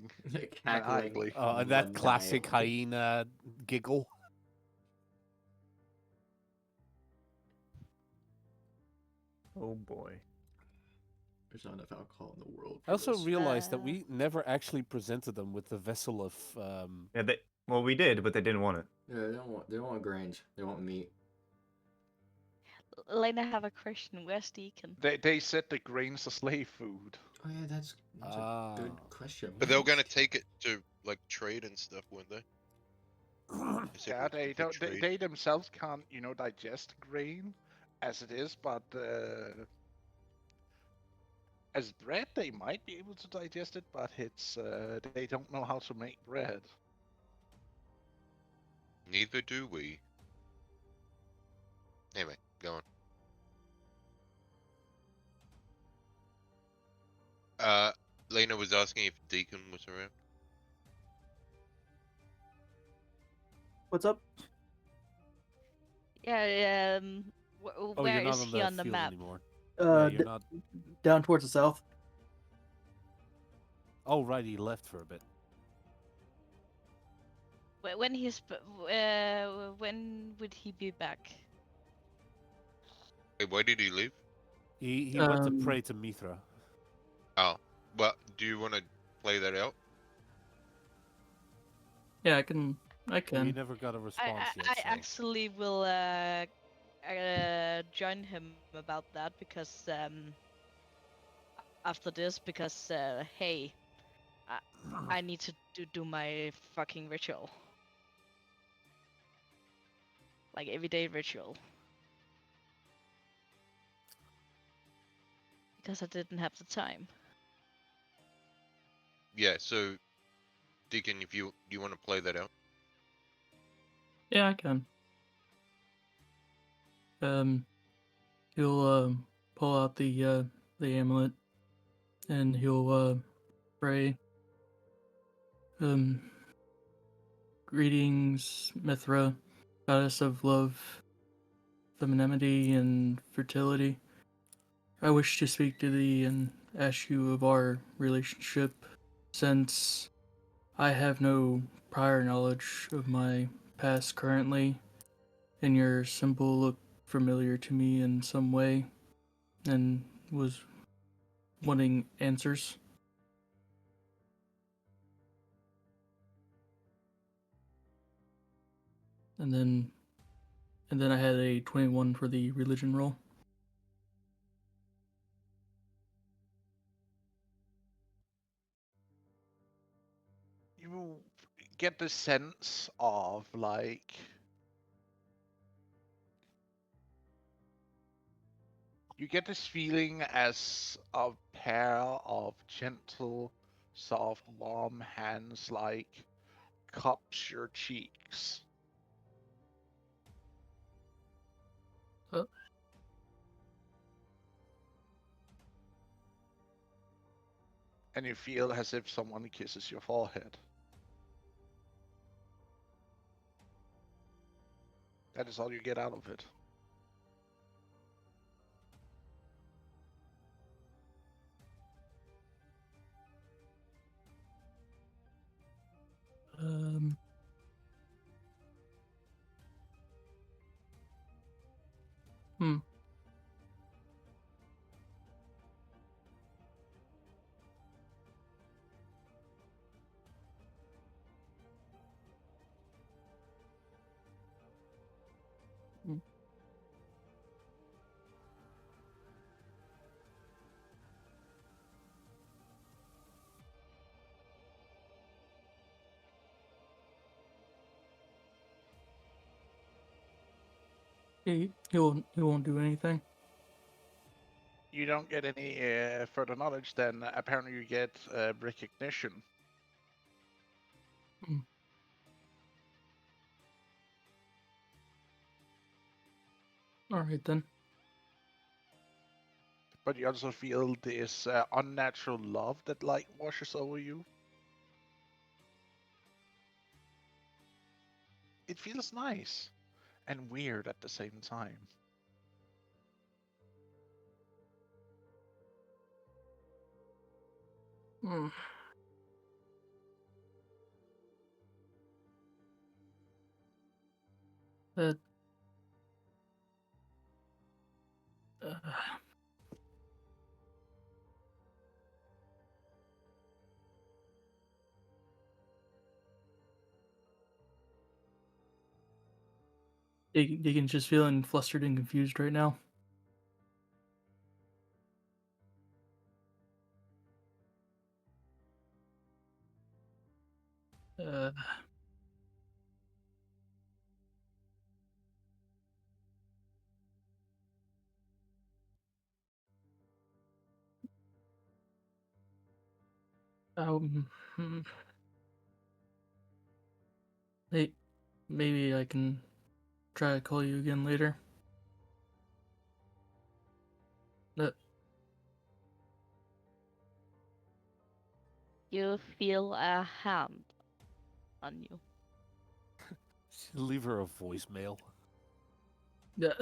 cackling. Cackling. And that classic maniacally. hyena giggle. Oh boy. There's not enough alcohol in the world. I also this. realized that we never actually presented them with the vessel of. Yeah, well, we did, but they didn't want it. Yeah, they don't want grains. They want meat. Lena, have a question. Where's Deacon? They said the grains are slave food. Oh yeah, that's a good question. But they were gonna take it to like trade and stuff, weren't they? They said Yeah, it they was don't. for trade. They themselves can't, digest grain as it is, but as bread they might be able to digest it, but it's they don't know how to make bread. Neither do we. Anyway, go on. Lena was asking if Deacon was around. What's up? Yeah. Oh, Where you're not is on he the on the field map? anymore. Uh, You're not. down towards the south. Oh, right, he left for a bit. When when would he be back? Wait, why did he leave? He went to pray to Mithra. Oh, well, do you want to play that out? Yeah, I can. We never got a response yet. I so. actually will join him about that because after this because hey, I need to do my fucking ritual, like everyday ritual, because I didn't have the time. Yeah, so Deacon, if you want to play that out. Yeah, I can. He'll pull out the amulet, and he'll pray. Greetings, Mithra, goddess of love, femininity, and fertility. I wish to speak to thee and ask you of our relationship, since I have no prior knowledge of my past currently, and your symbol looked familiar to me in some way, and was wanting answers. And then I had a 21 for the religion roll. get the sense of like you get this feeling as a pair of gentle, soft, warm hands like cups your cheeks. Uh. And you feel as if someone kisses your forehead. That is all you get out of it. Um. Hmm. Hmm. He won't do anything. You don't get any further knowledge, then apparently you get recognition. Hmm. All right then. But you also feel this unnatural love that like washes over you. It feels nice and weird at the same time. Hmm. That. Uh, Deacon's just feeling flustered and confused right now. Uh. Hmm. Hey, maybe I can try to call you again later. Uh, You feel a hand on you. Leave her a voicemail. yeah.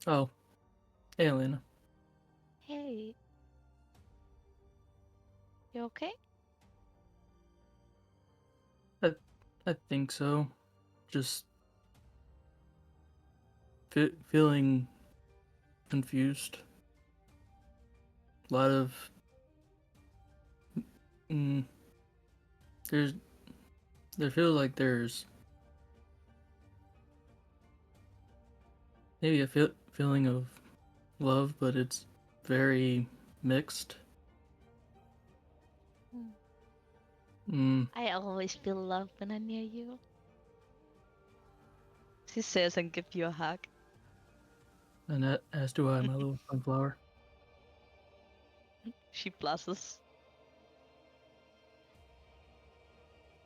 Oh, hey, Elena. Hey, you okay? I think so. Just feeling confused. A lot of mm, there's there feels like there's maybe a feeling of love, but it's very mixed. Hmm. Mm, I always feel love when I'm near you. She says and gives you a hug. and as do I, my little sunflower. She blushes.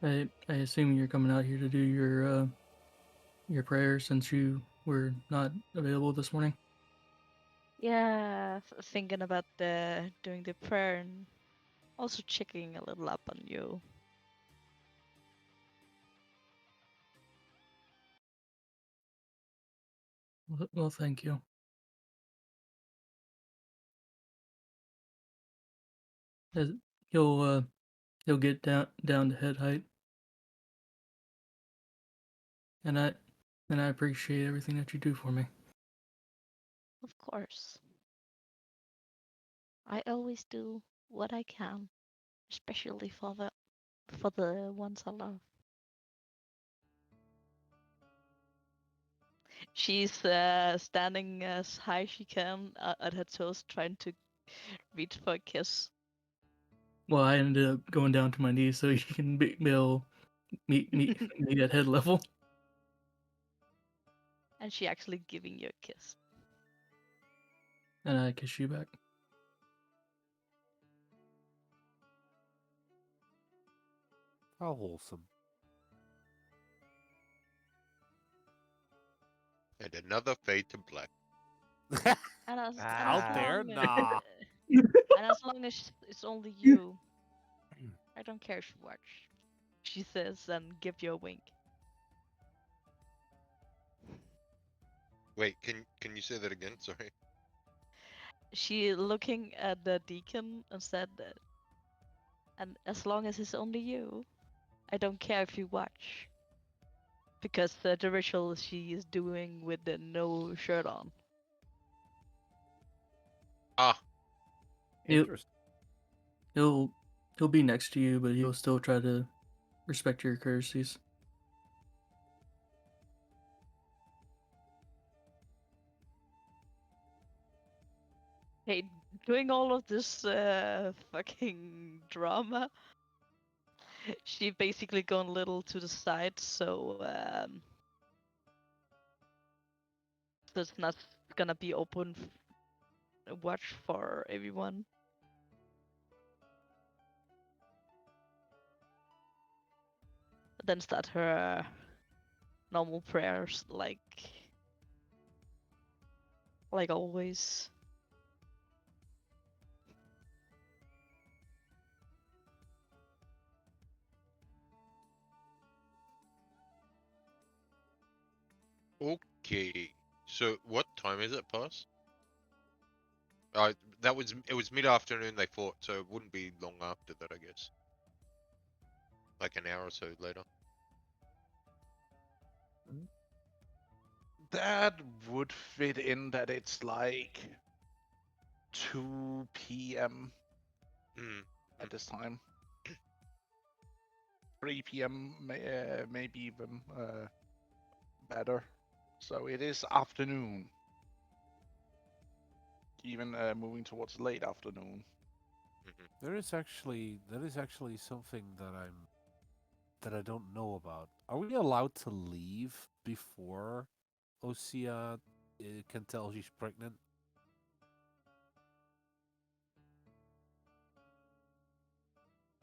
I assume you're coming out here to do your prayers since you were not available this morning. Yeah, thinking about doing the prayer and also checking a little up on you. Well, thank you. As he'll get down to head height, and I appreciate everything that you do for me. Of course. I always do what I can, especially for the ones I love. She's standing as high as she can at her toes, trying to reach for a kiss. Well, I ended up going down to my knees so you can be able meet at head level. And she actually giving you a kiss. And I kiss you back. How wholesome. And another fade to black. And as Out there? long Nah. and as long as it's only you, I don't care if you watch. She says and give you a wink. Wait, can you say that again? Sorry. She looking at the deacon and said, and as long as it's only you, I don't care if you watch. Because the ritual she is doing with the no shirt on. Ah, He'll, Interesting. he'll be next to you, but he'll still try to respect your courtesies. Hey, doing all of this fucking drama, she basically gone a little to the side, so it's not gonna be open watch for everyone. Then start her normal prayers like always. okay. So what time is it past? It was mid-afternoon they fought, so it wouldn't be long after that, I guess. Like an hour or so later. That would fit in that it's like 2 p.m. Hmm. at this time. 3 p.m. Maybe even better. So it is afternoon. Even moving towards late afternoon. There is actually something that I don't know about. Are we allowed to leave before Osea can tell she's pregnant?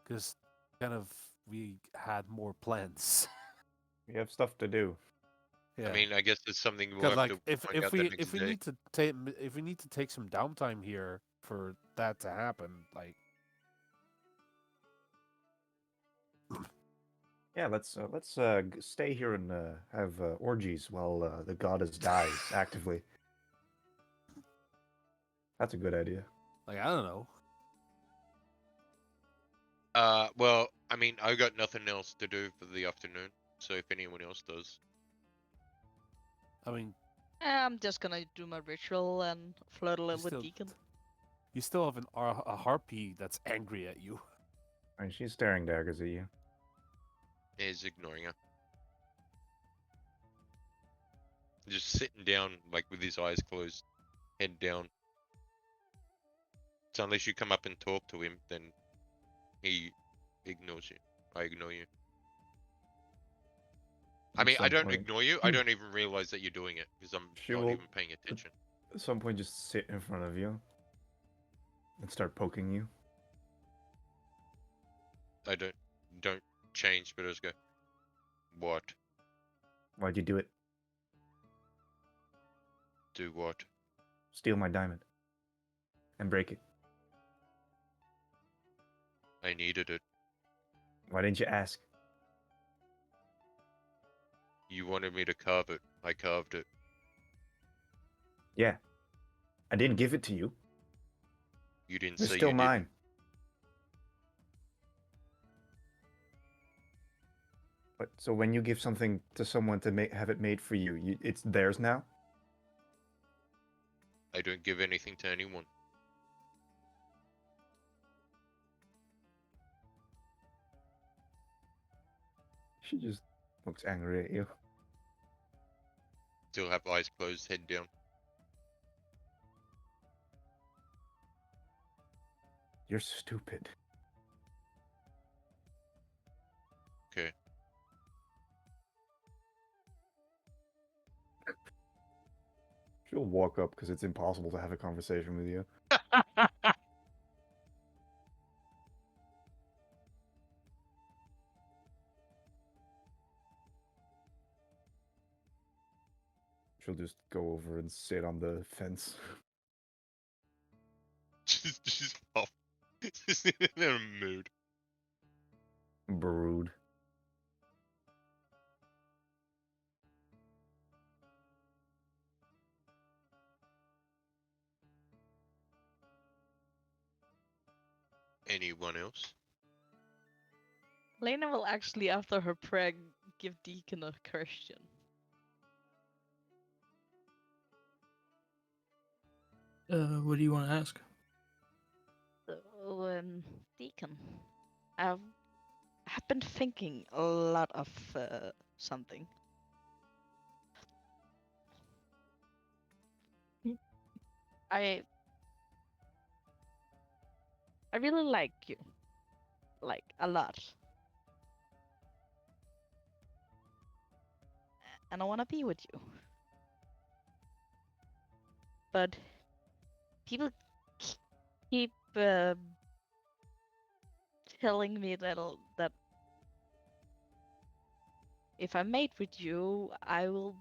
Because kind of we had more plans. We have stuff to do. Yeah. I mean, I guess it's something we'll 'Cause, have like to find if out the we next if we day. need to take some downtime here for that to happen, like Yeah, let's stay here and have orgies while the goddess dies actively. That's a good idea. I don't know. Well, I mean, I got nothing else to do for the afternoon, so if anyone else does. I mean, I'm just gonna do my ritual and flirt a little with still- Deacon. you still have a harpy that's angry at you. I mean, she's staring daggers at you. Is ignoring her. Just sitting down, like with his eyes closed, head down. So unless you come up and talk to him, then he ignores you. I ignore you. I At mean, I some don't point- ignore you. I don't even realize that you're doing it because I'm She not will- even paying attention. At some point, just sit in front of you and start poking you. I don't change, but I just go, what? Why'd you do it? Do what? Steal my diamond and break it. I needed it. Why didn't you ask? You wanted me to carve it. I carved it. Yeah, I didn't give it to you. You didn't It's say still you mine. But so when you give something to someone to have it made for you, it's theirs now. didn't. I don't give anything to anyone. She just looks angry at you. Still have eyes closed, head down. You're stupid. Okay. She'll walk up because it's impossible to have a conversation with you. She'll just go over and sit on the fence. Just off. Just in a mood. Brood. Anyone else? Lena will actually, after her prayer, give Deacon a question. What do you want to ask? So, Deacon, I've been thinking a lot of something. I really like you, like a lot, and I want to be with you. But people keep telling me that if I mate with you, I will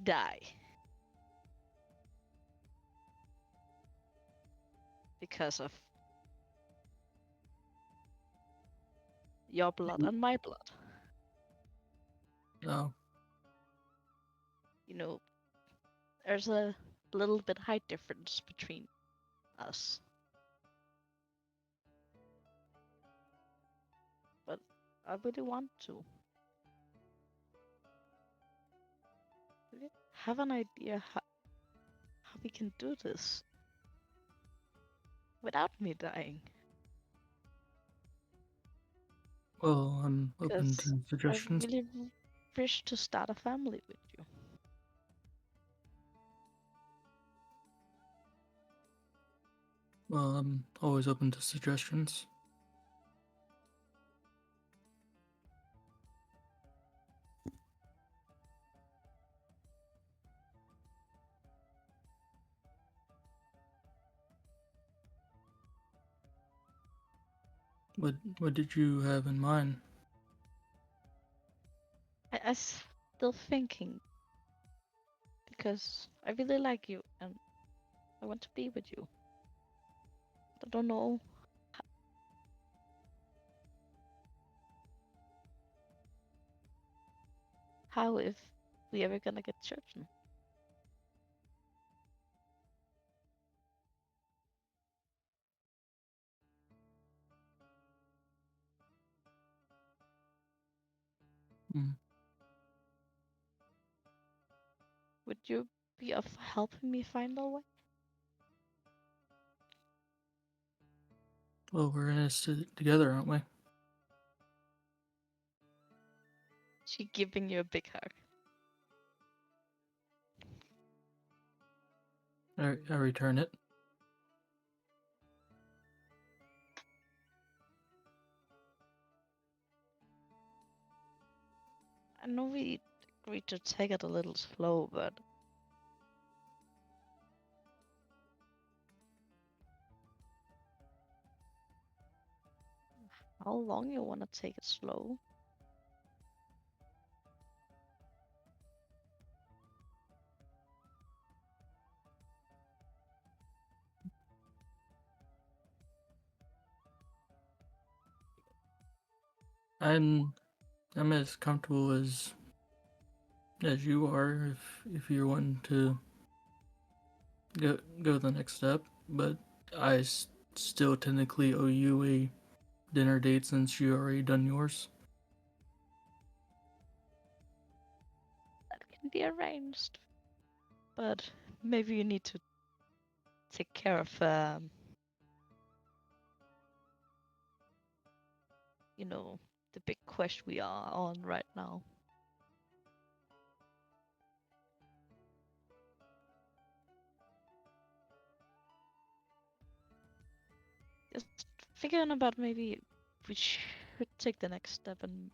die. Because of your blood and my blood. Oh, You know, there's a little bit height difference between us. But I really want to. Do you have an idea how we can do this without me dying? well, I'm open Because to I suggestions. really wish to start a family with you. Well, I'm always open to suggestions. What did you have in mind? I'm still thinking because I really like you and I want to be with you. I don't know how if we ever gonna get children. Hmm. Would you be of helping me find a way? Well, we're in this together, aren't we? She giving you a big hug. I return it. I know we agreed to take it a little slow, but how long you wanna take it slow? I'm as comfortable as you are if you're wanting to go the next step, but I still technically owe you a dinner date since you already done yours. That can be arranged. But maybe you need to take care of you know, the big quest we are on right now. Just figuring about maybe we should take the next step and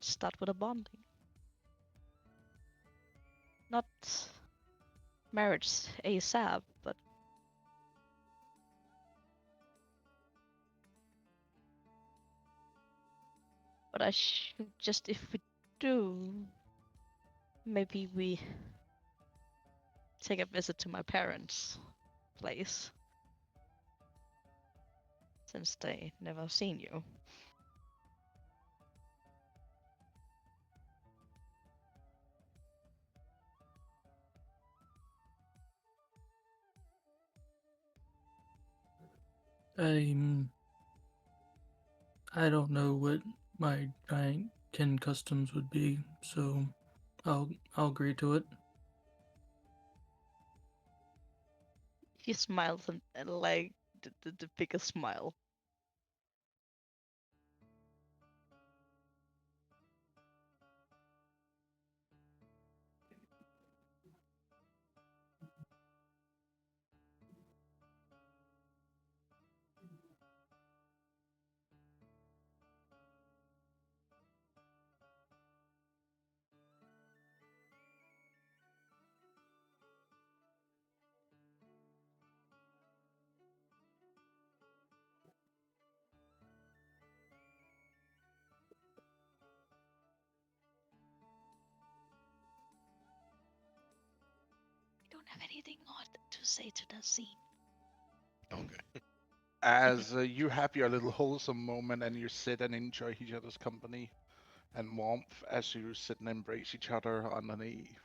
start with a bonding. not marriage ASAP, but I should just, if we do, maybe we take a visit to my parents' place, since they never seen you. I don't know what my giant kin customs would be, so I'll agree to it. He smiles and like the biggest smile. I don't have anything odd to say to the scene. Okay. As you have your little wholesome moment and you sit and enjoy each other's company and warmth as you sit and embrace each other underneath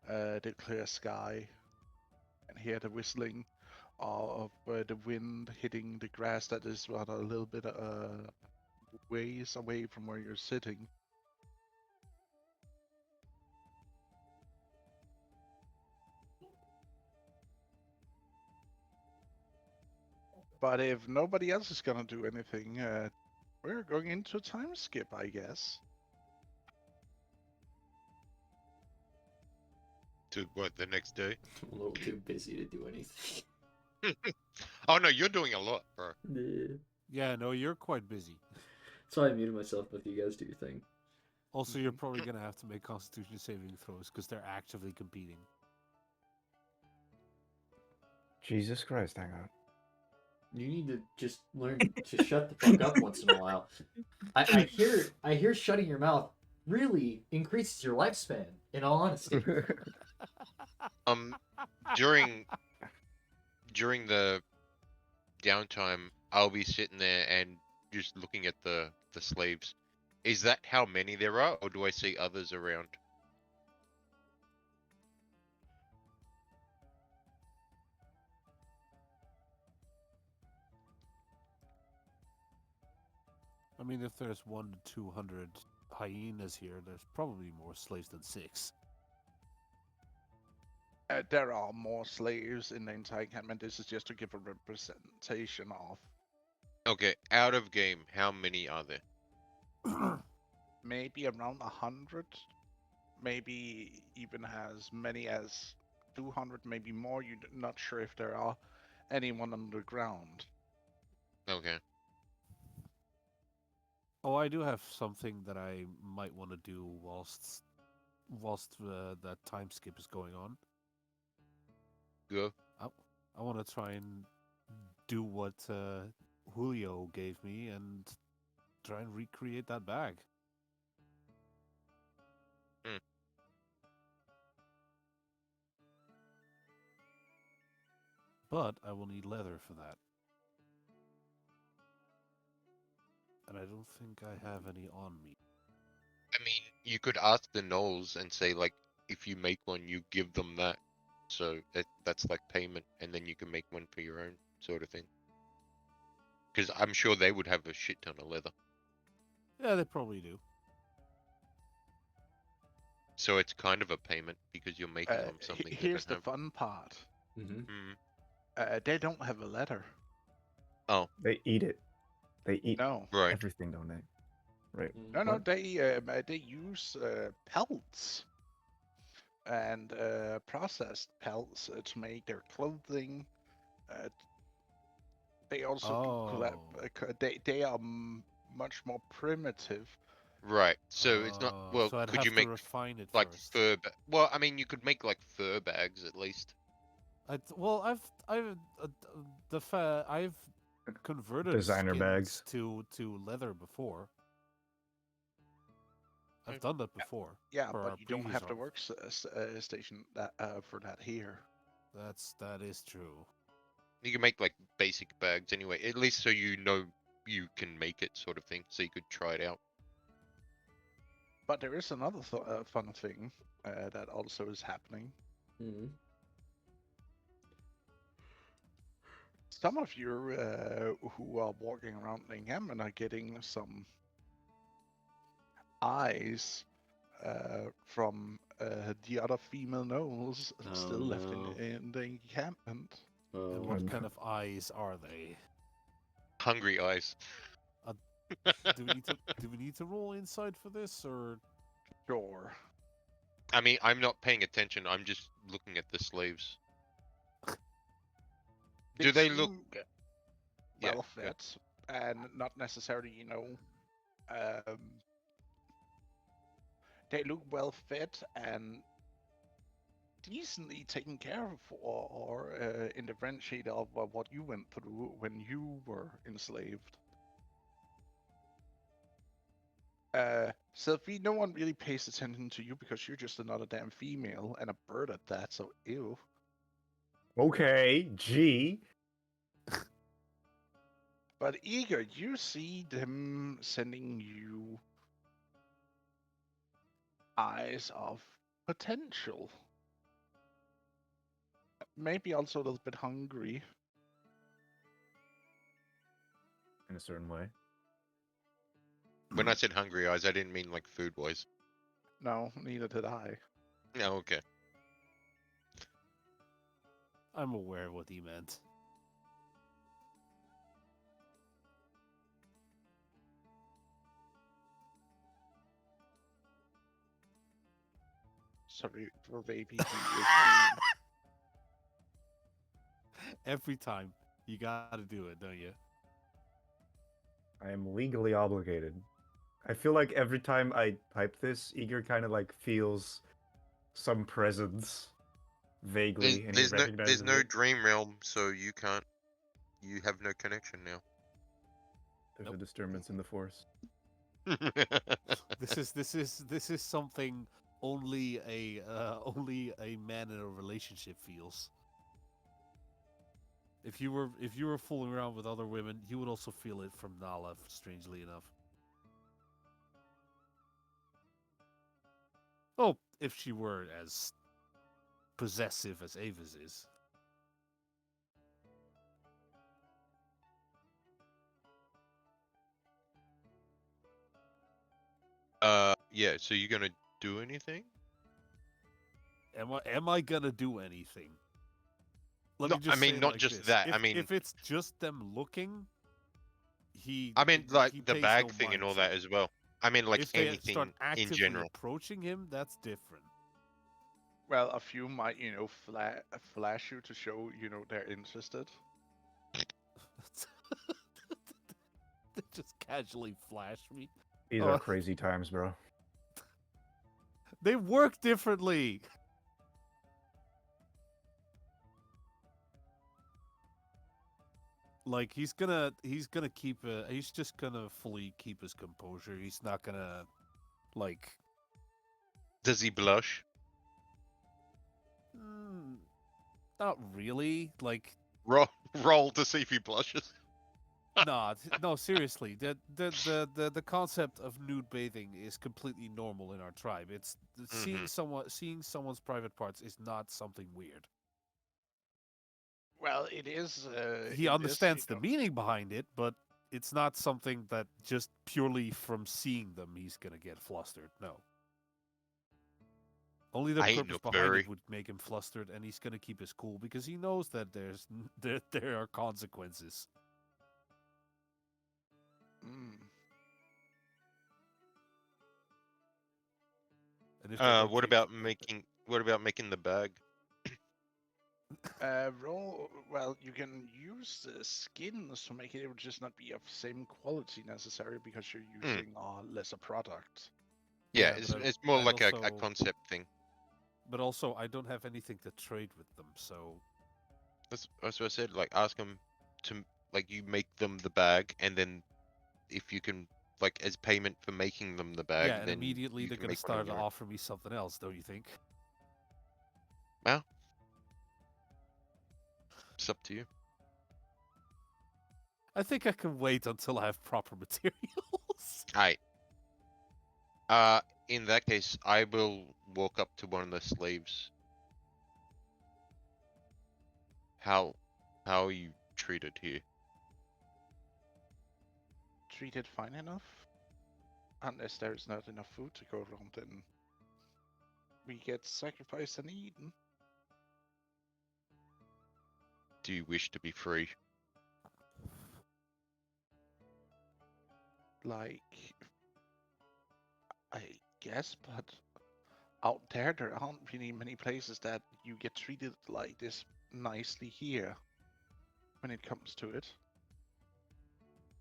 the clear sky and hear the whistling of the wind hitting the grass that is rather a little bit ways away from where you're sitting. But if nobody else is gonna do anything, we're going into a time skip, I guess. To what, the next day? I'm a little too busy to do anything. Oh no, you're doing a lot, bro. Yeah. Yeah, no, you're quite busy. So I muted myself, but you guys do your thing. Also, you're probably gonna have to make Constitution saving throws because they're actively competing. Jesus Christ, hang on. You need to just learn to shut the fuck up once in a while. I hear shutting your mouth really increases your lifespan, in all honesty. During the downtime, I'll be sitting there and just looking at the slaves. Is that how many there are, or do I see others around? I mean, if there's 1 to 200 hyenas here, there's probably more slaves than 6. There are more slaves in the entire encampment. This is just to give a representation of Okay, out of game, how many are there? maybe around 100, maybe even as many as 200, maybe more. You're not sure if there are anyone underground. Okay. Oh, I do have something that I might want to do whilst that time skip is going on. Go. I want to try and do what Julio gave me and try and recreate that bag. Hmm. But I will need leather for that. And I don't think I have any on me. I mean, you could ask the gnolls and say, like, if you make one, you give them that. So that's like payment, and then you can make one for your own, sort of thing. Because I'm sure they would have a shit ton of leather. Yeah, they probably do. So it's kind of a payment because you're making them something they Here's don't the have. fun part. Mm-hmm. They don't have a letter. Oh, They eat it. They eat No. right. everything, don't they? Right. No, What? they use pelts and processed pelts to make their clothing. They also do Oh. they are much more primitive Right. So it's not. Well, So I'd could have you to make refine it like first. fur? Well, I mean, you could make like fur bags at least. Well, I've converted Designer skins bags. to leather before. I've done that before. Yeah, for our but you don't previous have the armor. station that for that here. That is true. You can make like basic bags anyway. At least so you know you can make it, sort of thing. So you could try it out. But there is another fun thing that also is happening. Hmm. Some of you who are walking around Linghamen are getting some eyes from the other female gnolls Oh, still left no. in the encampment. And Oh. what kind of eyes are they? Hungry eyes. Do we need to roll inside for this, or Sure. I mean, I'm not paying attention. I'm just looking at the slaves. Do they look? seem Yeah. well Go. fed and not necessarily, um, they look well fed and decently taken care of, or in the differentiate of what you went through when you were enslaved. Sylvie, no one really pays attention to you because you're just another damn female and a bird at that, so ew. Okay, gee. But Eager, you see them sending you eyes of potential. Maybe also a little bit hungry. In a certain way. When I said hungry eyes, I didn't mean like food wise. No, neither did I. No. Okay. I'm aware of what he meant. Sorry for baby. Every time you gotta do it, don't you? I am legally obligated. I feel like every time I type this, Eager kind of like feels some presence vaguely, and he recognizes There's no it. dream realm, so you can't. You have no connection now. There's Nope. a disturbance in the force. This is something only only a man in a relationship feels. If you were fooling around with other women, you would also feel it from Nala, strangely enough. Oh, if she were as possessive as Ava's is. Yeah. So you gonna do anything? Am I gonna do anything? Let No, me I just say mean it not like just this. that. I mean, If it's just them looking, he like he the pays bag no thing and mind all to that it. as well. I mean, like If they start anything in actively general. approaching him, that's different. Well, a few might, flash you to show, they're interested. They just casually flash me. These Oh. are crazy times, bro. They work differently. Like he's just gonna fully keep his composure. He's not gonna like Does he blush? not really. Like Roll to see if he blushes. no, seriously. The concept of nude bathing is completely normal in our tribe. It's seeing someone's private parts is not something weird. Well, it is. He in understands this, the meaning behind it, but it's not something that just purely from seeing them he's gonna get flustered. No. Only the I ain't purpose no behind furry. it would make him flustered, and he's gonna keep his cool because he knows that there are consequences. Mm. And if they don't What take, about making? What about making the bag? Well, you can use the skins to make it. It would just not be of same quality necessarily because you're using lesser product. Yeah, but it's more I'd like a also, concept thing. but also, I don't have anything to trade with them, so That's what I said. Like, ask them to like you make them the bag, and then if you can, like, as payment for making them the bag, yeah, and then immediately you they're can gonna make one on start to your own. offer me something else, don't you think? Well, it's up to you. I think I can wait until I have proper materials. Alright. In that case, I will walk up to one of the slaves. How are you treated here? Treated fine enough. Unless there's not enough food to go around, then we get sacrificed and eaten. Do you wish to be free? Like, I guess, but out there aren't really many places that you get treated like this nicely here when it comes to it.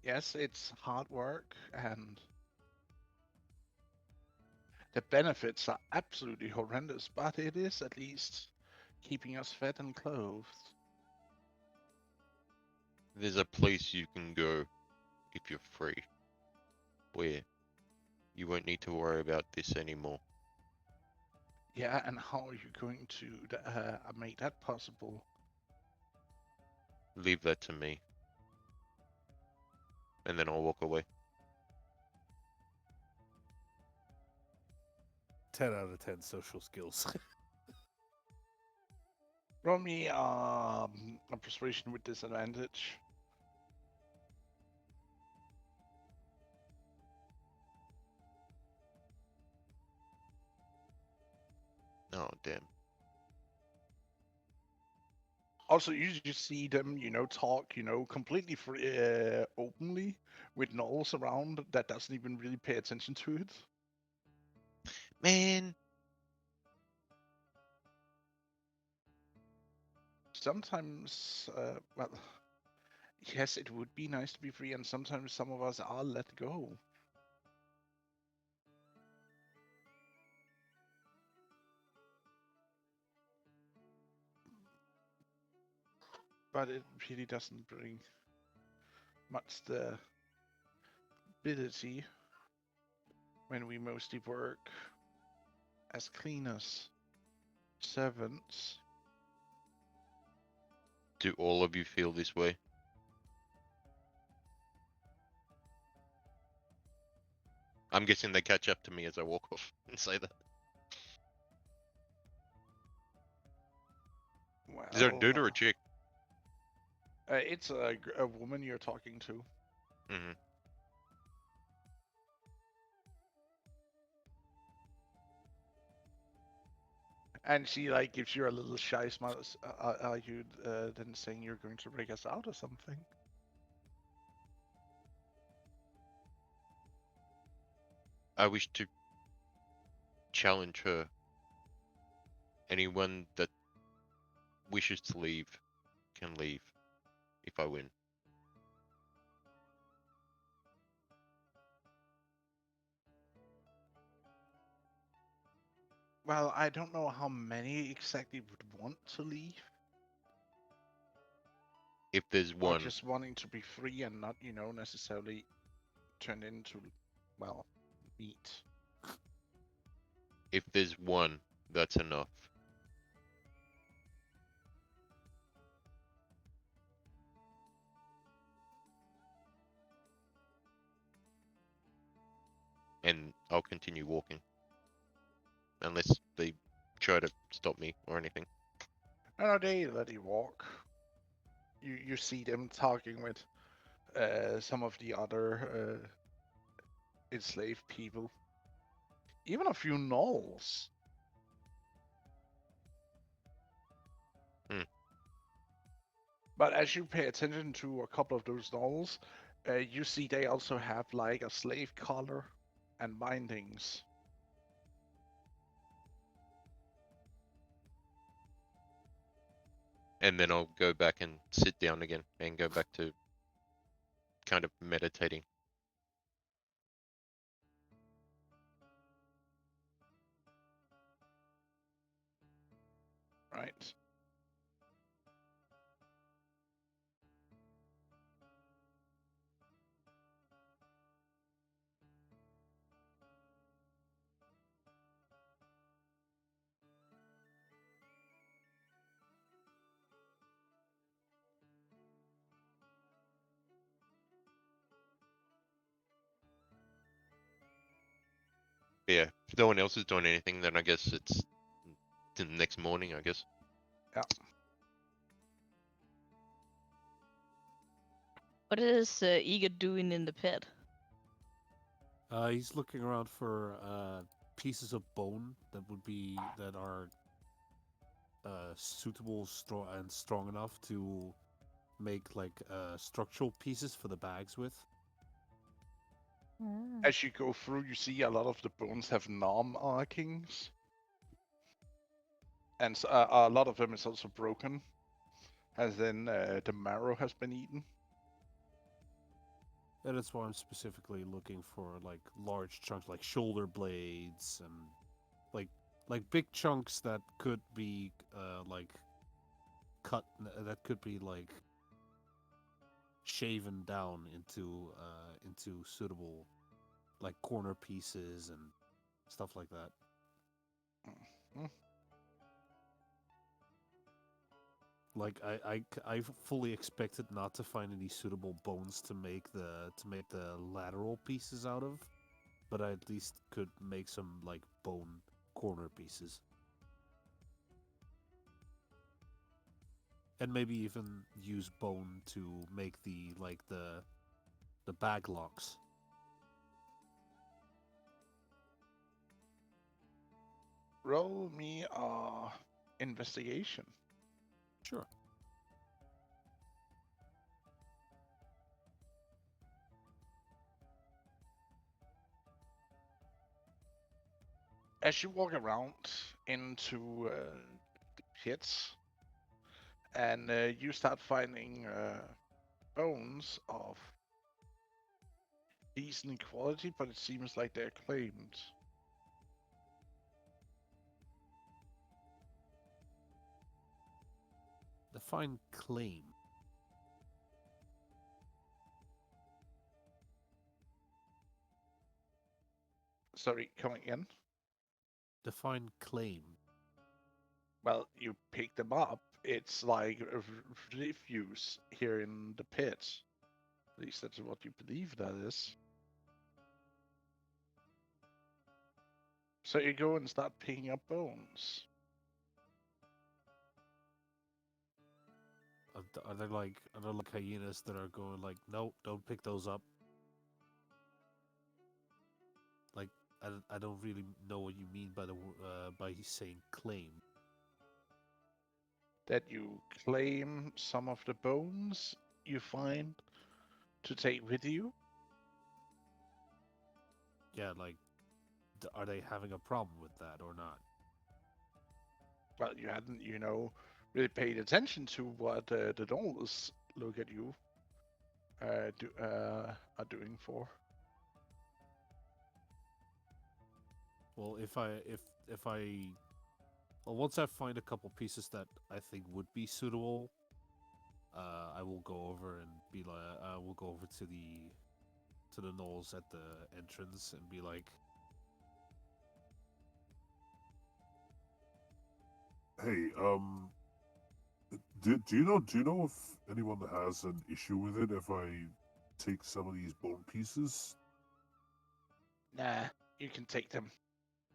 Yes, it's hard work and the benefits are absolutely horrendous, but it is at least keeping us fed and clothed. There's a place you can go if you're free, where you won't need to worry about this anymore. Yeah, and how are you going to make that possible? Leave that to me. And then I'll walk away. 10 out of 10 social skills. Roll me a persuasion with disadvantage. Oh, damn. Also, you just see them, talk, completely free, openly with gnolls around that doesn't even really pay attention to it. Man, Sometimes, well, yes, it would be nice to be free, and sometimes some of us are let go. But it really doesn't bring much stability when we mostly work as cleaners, servants. do all of you feel this way? I'm guessing they catch up to me as I walk off and say that. Well, Is there a dude or a chick? it's a woman you're talking to. Mm-hmm. And she gives you a little shy smile. Are you then saying you're going to break us out or something? I wish to challenge her. Anyone that wishes to leave can leave if I win. Well, I don't know how many exactly would want to leave, If there's or one, just wanting to be free and not, necessarily turned into, well, meat. if there's one, that's enough. And I'll continue walking. Unless they try to stop me or anything. No, they let you walk. You see them talking with some of the other enslaved people, even a few gnolls. Hmm. But as you pay attention to a couple of those gnolls, you see they also have a slave collar and bindings. and then I'll go back and sit down again and go back to kind of meditating. Right. But yeah, if no one else is doing anything, then I guess it's the next morning, I guess. Yeah. What is Eager doing in the pit? He's looking around for pieces of bone that are suitable, strong enough to make like structural pieces for the bags with. As you go through, you see a lot of the bones have markings, and a lot of them is also broken, as in the marrow has been eaten. And that's why I'm specifically looking for like large chunks, like shoulder blades and like big chunks that could be like cut, that could be like shaven down into suitable like corner pieces and stuff like that. Mhm. Like I fully expected not to find any suitable bones to make the lateral pieces out of, but I at least could make some like bone corner pieces. And maybe even use bone to make the bag locks. Roll me a investigation. Sure. As you walk around into the pits, and you start finding bones of decent quality, but it seems like they're claimed. Define claim. Sorry, coming in. Define claim. Well, you pick them up. It's like refuse here in the pit. At least that's what you believe that is. So you go and start picking up bones. Are there like hyenas that are going like, nope, don't pick those up? Like I don't really know what you mean by by saying claim. That you claim some of the bones you find to take with you. Yeah, like are they having a problem with that or not? Well, you hadn't, really paid attention to what the dolls look at you are doing for. Well, if I well, once I find a couple pieces that I think would be suitable, I will go over and be like, I will go over to the knolls at the entrance and be like, Hey, do you know if anyone has an issue with it if I take some of these bone pieces? Nah, you can take them.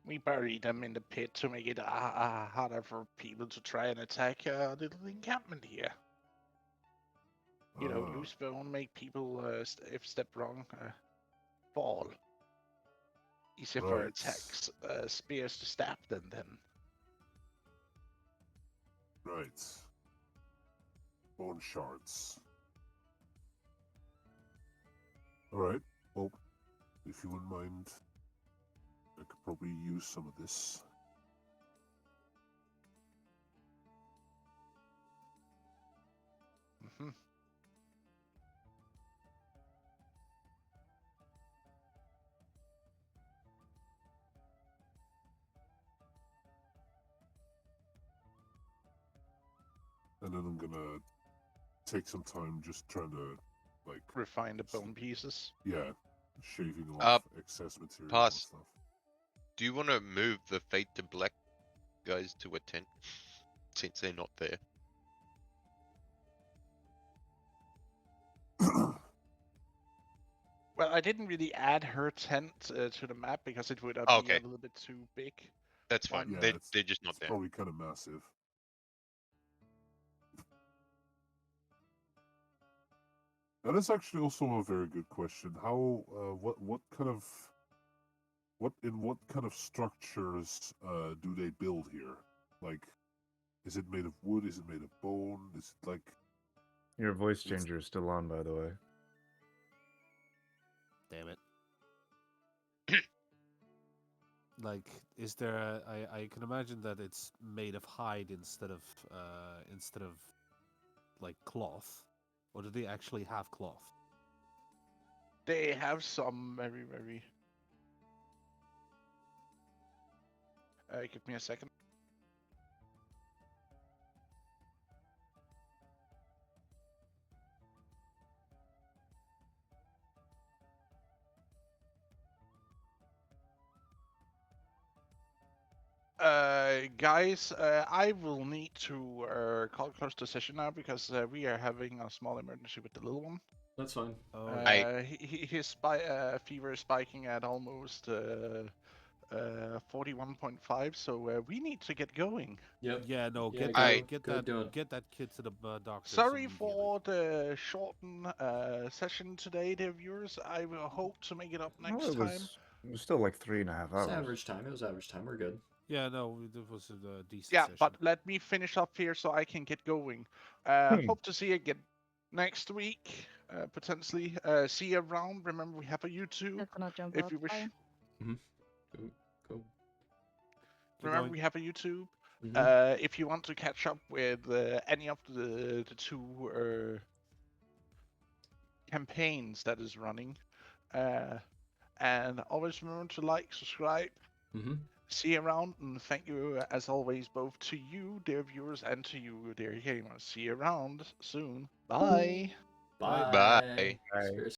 We buried them in the pit to make it harder for people to try and attack a little encampment here. Ah, Loose bone make people, if step wrong, fall. Easier for right, attacks, spears to stab them then. right. Bone shards. All right. Well, if you wouldn't mind, I could probably use some of this. Hmm. And then I'm gonna take some time just trying to, like, Refine the bone pieces. yeah, shaving off excess material and Pass. stuff. Do you want to move the Fade to Black guys to a tent since they're not there? Well, I didn't really add her tent to the map because it would be Okay. a little bit too big. That's fine. Yeah, They're just not it's there. probably kind of massive. That is actually also a very good question. How, what kind of, in what kind of structures do they build here? Like, is it made of wood? Is it made of bone? Is it like? Your voice changer is still on, by the way. Damn it. Like, is there a, I can imagine that it's made of hide instead of like cloth, or do they actually have cloth? They have some very, very. Give me a second. Guys, I will need to call close the session now because we are having a small emergency with the little one. That's fine. Oh, His fever is spiking at almost 41.5, so we need to get going. Yep. yeah, no, Yeah, get go do it. that kid to the doctor. Sorry for the shortened session today, dear viewers. I will hope to make it up No, next it time. was still like 3.5 It's hours. average time. It was average time. We're good. Yeah, no, it was a decent Yeah, session. but let me finish up here so I can get going. Hope to see you again next week, potentially. See you around. Remember, we have a YouTube I'm gonna jump if out. you wish. Bye. Go. Remember, we have a YouTube. Mhm. If you want to catch up with any of the two campaigns that is running, and always remember to like, subscribe. Mhm. See you around, and thank you as always, both to you, dear viewers, and to you, dear gamers. See you around soon. Bye. Bye. Bye. Spirit